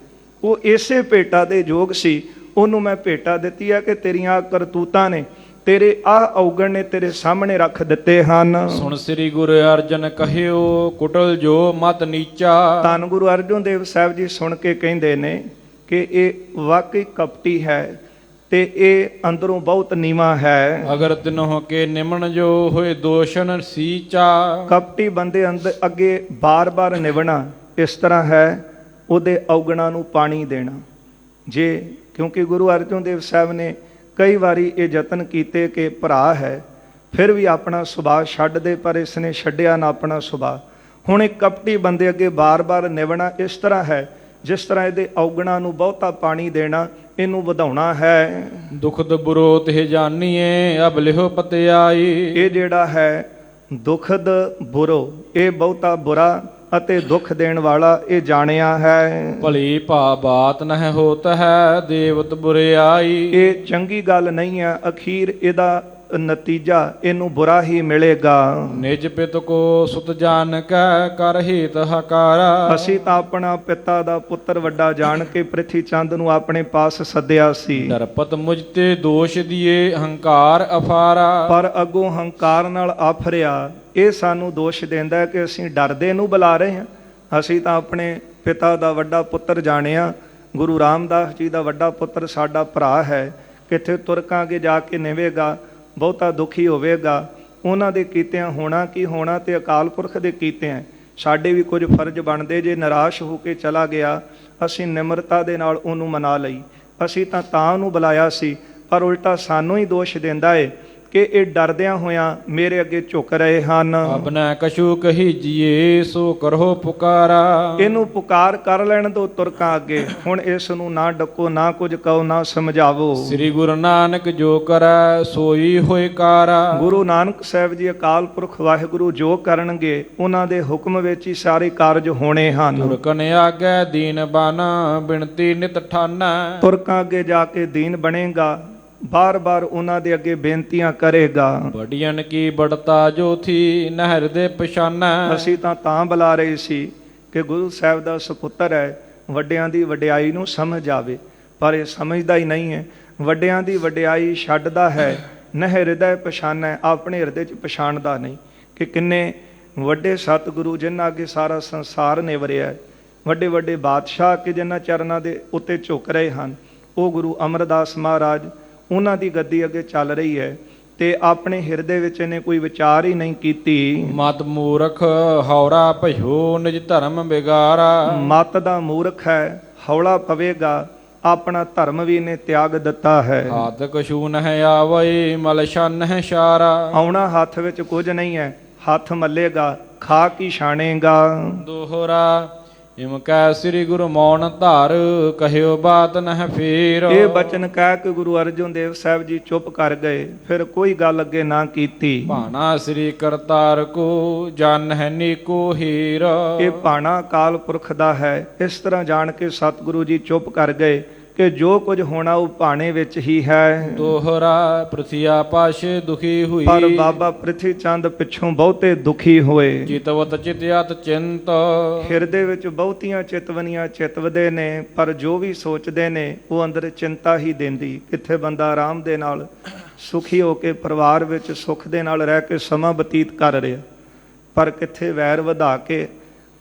ਉਹ ਇਸੇ ਭੇਟਾ ਦੇ ਯੋਗ ਸੀ, ਉਹਨੂੰ ਮੈਂ ਭੇਟਾ ਦਿੱਤੀ ਹੈ ਕਿ ਤੇਰੀਆਂ ਕਰਤੂਤਾਂ ਨੇ, ਤੇਰੇ ਆਹ ਔਗਣ ਨੇ ਤੇਰੇ ਸਾਹਮਣੇ ਰੱਖ ਦਿੱਤੇ ਹਨ। ਸੁਣ ਸ੍ਰੀ ਗੁਰੂ ਅਰਜਨ ਕਹਿਓ, ਕੁਟਲ ਜੋ ਮਤ ਨੀਚਾ। ਧੰਨ ਗੁਰੂ ਅਰਜਨ ਦੇਵ ਸਾਹਿਬ ਜੀ ਸੁਣ ਕੇ ਕਹਿੰਦੇ ਨੇ ਕਿ ਇਹ ਵਾਕਈ ਕਪਟੀ ਹੈ ਤੇ ਇਹ ਅੰਦਰੋਂ ਬਹੁਤ ਨੀਵਾਂ ਹੈ। ਅਗਰ ਤਿਨੋਂ ਕੇ ਨਿਮਣ ਜੋ ਹੋਏ ਦੋਸ਼ਨ ਸੀਚਾ। ਕਪਟੀ ਬੰਦੇ ਅੰਦਰ ਅੱਗੇ ਬਾਰ-ਬਾਰ ਨਿਵਣਾ ਇਸ ਤਰ੍ਹਾਂ ਹੈ, ਉਹਦੇ ਔਗਣਾਂ ਨੂੰ ਪਾਣੀ ਦੇਣਾ। ਜੇ ਕਿਉਂਕਿ ਗੁਰੂ ਅਰਜਨ ਦੇਵ ਸਾਹਿਬ ਨੇ ਕਈ ਵਾਰੀ ਇਹ ਯਤਨ ਕੀਤੇ ਕਿ ਭਰਾ ਹੈ ਫਿਰ ਵੀ ਆਪਣਾ ਸੁਭਾਅ ਛੱਡ ਦੇ, ਪਰ ਇਸ ਨੇ ਛੱਡਿਆ ਨਾ ਆਪਣਾ ਸੁਭਾਅ। ਹੁਣ ਇਹ ਕਪਟੀ ਬੰਦੇ ਅੱਗੇ ਬਾਰ-ਬਾਰ ਨਿਵਣਾ ਇਸ ਤਰ੍ਹਾਂ ਹੈ ਜਿਸ ਤਰ੍ਹਾਂ ਇਹਦੇ ਔਗਣਾਂ ਨੂੰ ਬਹੁਤਾ ਪਾਣੀ ਦੇਣਾ, ਇਹਨੂੰ ਵਧਾਉਣਾ ਹੈ। ਦੁਖਦ ਬੁਰੋ ਤੇ ਜਾਨੀਏ ਅਬ ਲਿਹੋ ਪਤਿਆਈ। ਇਹ ਜਿਹੜਾ ਹੈ ਦੁਖਦ ਬੁਰੋ, ਇਹ ਬਹੁਤਾ ਬੁਰਾ ਅਤੇ ਦੁੱਖ ਦੇਣ ਵਾਲਾ ਇਹ ਜਾਣਿਆ ਹੈ। ਭਲੀ ਭਾ ਬਾਤ ਨਹਿ ਹੋਤ ਹੈ ਦੇਵਤ ਬੁਰਿਆਈ। ਇਹ ਚੰਗੀ ਗੱਲ ਨਹੀਂ ਹੈ, ਅਖੀਰ ਇਹਦਾ ਨਤੀਜਾ ਇਹਨੂੰ ਬੁਰਾ ਹੀ ਮਿਲੇਗਾ। ਨਿਜ ਪਿਤ ਕੋ ਸੁਤ ਜਾਣ ਕੈ ਕਰ ਹਿਤ ਹਕਾਰਾ। ਅਸੀਂ ਤਾਂ ਆਪਣਾ ਪਿਤਾ ਦਾ ਪੁੱਤਰ ਵੱਡਾ ਜਾਣ ਕੇ ਪ੍ਰਿਥੀ ਚੰਦ ਨੂੰ ਆਪਣੇ ਪਾਸ ਸੱਦਿਆ ਸੀ। ਨਰਪਤ ਮੁਝ ਤੇ ਦੋਸ਼ ਦੀਏ ਹੰਕਾਰ ਅਫਾਰਾ। ਪਰ ਅੱਗੋਂ ਹੰਕਾਰ ਨਾਲ ਆਫਰਿਆ, ਇਹ ਸਾਨੂੰ ਦੋਸ਼ ਦਿੰਦਾ ਹੈ ਕਿ ਅਸੀਂ ਡਰਦੇ ਨੂੰ ਬੁਲਾ ਰਹੇ ਹਾਂ। ਅਸੀਂ ਤਾਂ ਆਪਣੇ ਪਿਤਾ ਦਾ ਵੱਡਾ ਪੁੱਤਰ ਜਾਣਿਆ, ਗੁਰੂ ਰਾਮਦਾਸ ਜੀ ਦਾ ਵੱਡਾ ਪੁੱਤਰ ਸਾਡਾ ਭਰਾ ਹੈ, ਕਿੱਥੇ ਤੁਰਕਾਂ ਅੱਗੇ ਜਾ ਕੇ ਨਿਵੇਗਾ, ਬਹੁਤਾ ਦੁਖੀ ਹੋਵੇਗਾ। ਉਹਨਾਂ ਦੇ ਕੀਤਿਆਂ ਹੋਣਾ ਕੀ ਹੋਣਾ ਤੇ ਅਕਾਲ ਪੁਰਖ ਦੇ ਕੀਤਿਆਂ ਸਾਡੇ ਵੀ ਕੁਝ ਫਰਜ਼ ਬਣਦੇ। ਜੇ ਨਿਰਾਸ਼ ਹੋ ਕੇ ਚਲਾ ਗਿਆ, ਅਸੀਂ ਨਿਮਰਤਾ ਦੇ ਨਾਲ ਉਹਨੂੰ ਮਨਾ ਲਈ। ਅਸੀਂ ਤਾਂ ਉਹਨੂੰ ਬੁਲਾਇਆ ਸੀ, ਪਰ ਉਲਟਾ ਸਾਨੂੰ ਹੀ ਦੋਸ਼ ਦਿੰਦਾ ਏ ਕਿ ਇਹ ਡਰਦਿਆਂ ਹੋਇਆਂ ਮੇਰੇ ਅੱਗੇ ਝੁਕ ਰਹੇ ਹਨ। ਆਪਣਾ ਕਛੂ ਕਹੀਜੀਏ ਸੋ ਕਰੋ ਪੁਕਾਰਾ। ਇਹਨੂੰ ਪੁਕਾਰ ਕਰ ਲੈਣ ਦੋ ਤੁਰਕਾਂ ਅੱਗੇ, ਹੁਣ ਇਸ ਨੂੰ ਨਾ ਡੱਕੋ, ਨਾ ਕੁਝ ਕਹੋ, ਨਾ ਸਮਝਾਵੋ। ਸ੍ਰੀ ਗੁਰੂ ਨਾਨਕ ਜੋ ਕਰੈ ਸੋਈ ਹੋਏ ਕਾਰਾ। ਗੁਰੂ ਨਾਨਕ ਸਾਹਿਬ ਜੀ ਅਕਾਲ ਪੁਰਖ ਵਾਹਿਗੁਰੂ ਜੋ ਕਰਨਗੇ ਉਹਨਾਂ ਦੇ ਹੁਕਮ ਵਿੱਚ ਹੀ ਸਾਰੇ ਕਾਰਜ ਹੋਣੇ ਹਨ। ਤੁਰਕਨ ਆਗੇ ਦੀਨ ਬਨ ਬਿਨਤੀ ਨਿਤ ਠਾਨਾ। ਤੁਰਕਾਂ ਅੱਗੇ ਜਾ ਕੇ ਦੀਨ ਬਣੇਗਾ, ਬਾਰ-ਬਾਰ ਉਹਨਾਂ ਦੇ ਅੱਗੇ ਬੇਨਤੀਆਂ ਕਰੇਗਾ। ਬੜੀਆਂ ਕੀ ਬੜਤਾ ਜੋ ਥੀ ਨਹਿਰ ਦੇ ਪਛਾਨਾ। ਅਸੀਂ ਤਾਂ ਬੁਲਾ ਰਹੇ ਸੀ ਕਿ ਗੁਰੂ ਸਾਹਿਬ ਦਾ ਸੁਪੁੱਤਰ ਹੈ, ਵੱਡਿਆਂ ਦੀ ਵਡਿਆਈ ਨੂੰ ਸਮਝ ਆਵੇ, ਪਰ ਇਹ ਸਮਝਦਾ ਹੀ ਨਹੀਂ ਹੈ। ਵੱਡਿਆਂ ਦੀ ਵਡਿਆਈ ਛੱਡਦਾ ਹੈ, ਨਹਿ ਹਿਰਦੈ ਪਛਾਨੈ, ਆਪਣੇ ਹਿਰਦੇ 'ਚ ਪਛਾਣਦਾ ਨਹੀਂ ਕਿ ਕਿੰਨੇ ਵੱਡੇ ਸਤਿਗੁਰੂ ਜਿਨ੍ਹਾਂ ਅੱਗੇ ਸਾਰਾ ਸੰਸਾਰ ਨਿਵਰਿਆ, ਵੱਡੇ ਵੱਡੇ ਬਾਦਸ਼ਾਹ ਕਿ ਜਿਨ੍ਹਾਂ ਚਰਨਾਂ ਦੇ ਉੱਤੇ ਝੁਕ ਰਹੇ ਹਨ। ਉਹ ਗੁਰੂ ਅਮਰਦਾਸ ਮਹਾਰਾਜ, ਉਹਨਾਂ ਦੀ ਗੱਦੀ ਅੱਗੇ ਚੱਲ ਰਹੀ ਹੈ ਤੇ ਆਪਣੇ ਹਿਰਦੇ ਵਿੱਚ ਇਹਨੇ ਕੋਈ ਵਿਚਾਰ ਹੀ ਨਹੀਂ ਕੀਤੀ। ਮਤ ਮੂਰਖ ਹੌਰਾ ਭਇਓ ਨਿਜ ਧਰਮ ਬਿਗਾਰਾ। ਮਤ ਦਾ ਮੂਰਖ ਹੈ, ਹੌਲਾ ਪਵੇਗਾ, ਆਪਣਾ ਧਰਮ ਵੀ ਇਹਨੇ ਤਿਆਗ ਦਿੱਤਾ ਹੈ। ਹੱਥ ਕਛੂ ਨਹਿ ਆਵੈ ਮਲ ਛਨ ਸ਼ਾਰਾ। ਆਉਣਾ ਹੱਥ ਵਿੱਚ ਕੁਝ ਨਹੀਂ ਹੈ, ਹੱਥ ਮੱਲੇਗਾ, ਖਾ ਕੀ ਛਾਣੇਗਾ। ਦੋਹਰਾ ਇਮ ਕੈ ਸ੍ਰੀ ਗੁਰੂ ਮੌਨ ਧਾਰ ਕਹਿਓ ਬਾਤ ਨਹਿ ਫੇਰ। ਇਹ ਬਚਨ ਕਹਿ ਕੇ ਗੁਰੂ ਅਰਜਨ ਦੇਵ ਸਾਹਿਬ ਜੀ ਚੁੱਪ ਕਰ ਗਏ, ਫਿਰ ਕੋਈ ਗੱਲ ਅੱਗੇ ਨਾ ਕੀਤੀ। ਭਾਣਾ ਸ੍ਰੀ ਕਰਤਾਰ ਕੋ ਜਨ ਹੈ ਨੀਕੋ ਹੀਰ। ਇਹ ਭਾਣਾ ਅਕਾਲ ਪੁਰਖ ਦਾ ਹੈ। ਇਸ ਤਰ੍ਹਾਂ ਜਾਣ ਕੇ ਸਤਿਗੁਰੂ ਜੀ ਚੁੱਪ ਕਰ ਗਏ ਕਿ ਜੋ ਕੁਝ ਹੋਣਾ ਉਹ ਭਾਣੇ ਵਿੱਚ ਹੀ ਹੈ। ਦੋਹਰਾ ਪ੍ਰਥਿਆ ਪਾਸ਼ੇ ਦੁਖੀ ਹੋਈ। ਪਰ ਬਾਬਾ ਪ੍ਰਿਥੀ ਚੰਦ ਪਿੱਛੋਂ ਬਹੁਤੇ ਦੁਖੀ ਹੋਏ। ਚਿਤਵਤ ਚਿਤਿਆਤ ਚਿੰਤ। ਹਿਰਦੇ ਵਿੱਚ ਬਹੁਤੀਆਂ ਚਿਤਵਨੀਆਂ ਚਿਤਵਦੇ ਨੇ, ਪਰ ਜੋ ਵੀ ਸੋਚਦੇ ਨੇ ਉਹ ਅੰਦਰ ਚਿੰਤਾ ਹੀ ਦਿੰਦੀ। ਕਿੱਥੇ ਬੰਦਾ ਆਰਾਮ ਦੇ ਨਾਲ ਸੁਖੀ ਹੋ ਕੇ ਪਰਿਵਾਰ ਵਿੱਚ ਸੁੱਖ ਦੇ ਨਾਲ ਰਹਿ ਕੇ ਸਮਾਂ ਬਤੀਤ ਕਰ ਰਿਹਾ, ਪਰ ਕਿੱਥੇ ਵੈਰ ਵਧਾ ਕੇ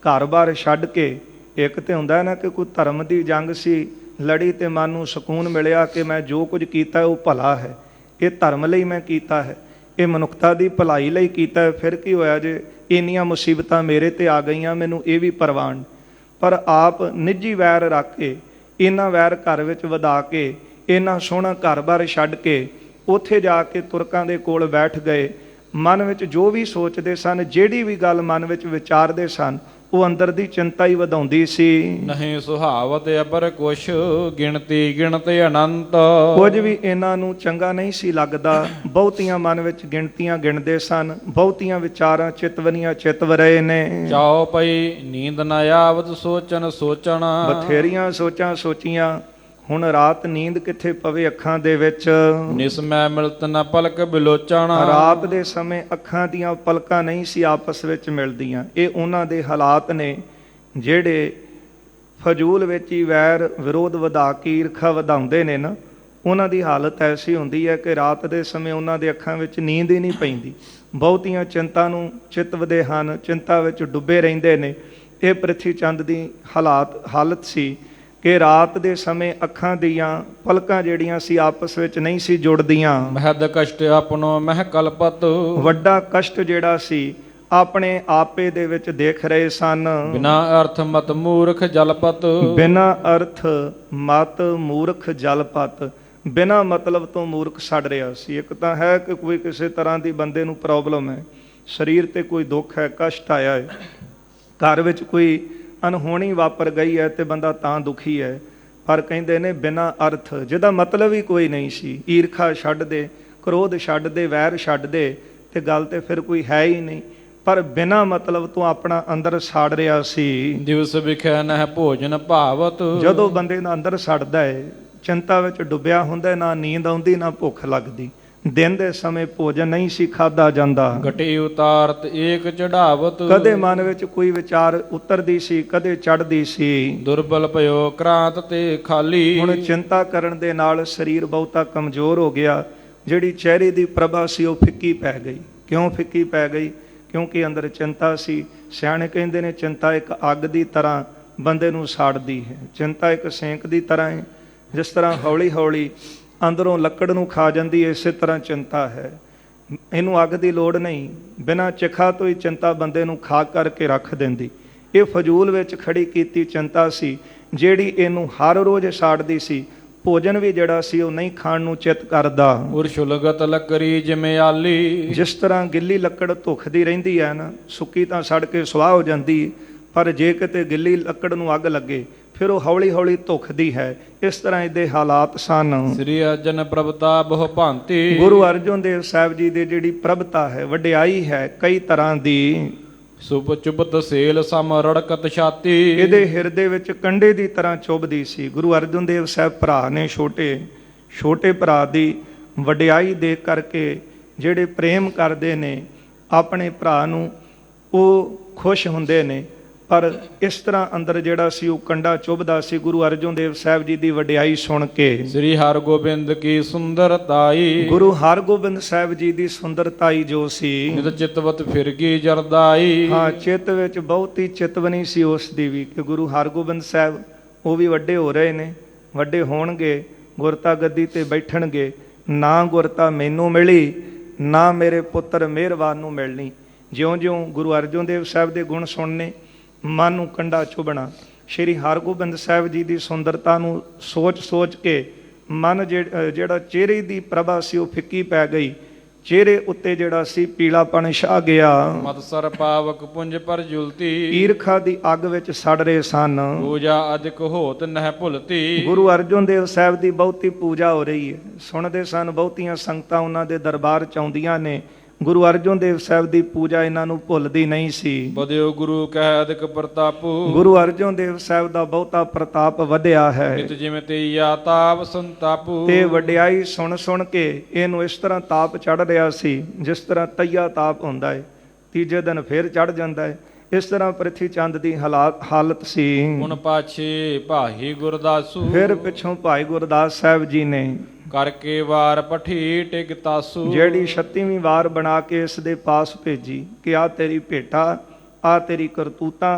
ਘਰ-ਬਾਰ ਛੱਡ ਕੇ। ਇੱਕ ਤੇ ਹੁੰਦਾ ਨਾ ਕਿ ਕੋਈ ਧਰਮ ਦੀ ਜੰਗ ਸੀ, ਲੜੀ ਤੇ ਮਨ ਨੂੰ ਸਕੂਨ ਮਿਲਿਆ ਕਿ ਮੈਂ ਜੋ ਕੁਝ ਕੀਤਾ ਉਹ ਭਲਾ ਹੈ, ਇਹ ਧਰਮ ਲਈ ਮੈਂ ਕੀਤਾ ਹੈ, ਇਹ ਮਨੁੱਖਤਾ ਦੀ ਭਲਾਈ ਲਈ ਕੀਤਾ ਹੈ। ਫਿਰ ਕੀ ਹੋਇਆ ਜੇ ਇੰਨੀਆਂ ਮੁਸੀਬਤਾਂ ਮੇਰੇ ਤੇ ਆ ਗਈਆਂ, ਮੈਨੂੰ ਇਹ ਵੀ ਪ੍ਰਵਾਨ। ਪਰ ਆਪ ਨਿੱਜੀ ਵੈਰ ਰੱਖ ਕੇ, ਇਹਨਾਂ ਵੈਰ ਘਰ ਵਿੱਚ ਵਧਾ ਕੇ, ਇਹਨਾਂ ਸੋਹਣਾ ਘਰ-ਬਾਰ ਛੱਡ ਕੇ ਉੱਥੇ ਜਾ ਕੇ ਤੁਰਕਾਂ ਦੇ ਕੋਲ ਬੈਠ ਗਏ। ਮਨ ਵਿੱਚ ਜੋ ਵੀ ਸੋਚਦੇ ਸਨ, ਜਿਹੜੀ ਵੀ ਗੱਲ ਮਨ ਵਿੱਚ ਵਿਚਾਰਦੇ ਸਨ, ਉਹ ਅੰਦਰ ਦੀ ਚਿੰਤਾ ਹੀ ਵਧਾਉਂਦੀ ਸੀ। ਨਹੀਂ ਸੁਹਾਵਤ ਅਬਰ ਕੁਛ ਗਿਣਤੀ ਗਿਣਤੇ ਅਨੰਤ। ਕੁਝ ਵੀ ਇਹਨਾਂ ਨੂੰ ਚੰਗਾ ਨਹੀਂ ਸੀ ਲੱਗਦਾ। ਬਹੁਤੀਆਂ ਮਨ ਵਿੱਚ ਗਿਣਤੀਆਂ ਗਿਣਦੇ ਸਨ, ਬਹੁਤੀਆਂ ਵਿਚਾਰਾਂ ਚਿਤਵਨੀਆਂ ਚਿਤਵ ਰਹੇ ਨੇ। ਚਾਉ ਪਈ ਨੀਂਦ ਨਾ ਆਵਤ ਸੋਚਣ ਸੋਚਣਾ। ਬਥੇਰੀਆਂ ਸੋਚਾਂ ਸੋਚੀਆਂ, ਹੁਣ ਰਾਤ ਨੀਂਦ ਕਿੱਥੇ ਪਵੇ ਅੱਖਾਂ ਦੇ ਵਿੱਚ। ਨਿਸਮੈ ਮਿਲਤ ਨ ਪਲਕ ਬਿਲੋਚਣਾ। ਰਾਤ ਦੇ ਸਮੇਂ ਅੱਖਾਂ ਦੀਆਂ ਪਲਕਾਂ ਨਹੀਂ ਸੀ ਆਪਸ ਵਿੱਚ ਮਿਲਦੀਆਂ। ਇਹ ਉਹਨਾਂ ਦੇ ਹਾਲਾਤ ਨੇ ਜਿਹੜੇ ਫਜ਼ੂਲ ਵਿੱਚ ਹੀ ਵੈਰ ਵਿਰੋਧ ਵਧਾ ਕੇ ਈਰਖਾ ਵਧਾਉਂਦੇ ਨੇ ਨਾ। ਉਹਨਾਂ ਦੀ ਹਾਲਤ ਐਸੀ ਹੁੰਦੀ ਹੈ ਕਿ ਰਾਤ ਦੇ ਸਮੇਂ ਉਹਨਾਂ ਦੇ ਅੱਖਾਂ ਵਿੱਚ ਨੀਂਦ ਹੀ ਨਹੀਂ ਪੈਂਦੀ। ਬਹੁਤੀਆਂ ਚਿੰਤਾ ਨੂੰ ਚਿਤਵਦੇ ਹਨ, ਚਿੰਤਾ ਵਿੱਚ ਡੁੱਬੇ ਰਹਿੰਦੇ ਨੇ। ਇਹ ਪ੍ਰਿਥੀ ਚੰਦ ਦੀ ਹਾਲਤ ਸੀ ਕਿ ਰਾਤ ਦੇ ਸਮੇਂ ਅੱਖਾਂ ਦੀਆਂ ਪਲਕਾਂ ਜਿਹੜੀਆਂ ਸੀ ਆਪਸ ਵਿੱਚ ਨਹੀਂ ਸੀ ਜੁੜਦੀਆਂ। ਮਹਦ ਕਸ਼ਟ ਆਪਣੋ ਮਹਿ ਕਲਪਤ। ਵੱਡਾ ਕਸ਼ਟ ਜਿਹੜਾ ਸੀ ਆਪਣੇ ਆਪੇ ਦੇ ਵਿੱਚ ਦੇਖ ਰਹੇ ਸਨ। ਬਿਨਾ ਅਰਥ ਮਤ ਮੂਰਖ ਜਲਪਤ। ਬਿਨਾ ਅਰਥ ਮਤ ਮੂਰਖ ਜਲਪਤ। ਬਿਨਾ ਮਤਲਬ ਤੋਂ ਮੂਰਖ ਸੜ ਰਿਹਾ ਸੀ। ਇੱਕ ਤਾਂ ਹੈ ਕਿ ਕੋਈ ਕਿਸੇ ਤਰ੍ਹਾਂ ਦੀ ਬੰਦੇ ਨੂੰ ਪ੍ਰੋਬਲਮ ਹੈ, ਸਰੀਰ ਤੇ ਕੋਈ ਦੁੱਖ ਹੈ, ਕਸ਼ਟ ਆਇਆ ਹੈ, ਘਰ ਵਿੱਚ ਕੋਈ ਅਨਹੋਣੀ ਵਾਪਰ ਗਈ ਹੈ ਤੇ ਬੰਦਾ ਤਾਂ ਦੁਖੀ ਹੈ। ਪਰ ਕਹਿੰਦੇ ਨੇ ਬਿਨਾਂ ਅਰਥ, ਜਿਹਦਾ ਮਤਲਬ ਹੀ ਕੋਈ ਨਹੀਂ ਸੀ। ਈਰਖਾ ਛੱਡ ਦੇ, ਕ੍ਰੋਧ ਛੱਡ ਦੇ, ਵੈਰ ਛੱਡ ਦੇ, ਤੇ ਗੱਲ ਤੇ ਫਿਰ ਕੋਈ ਹੈ ਹੀ ਨਹੀਂ। ਪਰ ਬਿਨਾਂ ਮਤਲਬ ਤੋਂ ਆਪਣਾ ਅੰਦਰ ਸਾੜ ਰਿਹਾ ਸੀ। ਦਿਵਸ ਵਿਖੈ ਨਹਿ ਭੋਜਨ ਭਾਵਤ। ਜਦੋਂ ਬੰਦੇ ਦਾ ਅੰਦਰ ਸੜਦਾ ਹੈ, ਚਿੰਤਾ ਵਿੱਚ ਡੁੱਬਿਆ ਹੁੰਦਾ, ਨਾ ਨੀਂਦ ਆਉਂਦੀ ਨਾ ਭੁੱਖ ਲੱਗਦੀ। ਦਿਨ ਦੇ ਸਮੇਂ ਭੋਜਨ ਨਹੀਂ ਸੀ ਖਾਧਾ ਜਾਂਦਾ। ਘਟੀ ਉਤਾਰਤ ਏਕ ਚੜਾਵਤ। ਕਦੇ ਮਨ ਵਿੱਚ ਕੋਈ ਵਿਚਾਰ ਉਤਰਦੀ ਸੀ, ਕਦੇ ਚੜ੍ਹਦੀ ਸੀ। ਦੁਰਬਲ ਭਇਓ ਕ੍ਰਾਂਤ ਤੇ ਖਾਲੀ। ਹੁਣ ਚਿੰਤਾ ਕਰਨ ਦੇ ਨਾਲ ਸਰੀਰ ਬਹੁਤਾ ਕਮਜ਼ੋਰ ਹੋ ਗਿਆ। ਜਿਹੜੀ ਚਿਹਰੇ ਦੀ ਪ੍ਰਭਾ ਸੀ ਉਹ ਫਿੱਕੀ ਪੈ ਗਈ। ਕਿਉਂ ਫਿੱਕੀ ਪੈ ਗਈ? ਕਿਉਂਕਿ ਅੰਦਰ ਚਿੰਤਾ ਸੀ। ਸਿਆਣੇ ਕਹਿੰਦੇ ਨੇ ਚਿੰਤਾ ਇੱਕ ਅੱਗ ਦੀ ਤਰ੍ਹਾਂ ਬੰਦੇ ਨੂੰ ਸਾੜਦੀ ਹੈ। ਚਿੰਤਾ ਇੱਕ ਸੇਕ ਦੀ ਤਰ੍ਹਾਂ ਹੈ। ਜਿਸ ਤਰ੍ਹਾਂ ਹੌਲੀ ਹੌਲੀ ਅੰਦਰੋਂ ਲੱਕੜ ਨੂੰ ਖਾ ਜਾਂਦੀ, ਇਸੇ ਤਰ੍ਹਾਂ ਚਿੰਤਾ ਹੈ। ਇਹਨੂੰ ਅੱਗ ਦੀ ਲੋੜ ਨਹੀਂ, ਬਿਨਾਂ ਚਿਖਾ ਤੋਂ ਹੀ ਚਿੰਤਾ ਬੰਦੇ ਨੂੰ ਖਾ ਕਰਕੇ ਰੱਖ ਦਿੰਦੀ। ਇਹ ਫਜ਼ੂਲ ਵਿੱਚ ਖੜੀ ਕੀਤੀ ਚਿੰਤਾ ਸੀ ਜਿਹੜੀ ਇਹਨੂੰ ਹਰ ਰੋਜ਼ ਸਾੜਦੀ ਸੀ। ਭੋਜਨ ਵੀ ਜਿਹੜਾ ਸੀ ਉਹ ਨਹੀਂ ਖਾਣ ਨੂੰ ਚਿੱਤ ਕਰਦਾ। ਉਰਸ਼ੁਲਗਤ ਲੱਕਰੀ ਜਿਵੇਂ ਆਲੀ। ਜਿਸ ਤਰ੍ਹਾਂ ਗਿੱਲੀ ਲੱਕੜ ਧੁਖਦੀ ਰਹਿੰਦੀ ਹੈ ਨਾ, ਸੁੱਕੀ ਤਾਂ ਸੜ ਕੇ ਸੁਆਹ ਹੋ ਜਾਂਦੀ, ਪਰ ਜੇ ਕਿਤੇ ਗਿੱਲੀ ਲੱਕੜ ਨੂੰ ਅੱਗ ਲੱਗੇ ਫਿਰ ਉਹ ਹੌਲੀ ਹੌਲੀ ਧੁਖਦੀ ਹੈ। ਇਸ ਤਰ੍ਹਾਂ ਇਹਦੇ ਹਾਲਾਤ ਸਨ। ਸ੍ਰੀ ਅਰਜਨ ਪ੍ਰਭਤਾ ਬਹੁ ਭਾਂਤੀ। ਗੁਰੂ ਅਰਜਨ ਦੇਵ ਸਾਹਿਬ ਜੀ ਦੇ ਜਿਹੜੀ ਪ੍ਰਭਤਾ ਹੈ, ਵਡਿਆਈ ਹੈ ਕਈ ਤਰ੍ਹਾਂ ਦੀ। ਸੁਭ ਚੁਬਤ ਸੇਲ ਸਮ ਰੜਕਤ ਛਾਤੀ। ਇਹਦੇ ਹਿਰਦੇ ਵਿੱਚ ਕੰਡੇ ਦੀ ਤਰ੍ਹਾਂ ਚੁਭਦੀ ਸੀ। ਗੁਰੂ ਅਰਜਨ ਦੇਵ ਸਾਹਿਬ ਭਰਾ ਨੇ, ਛੋਟੇ ਭਰਾ ਦੀ ਵਡਿਆਈ ਦੇਖ ਕਰਕੇ ਜਿਹੜੇ ਪ੍ਰੇਮ ਕਰਦੇ ਨੇ ਆਪਣੇ ਭਰਾ ਨੂੰ, ਉਹ ਖੁਸ਼ ਹੁੰਦੇ ਨੇ। ਪਰ ਇਸ ਤਰ੍ਹਾਂ ਅੰਦਰ ਜਿਹੜਾ ਸੀ ਉਹ ਕੰਡਾ ਚੁਭਦਾ ਸੀ ਗੁਰੂ ਅਰਜਨ ਦੇਵ ਸਾਹਿਬ ਜੀ ਦੀ ਵਡਿਆਈ ਸੁਣ ਕੇ। ਸ੍ਰੀ ਹਰਗੋਬਿੰਦ ਕੀ ਸੁੰਦਰਤਾਈ। ਗੁਰੂ ਹਰਗੋਬਿੰਦ ਸਾਹਿਬ ਜੀ ਦੀ ਸੁੰਦਰਤਾਈ ਜੋ ਸੀ, ਨਿਤ ਚਿਤਵਤ ਫਿਰਗੀ ਜਰਦਾਈ। ਹਾਂ, ਚਿੱਤ ਵਿੱਚ ਬਹੁਤੀ ਚਿਤਵਨੀ ਸੀ ਉਸ ਦੀ ਵੀ ਕਿ ਗੁਰੂ ਹਰਗੋਬਿੰਦ ਸਾਹਿਬ ਉਹ ਵੀ ਵੱਡੇ ਹੋ ਰਹੇ ਨੇ, ਵੱਡੇ ਹੋਣਗੇ, ਗੁਰਤਾ ਗੱਦੀ ਤੇ ਬੈਠਣਗੇ। ਨਾ ਗੁਰਤਾ ਮੈਨੂੰ ਮਿਲੀ, ਨਾ ਮੇਰੇ ਪੁੱਤਰ ਮਿਹਰਬਾਨ ਨੂੰ ਮਿਲਣੀ। ਜਿਉਂ-ਜਿਉਂ ਗੁਰੂ ਅਰਜਨ ਦੇਵ ਸਾਹਿਬ ਦੇ ਗੁਣ ਸੁਣਨੇ, ਮਨ ਨੂੰ ਕੰਡਾ ਚੁਭਣਾ। ਸ਼੍ਰੀ ਹਰਗੋਬਿੰਦ ਸਾਹਿਬ ਜੀ ਦੀ ਸੁੰਦਰਤਾ ਨੂੰ ਸੋਚ ਕੇ ਮਨ ਜਿਹੜਾ ਚਿਹਰੇ ਦੀ ਪ੍ਰਭਾ ਸੀ ਉਹ ਫਿੱਕੀ ਪੈ ਗਈ। ਚਿਹਰੇ ਉੱਤੇ ਜਿਹੜਾ ਸੀ ਪੀਲਾਪਣ ਛਾ ਗਿਆ। ਮਤਸਰ ਪਾਵਕ ਪੁੰਜ ਪਰ ਜੁਲਤੀ ਈਰਖਾ ਦੀ ਅੱਗ ਵਿੱਚ ਸੜ ਰਹੇ ਸਨ। ਪੂਜਾ ਅਧਿਕ ਹੋਤ ਨਹਿ ਭੁਲਤੀ ਗੁਰੂ ਅਰਜਨ ਦੇਵ ਸਾਹਿਬ ਦੀ ਬਹੁਤੀ ਪੂਜਾ ਹੋ ਰਹੀ ਹੈ। ਸੁਣਦੇ ਸਨ, ਬਹੁਤੀਆਂ ਸੰਗਤਾਂ ਉਹਨਾਂ ਦੇ ਦਰਬਾਰ ਚ ਆਉਂਦੀਆਂ ਨੇ। ਗੁਰੂ ਅਰਜਨ ਦੇਵ ਸਾਹਿਬ ਦੀ ਪੂਜਾ ਇਹਨਾਂ ਨੂੰ ਭੁੱਲਦੀ ਨਹੀਂ ਸੀ। ਬਦਿਓ ਗੁਰੂ ਕਹਿ ਅਧਿਕ ਪ੍ਰਤਾਪੂ ਗੁਰੂ ਅਰਜਨ ਦੇਵ ਸਾਹਿਬ ਦਾ ਬਹੁਤਾ ਪ੍ਰਤਾਪ ਵਧਿਆ ਹੈ ਨਿਤ ਜਿਵੇਂ ਤੇ ਯਾ ਤਾਪ ਸੰਤਾਪੂ ਤੇ ਵਡਿਆਈ ਸੁਣ ਸੁਣ ਕੇ ਇਹਨੂੰ ਇਸ ਤਰ੍ਹਾਂ ਤਾਪ ਚੜ ਰਿਹਾ ਸੀ ਜਿਸ ਤਰ੍ਹਾਂ ਤਈਆ ਤਾਪ ਹੁੰਦਾ ਹੈ, ਤੀਜੇ ਦਿਨ ਫਿਰ ਚੜ ਜਾਂਦਾ ਹੈ। ਇਸ ਤਰ੍ਹਾਂ ਪ੍ਰਿਥੀ ਚੰਦ ਦੀ ਹਾਲਤ ਸੀ। ਹੁਣ ਪਾਛੇ ਭਾਈ ਗੁਰਦਾਸੂ ਫਿਰ ਪਿੱਛੋਂ ਭਾਈ ਗੁਰਦਾਸ ਸਾਹਿਬ ਜੀ ਨੇ ਕਰਕੇ ਵਾਰ ਪਠੀ ਟਿਕ ਤਾਸੂ ਜਿਹੜੀ 36ਵੀਂ ਵਾਰ ਬਣਾ ਕੇ ਇਸ ਦੇ ਪਾਸ ਭੇਜੀ ਕਿ ਆ ਤੇਰੀ ਭੇਟਾ, ਆ ਤੇਰੀ ਕਰਤੂਤਾਂ,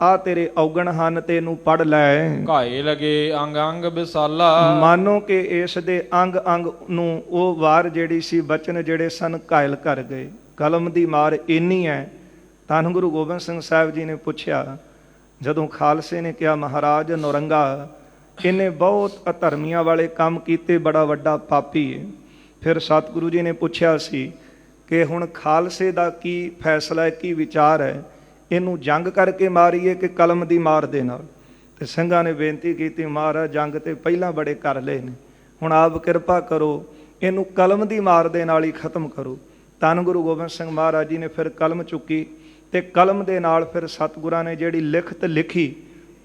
ਆ ਤੇਰੇ ਔਗਣ ਹਨ, ਤੇ ਇਹਨੂੰ ਪੜ ਲੈ। ਘਾਏ ਲਗੇ ਅੰਗ ਅੰਗ ਵਿਸਾਲਾ ਮਾਨੋ ਕਿ ਇਸ ਦੇ ਅੰਗ ਅੰਗ ਨੂੰ ਉਹ ਵਾਰ ਜਿਹੜੀ ਸੀ ਬਚਨ ਜਿਹੜੇ ਸਨ ਘਾਇਲ ਕਰ ਗਏ। ਕਲਮ ਦੀ ਮਾਰ ਇੰਨੀ ਹੈ। ਧੰਨ ਗੁਰੂ ਗੋਬਿੰਦ ਸਿੰਘ ਸਾਹਿਬ ਜੀ ਨੇ ਪੁੱਛਿਆ, ਜਦੋਂ ਖਾਲਸੇ ਨੇ ਕਿਹਾ ਮਹਾਰਾਜ ਨੌਰੰਗਾ ਇਹਨੇ ਬਹੁਤ ਅਧਰਮੀਆਂ ਵਾਲੇ ਕੰਮ ਕੀਤੇ, ਬੜਾ ਵੱਡਾ ਪਾਪੀ ਹੈ। ਫਿਰ ਸਤਿਗੁਰੂ ਜੀ ਨੇ ਪੁੱਛਿਆ ਸੀ ਕਿ ਹੁਣ ਖਾਲਸੇ ਦਾ ਕੀ ਫੈਸਲਾ ਹੈ, ਕੀ ਵਿਚਾਰ ਹੈ, ਇਹਨੂੰ ਜੰਗ ਕਰਕੇ ਮਾਰੀਏ ਕਿ ਕਲਮ ਦੀ ਮਾਰ ਦੇ ਨਾਲ। ਤੇ ਸਿੰਘਾਂ ਨੇ ਬੇਨਤੀ ਕੀਤੀ, ਮਹਾਰਾਜ ਜੰਗ ਤੇ ਪਹਿਲਾਂ ਬੜੇ ਕਰ ਲਏ ਨੇ, ਹੁਣ ਆਪ ਕਿਰਪਾ ਕਰੋ ਇਹਨੂੰ ਕਲਮ ਦੀ ਮਾਰ ਦੇ ਨਾਲ ਹੀ ਖਤਮ ਕਰੋ। ਧੰਨ ਗੁਰੂ ਗੋਬਿੰਦ ਸਿੰਘ ਮਹਾਰਾਜ ਜੀ ਨੇ ਫਿਰ ਕਲਮ ਚੁੱਕੀ ਤੇ ਕਲਮ ਦੇ ਨਾਲ ਫਿਰ ਸਤਿਗੁਰਾਂ ਨੇ ਜਿਹੜੀ ਲਿਖਤ ਲਿਖੀ,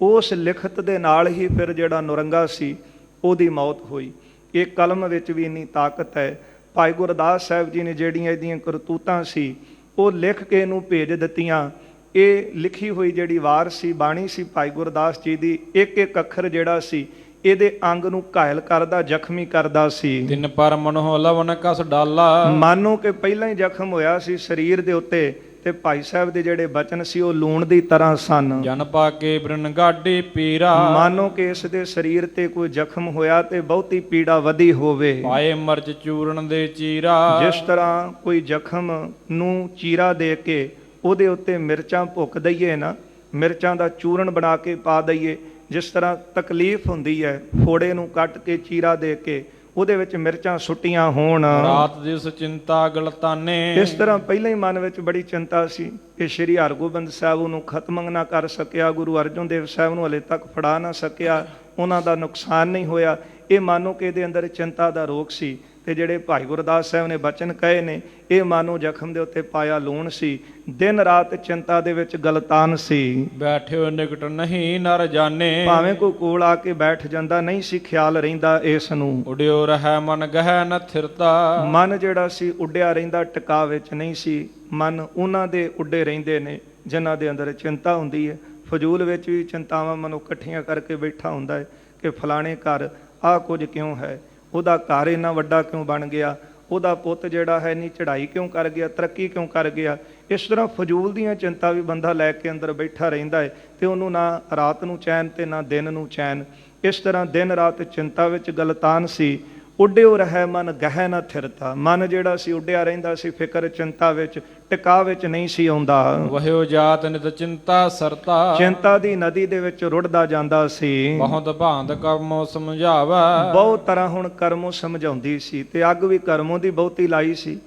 ਉਸ ਲਿਖਤ ਦੇ ਨਾਲ ਹੀ ਫਿਰ ਜਿਹੜਾ ਨੌਰੰਗਾ ਸੀ ਉਹਦੀ ਮੌਤ ਹੋਈ। ਇਹ ਕਲਮ ਵਿੱਚ ਵੀ ਇੰਨੀ ਤਾਕਤ ਹੈ। ਭਾਈ ਗੁਰਦਾਸ ਸਾਹਿਬ ਜੀ ਨੇ ਜਿਹੜੀਆਂ ਇਹਦੀਆਂ ਕਰਤੂਤਾਂ ਸੀ ਉਹ ਲਿਖ ਕੇ ਇਹਨੂੰ ਭੇਜ ਦਿੱਤੀਆਂ। ਇਹ ਲਿਖੀ ਹੋਈ ਜਿਹੜੀ ਵਾਰ ਸੀ, ਬਾਣੀ ਸੀ ਭਾਈ ਗੁਰਦਾਸ ਜੀ ਦੀ, ਇੱਕ ਇੱਕ ਅੱਖਰ ਜਿਹੜਾ ਸੀ ਇਹਦੇ ਅੰਗ ਨੂੰ ਘਾਇਲ ਕਰਦਾ, ਜ਼ਖਮੀ ਕਰਦਾ ਸੀ। ਤਿੰਨ ਪਰ ਮਨੋ ਲਵਨ ਕਸ ਡਾਲਾ ਮਾਨੋ ਕਿ ਪਹਿਲਾਂ ਹੀ ਜ਼ਖਮ ਹੋਇਆ ਸੀ ਸਰੀਰ ਦੇ ਉੱਤੇ, ਤੇ ਭਾਈ ਸਾਹਿਬ ਦੇ ਜਿਹੜੇ ਬਚਨ ਸੀ ਉਹ ਲੂਣ ਦੀ ਤਰ੍ਹਾਂ ਸਨ। ਜਨ ਪਾ ਕੇ ਬ੍ਰਿਨ ਗਾਡੀ ਪੀਰਾ ਮਾਨੋ ਕਿ ਇਸ ਦੇ ਸਰੀਰ ਤੇ ਕੋਈ ਜ਼ਖਮ ਹੋਇਆ ਤੇ ਬਹੁਤੀ ਪੀੜਾ ਵਧੀ ਹੋਵੇ। ਪਾਏ ਮਰਚ ਚੂਰਨ ਦੇ ਚੀਰਾ ਜਿਸ ਤਰ੍ਹਾਂ ਕੋਈ ਜ਼ਖਮ ਨੂੰ ਚੀਰਾ ਦੇ ਕੇ ਉਹਦੇ ਉੱਤੇ ਮਿਰਚਾਂ ਭੁੱਕ ਦਈਏ ਨਾ, ਮਿਰਚਾਂ ਦਾ ਚੂਰਨ ਬਣਾ ਕੇ ਪਾ ਦਈਏ, ਜਿਸ ਤਰ੍ਹਾਂ ਤਕਲੀਫ ਹੁੰਦੀ ਹੈ, ਫੋੜੇ ਨੂੰ ਕੱਟ ਕੇ ਚੀਰਾ ਦੇ ਕੇ ਉਹਦੇ ਵਿੱਚ ਮਿਰਚਾਂ ਸੁੱਟੀਆਂ ਹੋਣ। ਰਾਤ ਦਿਸ ਚਿੰਤਾ ਗਲਤਾਨੇ ਇਸ ਤਰ੍ਹਾਂ ਪਹਿਲਾਂ ਹੀ ਮਨ ਵਿੱਚ ਬੜੀ ਚਿੰਤਾ ਸੀ ਕਿ ਸ਼੍ਰੀ ਹਰਗੋਬਿੰਦ ਸਾਹਿਬ ਨੂੰ ਖਤਮ ਨਾ ਕਰ ਸਕਿਆ, ਗੁਰੂ ਅਰਜਨ ਦੇਵ ਸਾਹਿਬ ਨੂੰ ਹਲੇ ਤੱਕ ਫੜਾ ਨਾ ਸਕਿਆ, ਉਹਨਾਂ ਦਾ ਨੁਕਸਾਨ ਨਹੀਂ ਹੋਇਆ। ਇਹ ਮਾਨੋ ਕਿ ਇਹਦੇ ਅੰਦਰ ਚਿੰਤਾ ਦਾ ਰੋਗ ਸੀ। ਤੇ ਜਿਹੜੇ ਭਾਈ ਗੁਰਦਾਸ ਸਾਹਿਬ ਨੇ ਬਚਨ ਕਹੇ ਨੇ, ਇਹ ਮਾਨੋ ਜ਼ਖਮ ਦੇ ਉੱਤੇ ਪਾਇਆ ਲੂਣ ਸੀ। ਦਿਨ ਰਾਤ ਚਿੰਤਾ ਦੇ ਵਿੱਚ ਗਲਤਾਨ ਸੀ। ਬੈਠਿਓ ਨਿਕਟ ਨਹੀਂ ਨਰ ਜਾਣੇ ਭਾਵੇਂ ਕੋਈ ਕੋਲ ਆ ਕੇ ਬੈਠ ਜਾਂਦਾ, ਨਹੀਂ ਸੀ ਖਿਆਲ ਰਹਿੰਦਾ ਇਸ ਨੂੰ। ਉਡਿਓ ਰਹਿ ਮਨ ਗਹਿ ਨ ਥਿਰਤਾ ਮਨ ਜਿਹੜਾ ਸੀ ਉੱਡਿਆ ਰਹਿੰਦਾ, ਟਿਕਾ ਵਿੱਚ ਨਹੀਂ ਸੀ। ਮਨ ਉਹਨਾਂ ਦੇ ਉੱਡੇ ਰਹਿੰਦੇ ਨੇ ਜਿਨ੍ਹਾਂ ਦੇ ਅੰਦਰ ਚਿੰਤਾ ਹੁੰਦੀ ਹੈ। ਫਜ਼ੂਲ ਵਿੱਚ ਵੀ ਚਿੰਤਾਵਾਂ ਮਨੋਂ ਇਕੱਠੀਆਂ ਕਰਕੇ ਬੈਠਾ ਹੁੰਦਾ ਹੈ ਕਿ ਫਲਾਣੇ ਘਰ ਆਹ ਕੁਝ ਕਿਉਂ ਹੈ, ਉਹਦਾ ਘਰ ਇੰਨਾ ਵੱਡਾ ਕਿਉਂ ਬਣ ਗਿਆ, ਉਹਦਾ ਪੁੱਤ ਜਿਹੜਾ ਹੈ ਇੰਨੀ ਚੜ੍ਹਾਈ ਕਿਉਂ ਕਰ ਗਿਆ, ਤਰੱਕੀ ਕਿਉਂ ਕਰ ਗਿਆ। ਇਸ ਤਰ੍ਹਾਂ ਫਜ਼ੂਲ ਦੀਆਂ ਚਿੰਤਾ ਵੀ ਬੰਦਾ ਲੈ ਕੇ ਅੰਦਰ ਬੈਠਾ ਰਹਿੰਦਾ ਹੈ ਤੇ ਉਹਨੂੰ ਨਾ ਰਾਤ ਨੂੰ ਚੈਨ ਤੇ ਨਾ ਦਿਨ ਨੂੰ ਚੈਨ। ਇਸ ਤਰ੍ਹਾਂ ਦਿਨ ਰਾਤ ਚਿੰਤਾ ਵਿੱਚ ਗਲਤਾਨ ਸੀ। ਉੱਡਿਓ ਰਹਿ ਮਨ ਗਹਿ ਨਾ ਥਿਰਤਾ, ਮਨ ਜਿਹੜਾ ਸੀ ਉੱਡਿਆ ਰਹਿੰਦਾ ਸੀ, ਫਿਕਰ ਚਿੰਤਾ ਵਿੱਚ, ਟਿਕਾ ਵਿੱਚ ਨਹੀਂ ਸੀ ਆਉਂਦਾ। ਵਹਿਓ ਜਾਤ ਨਿਤ ਚਿੰਤਾ ਸਰਤਾ ਚਿੰਤਾ ਦੀ ਨਦੀ ਦੇ ਵਿੱਚ ਰੁੜਦਾ ਜਾਂਦਾ ਸੀ। ਬਹੁਤ ਭਾਂਤ ਕਰਮੋ ਸਮਝਾਵਾ ਬਹੁਤ ਤਰ੍ਹਾਂ ਹੁਣ ਕਰਮੋਂ ਸਮਝਾਉਂਦੀ ਸੀ ਤੇ ਅੱਗ ਵੀ ਕਰਮੋਂ ਦੀ ਬਹੁਤੀ ਲਾਈ ਸੀ।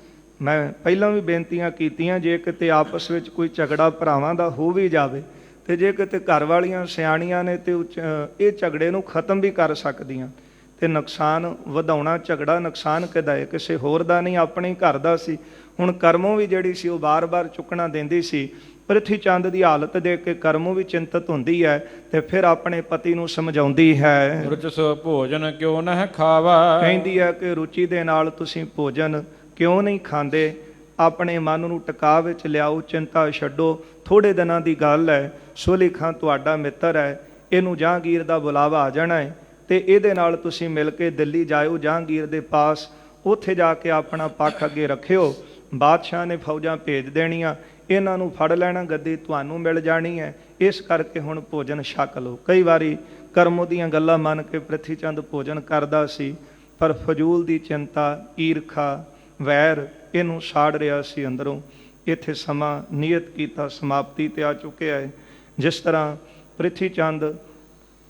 ਮੈਂ ਪਹਿਲਾਂ ਵੀ ਬੇਨਤੀਆਂ ਕੀਤੀਆਂ, ਜੇ ਕਿਤੇ ਆਪਸ ਵਿੱਚ ਕੋਈ ਝਗੜਾ ਭਰਾਵਾਂ ਦਾ ਹੋ ਵੀ ਜਾਵੇ ਤੇ ਜੇ ਕਿਤੇ ਘਰ ਵਾਲੀਆਂ ਸਿਆਣੀਆਂ ਨੇ ਤੇ ਇਹ ਝਗੜੇ ਨੂੰ ਖਤਮ ਵੀ ਕਰ ਸਕਦੀਆਂ। ਤੇ ਨੁਕਸਾਨ ਵਧਾਉਣਾ, ਝਗੜਾ ਨੁਕਸਾਨ ਕਿਹਦਾ ਹੈ, ਕਿਸੇ ਹੋਰ ਦਾ ਨਹੀਂ, ਆਪਣੇ ਘਰ ਦਾ ਸੀ। ਹੁਣ ਕਰਮੋਂ ਵੀ ਜਿਹੜੀ ਸੀ ਉਹ ਬਾਰ-ਬਾਰ ਚੁੱਕਣਾ ਦਿੰਦੀ ਸੀ। ਪ੍ਰਿਥੀ ਚੰਦ ਦੀ ਹਾਲਤ ਦੇਖ ਕੇ ਕਰਮੋਂ ਵੀ ਚਿੰਤਤ ਹੁੰਦੀ ਹੈ ਤੇ ਫਿਰ ਆਪਣੇ ਪਤੀ ਨੂੰ ਸਮਝਾਉਂਦੀ ਹੈ। ਰੁਚ ਸੋ ਭੋਜਨ ਕਿਉ ਨਹਿ ਖਾਵਾ ਕਹਿੰਦੀ ਹੈ ਕਿ ਰੁਚੀ ਦੇ ਨਾਲ ਤੁਸੀਂ ਭੋਜਨ ਕਿਉਂ ਨਹੀਂ ਖਾਂਦੇ, ਆਪਣੇ ਮਨ ਨੂੰ ਟਿਕਾ ਵਿੱਚ ਲਿਆਓ, ਚਿੰਤਾ ਛੱਡੋ। ਥੋੜੇ ਦਿਨਾਂ ਦੀ ਗੱਲ ਹੈ, ਸੋਹਲੀ ਖਾਂ ਤੁਹਾਡਾ ਮਿੱਤਰ ਹੈ, ਇਹਨੂੰ ਜਹਾਂਗੀਰ ਦਾ ਬੁਲਾਵਾ ਆ ਜਾਣਾ ਹੈ ਤੇ ਇਹਦੇ ਨਾਲ ਤੁਸੀਂ ਮਿਲ ਕੇ ਦਿੱਲੀ ਜਾਇਓ ਜਹਾਂਗੀਰ ਦੇ ਪਾਸ, ਉੱਥੇ ਜਾ ਕੇ ਆਪਣਾ ਪੱਖ ਅੱਗੇ ਰੱਖਿਓ। ਬਾਦਸ਼ਾਹ ਨੇ ਫੌਜਾਂ ਭੇਜ ਦੇਣੀਆਂ, ਇਹਨਾਂ ਨੂੰ ਫੜ ਲੈਣਾ, ਗੱਦੀ ਤੁਹਾਨੂੰ ਮਿਲ ਜਾਣੀ ਹੈ। ਇਸ ਕਰਕੇ ਹੁਣ ਭੋਜਨ ਛਕ ਲਓ। ਕਈ ਵਾਰੀ ਕਰਮੋਂ ਦੀਆਂ ਗੱਲਾਂ ਮੰਨ ਕੇ ਪ੍ਰਿਥੀ ਚੰਦ ਭੋਜਨ ਕਰਦਾ ਸੀ, ਪਰ ਫਜ਼ੂਲ ਦੀ ਚਿੰਤਾ, ਈਰਖਾ, ਵੈਰ ਇਹਨੂੰ ਸਾੜ ਰਿਹਾ ਸੀ ਅੰਦਰੋਂ। ਇੱਥੇ ਸਮਾਂ ਨਿਯਤ ਕੀਤਾ ਸਮਾਪਤੀ ਤੇ ਆ ਚੁੱਕਿਆ ਹੈ। ਜਿਸ ਤਰ੍ਹਾਂ ਪ੍ਰਿਥੀ ਚੰਦ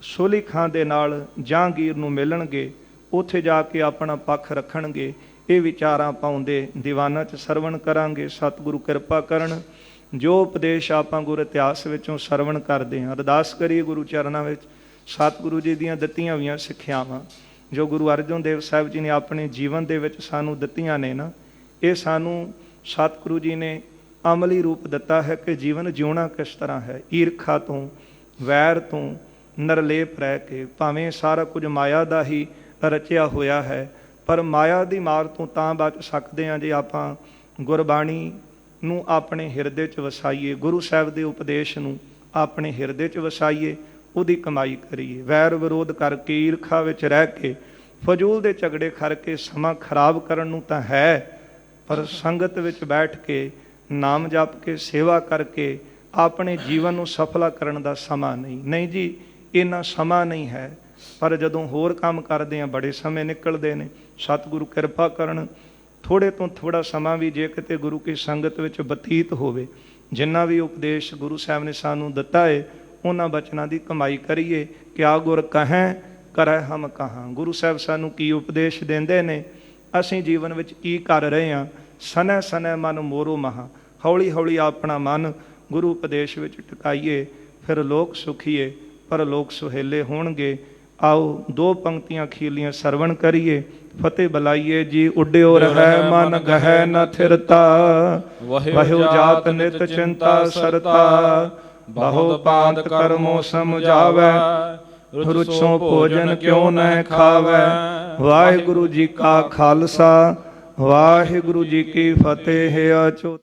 ਸੋਹਲੀ ਖਾਂ ਦੇ ਨਾਲ ਜਹਾਂਗੀਰ ਨੂੰ ਮਿਲਣਗੇ, ਉੱਥੇ ਜਾ ਕੇ ਆਪਣਾ ਪੱਖ ਰੱਖਣਗੇ। ਇਹ ਵਿਚਾਰਾਂ ਪਾਉਂਦੇ ਦੀਵਾਨਾਂ 'ਚ ਸਰਵਣ ਕਰਾਂਗੇ। ਸਤਿਗੁਰੂ ਕਿਰਪਾ ਕਰਨ ਜੋ ਉਪਦੇਸ਼ ਆਪਾਂ ਗੁਰ ਇਤਿਹਾਸ ਵਿੱਚੋਂ ਸਰਵਣ ਕਰਦੇ ਹਾਂ। ਅਰਦਾਸ ਕਰੀਏ ਗੁਰੂ ਚਰਨਾਂ ਵਿੱਚ ਸਤਿਗੁਰੂ ਜੀ ਦੀਆਂ ਦਿੱਤੀਆਂ ਹੋਈਆਂ ਸਿੱਖਿਆਵਾਂ ਜੋ ਗੁਰੂ ਅਰਜਨ ਦੇਵ ਸਾਹਿਬ ਜੀ ਨੇ ਆਪਣੇ ਜੀਵਨ ਦੇ ਵਿੱਚ ਸਾਨੂੰ ਦਿੱਤੀਆਂ ਨੇ ਨਾ, ਇਹ ਸਾਨੂੰ ਸਤਿਗੁਰੂ ਜੀ ਨੇ ਅਮਲੀ ਰੂਪ ਦਿੱਤਾ ਹੈ ਕਿ ਜੀਵਨ ਜਿਉਣਾ ਕਿਸ ਤਰ੍ਹਾਂ ਹੈ। ਈਰਖਾ ਤੋਂ, ਵੈਰ ਤੋਂ ਨਿਰਲੇਪ ਰਹਿ ਕੇ, ਭਾਵੇਂ ਸਾਰਾ ਕੁਝ ਮਾਇਆ ਦਾ ਹੀ ਰਚਿਆ ਹੋਇਆ ਹੈ, ਪਰ ਮਾਇਆ ਦੀ ਮਾਰ ਤੋਂ ਤਾਂ ਬਚ ਸਕਦੇ ਹਾਂ ਜੇ ਆਪਾਂ ਗੁਰਬਾਣੀ ਨੂੰ ਆਪਣੇ ਹਿਰਦੇ 'ਚ ਵਸਾਈਏ, ਗੁਰੂ ਸਾਹਿਬ ਦੇ ਉਪਦੇਸ਼ ਨੂੰ ਆਪਣੇ ਹਿਰਦੇ 'ਚ ਵਸਾਈਏ, ਉਹਦੀ ਕਮਾਈ ਕਰੀਏ। ਵੈਰ ਵਿਰੋਧ ਕਰਕੇ, ਈਰਖਾ ਵਿੱਚ ਰਹਿ ਕੇ, ਫਜ਼ੂਲ ਦੇ ਝਗੜੇ ਕਰਕੇ ਸਮਾਂ ਖਰਾਬ ਕਰਨ ਨੂੰ ਤਾਂ ਹੈ, ਪਰ ਸੰਗਤ ਵਿੱਚ ਬੈਠ ਕੇ ਨਾਮ ਜਪ ਕੇ ਸੇਵਾ ਕਰਕੇ ਆਪਣੇ ਜੀਵਨ ਨੂੰ ਸਫਲਾ ਕਰਨ ਦਾ ਸਮਾਂ ਨਹੀਂ। ਨਹੀਂ ਜੀ, ਇੰਨਾ ਸਮਾਂ ਨਹੀਂ ਹੈ, ਪਰ ਜਦੋਂ ਹੋਰ ਕੰਮ ਕਰਦੇ ਹਾਂ ਬੜੇ ਸਮੇਂ ਨਿਕਲਦੇ ਨੇ। ਸਤਿਗੁਰੂ ਕਿਰਪਾ ਕਰਨ ਥੋੜ੍ਹੇ ਤੋਂ ਥੋੜ੍ਹਾ ਸਮਾਂ ਵੀ ਜੇ ਕਿਤੇ ਗੁਰੂ ਕੀ ਸੰਗਤ ਵਿੱਚ ਬਤੀਤ ਹੋਵੇ, ਜਿੰਨਾ ਵੀ ਉਪਦੇਸ਼ ਗੁਰੂ ਸਾਹਿਬ ਨੇ ਸਾਨੂੰ ਦਿੱਤਾ ਹੈ ਉਹਨਾਂ ਬਚਨਾਂ ਦੀ ਕਮਾਈ ਕਰੀਏ। ਕਿਆ ਗੁਰ ਕਹੈ ਕਰੈ ਹਮ ਕਹਾਂ। ਗੁਰੂ ਸਾਹਿਬ ਸਾਨੂੰ ਕੀ ਉਪਦੇਸ਼ ਦਿੰਦੇ ਨੇ, ਅਸੀਂ ਜੀਵਨ ਵਿੱਚ ਕੀ ਕਰ ਰਹੇ ਹਾਂ। ਸਨੈ ਸਨੈ ਮਨ ਮੋਰੋ ਮਹਾ। ਹੌਲੀ ਹੌਲੀ ਆਪਣਾ ਮਨ ਗੁਰੂ ਉਪਦੇਸ਼ ਵਿੱਚ ਟਿਕਾਈਏ, ਫਿਰ ਲੋਕ ਸੁਖੀਏ ਪਰ ਲੋਕ ਸੁਹੇਲੇ ਹੋਣਗੇ। ਆਓ ਦੋ ਪੰਕਤੀਆਂ ਅਖੀਰਲੀਆਂ ਸਰਵਣ ਕਰੀਏ। ਫਤਿਹ ਬੁਲਾਈਏ ਜੀ। ਉੱਡਿਓ ਰਹਿ ਮਨ ਗਹਿ ਨ ਥਿਰਤਾ, ਵਹਿਓ ਜਾਤ ਨਿਤ ਚਿੰਤਾ ਸਰਤਾ। ਬਹੁ ਪਾਂਤ ਕਰਮੋ ਸਮਝਾਵੈ, ਰੁਚੋਂ ਭੋਜਨ ਕਿਉ ਨ ਖਾਵੈ। ਵਾਹਿਗੁਰੂ ਜੀ ਕਾ ਖਾਲਸਾ, ਵਾਹਿਗੁਰੂ ਜੀ ਕੀ ਫਤਿਹ। ਅਚੋ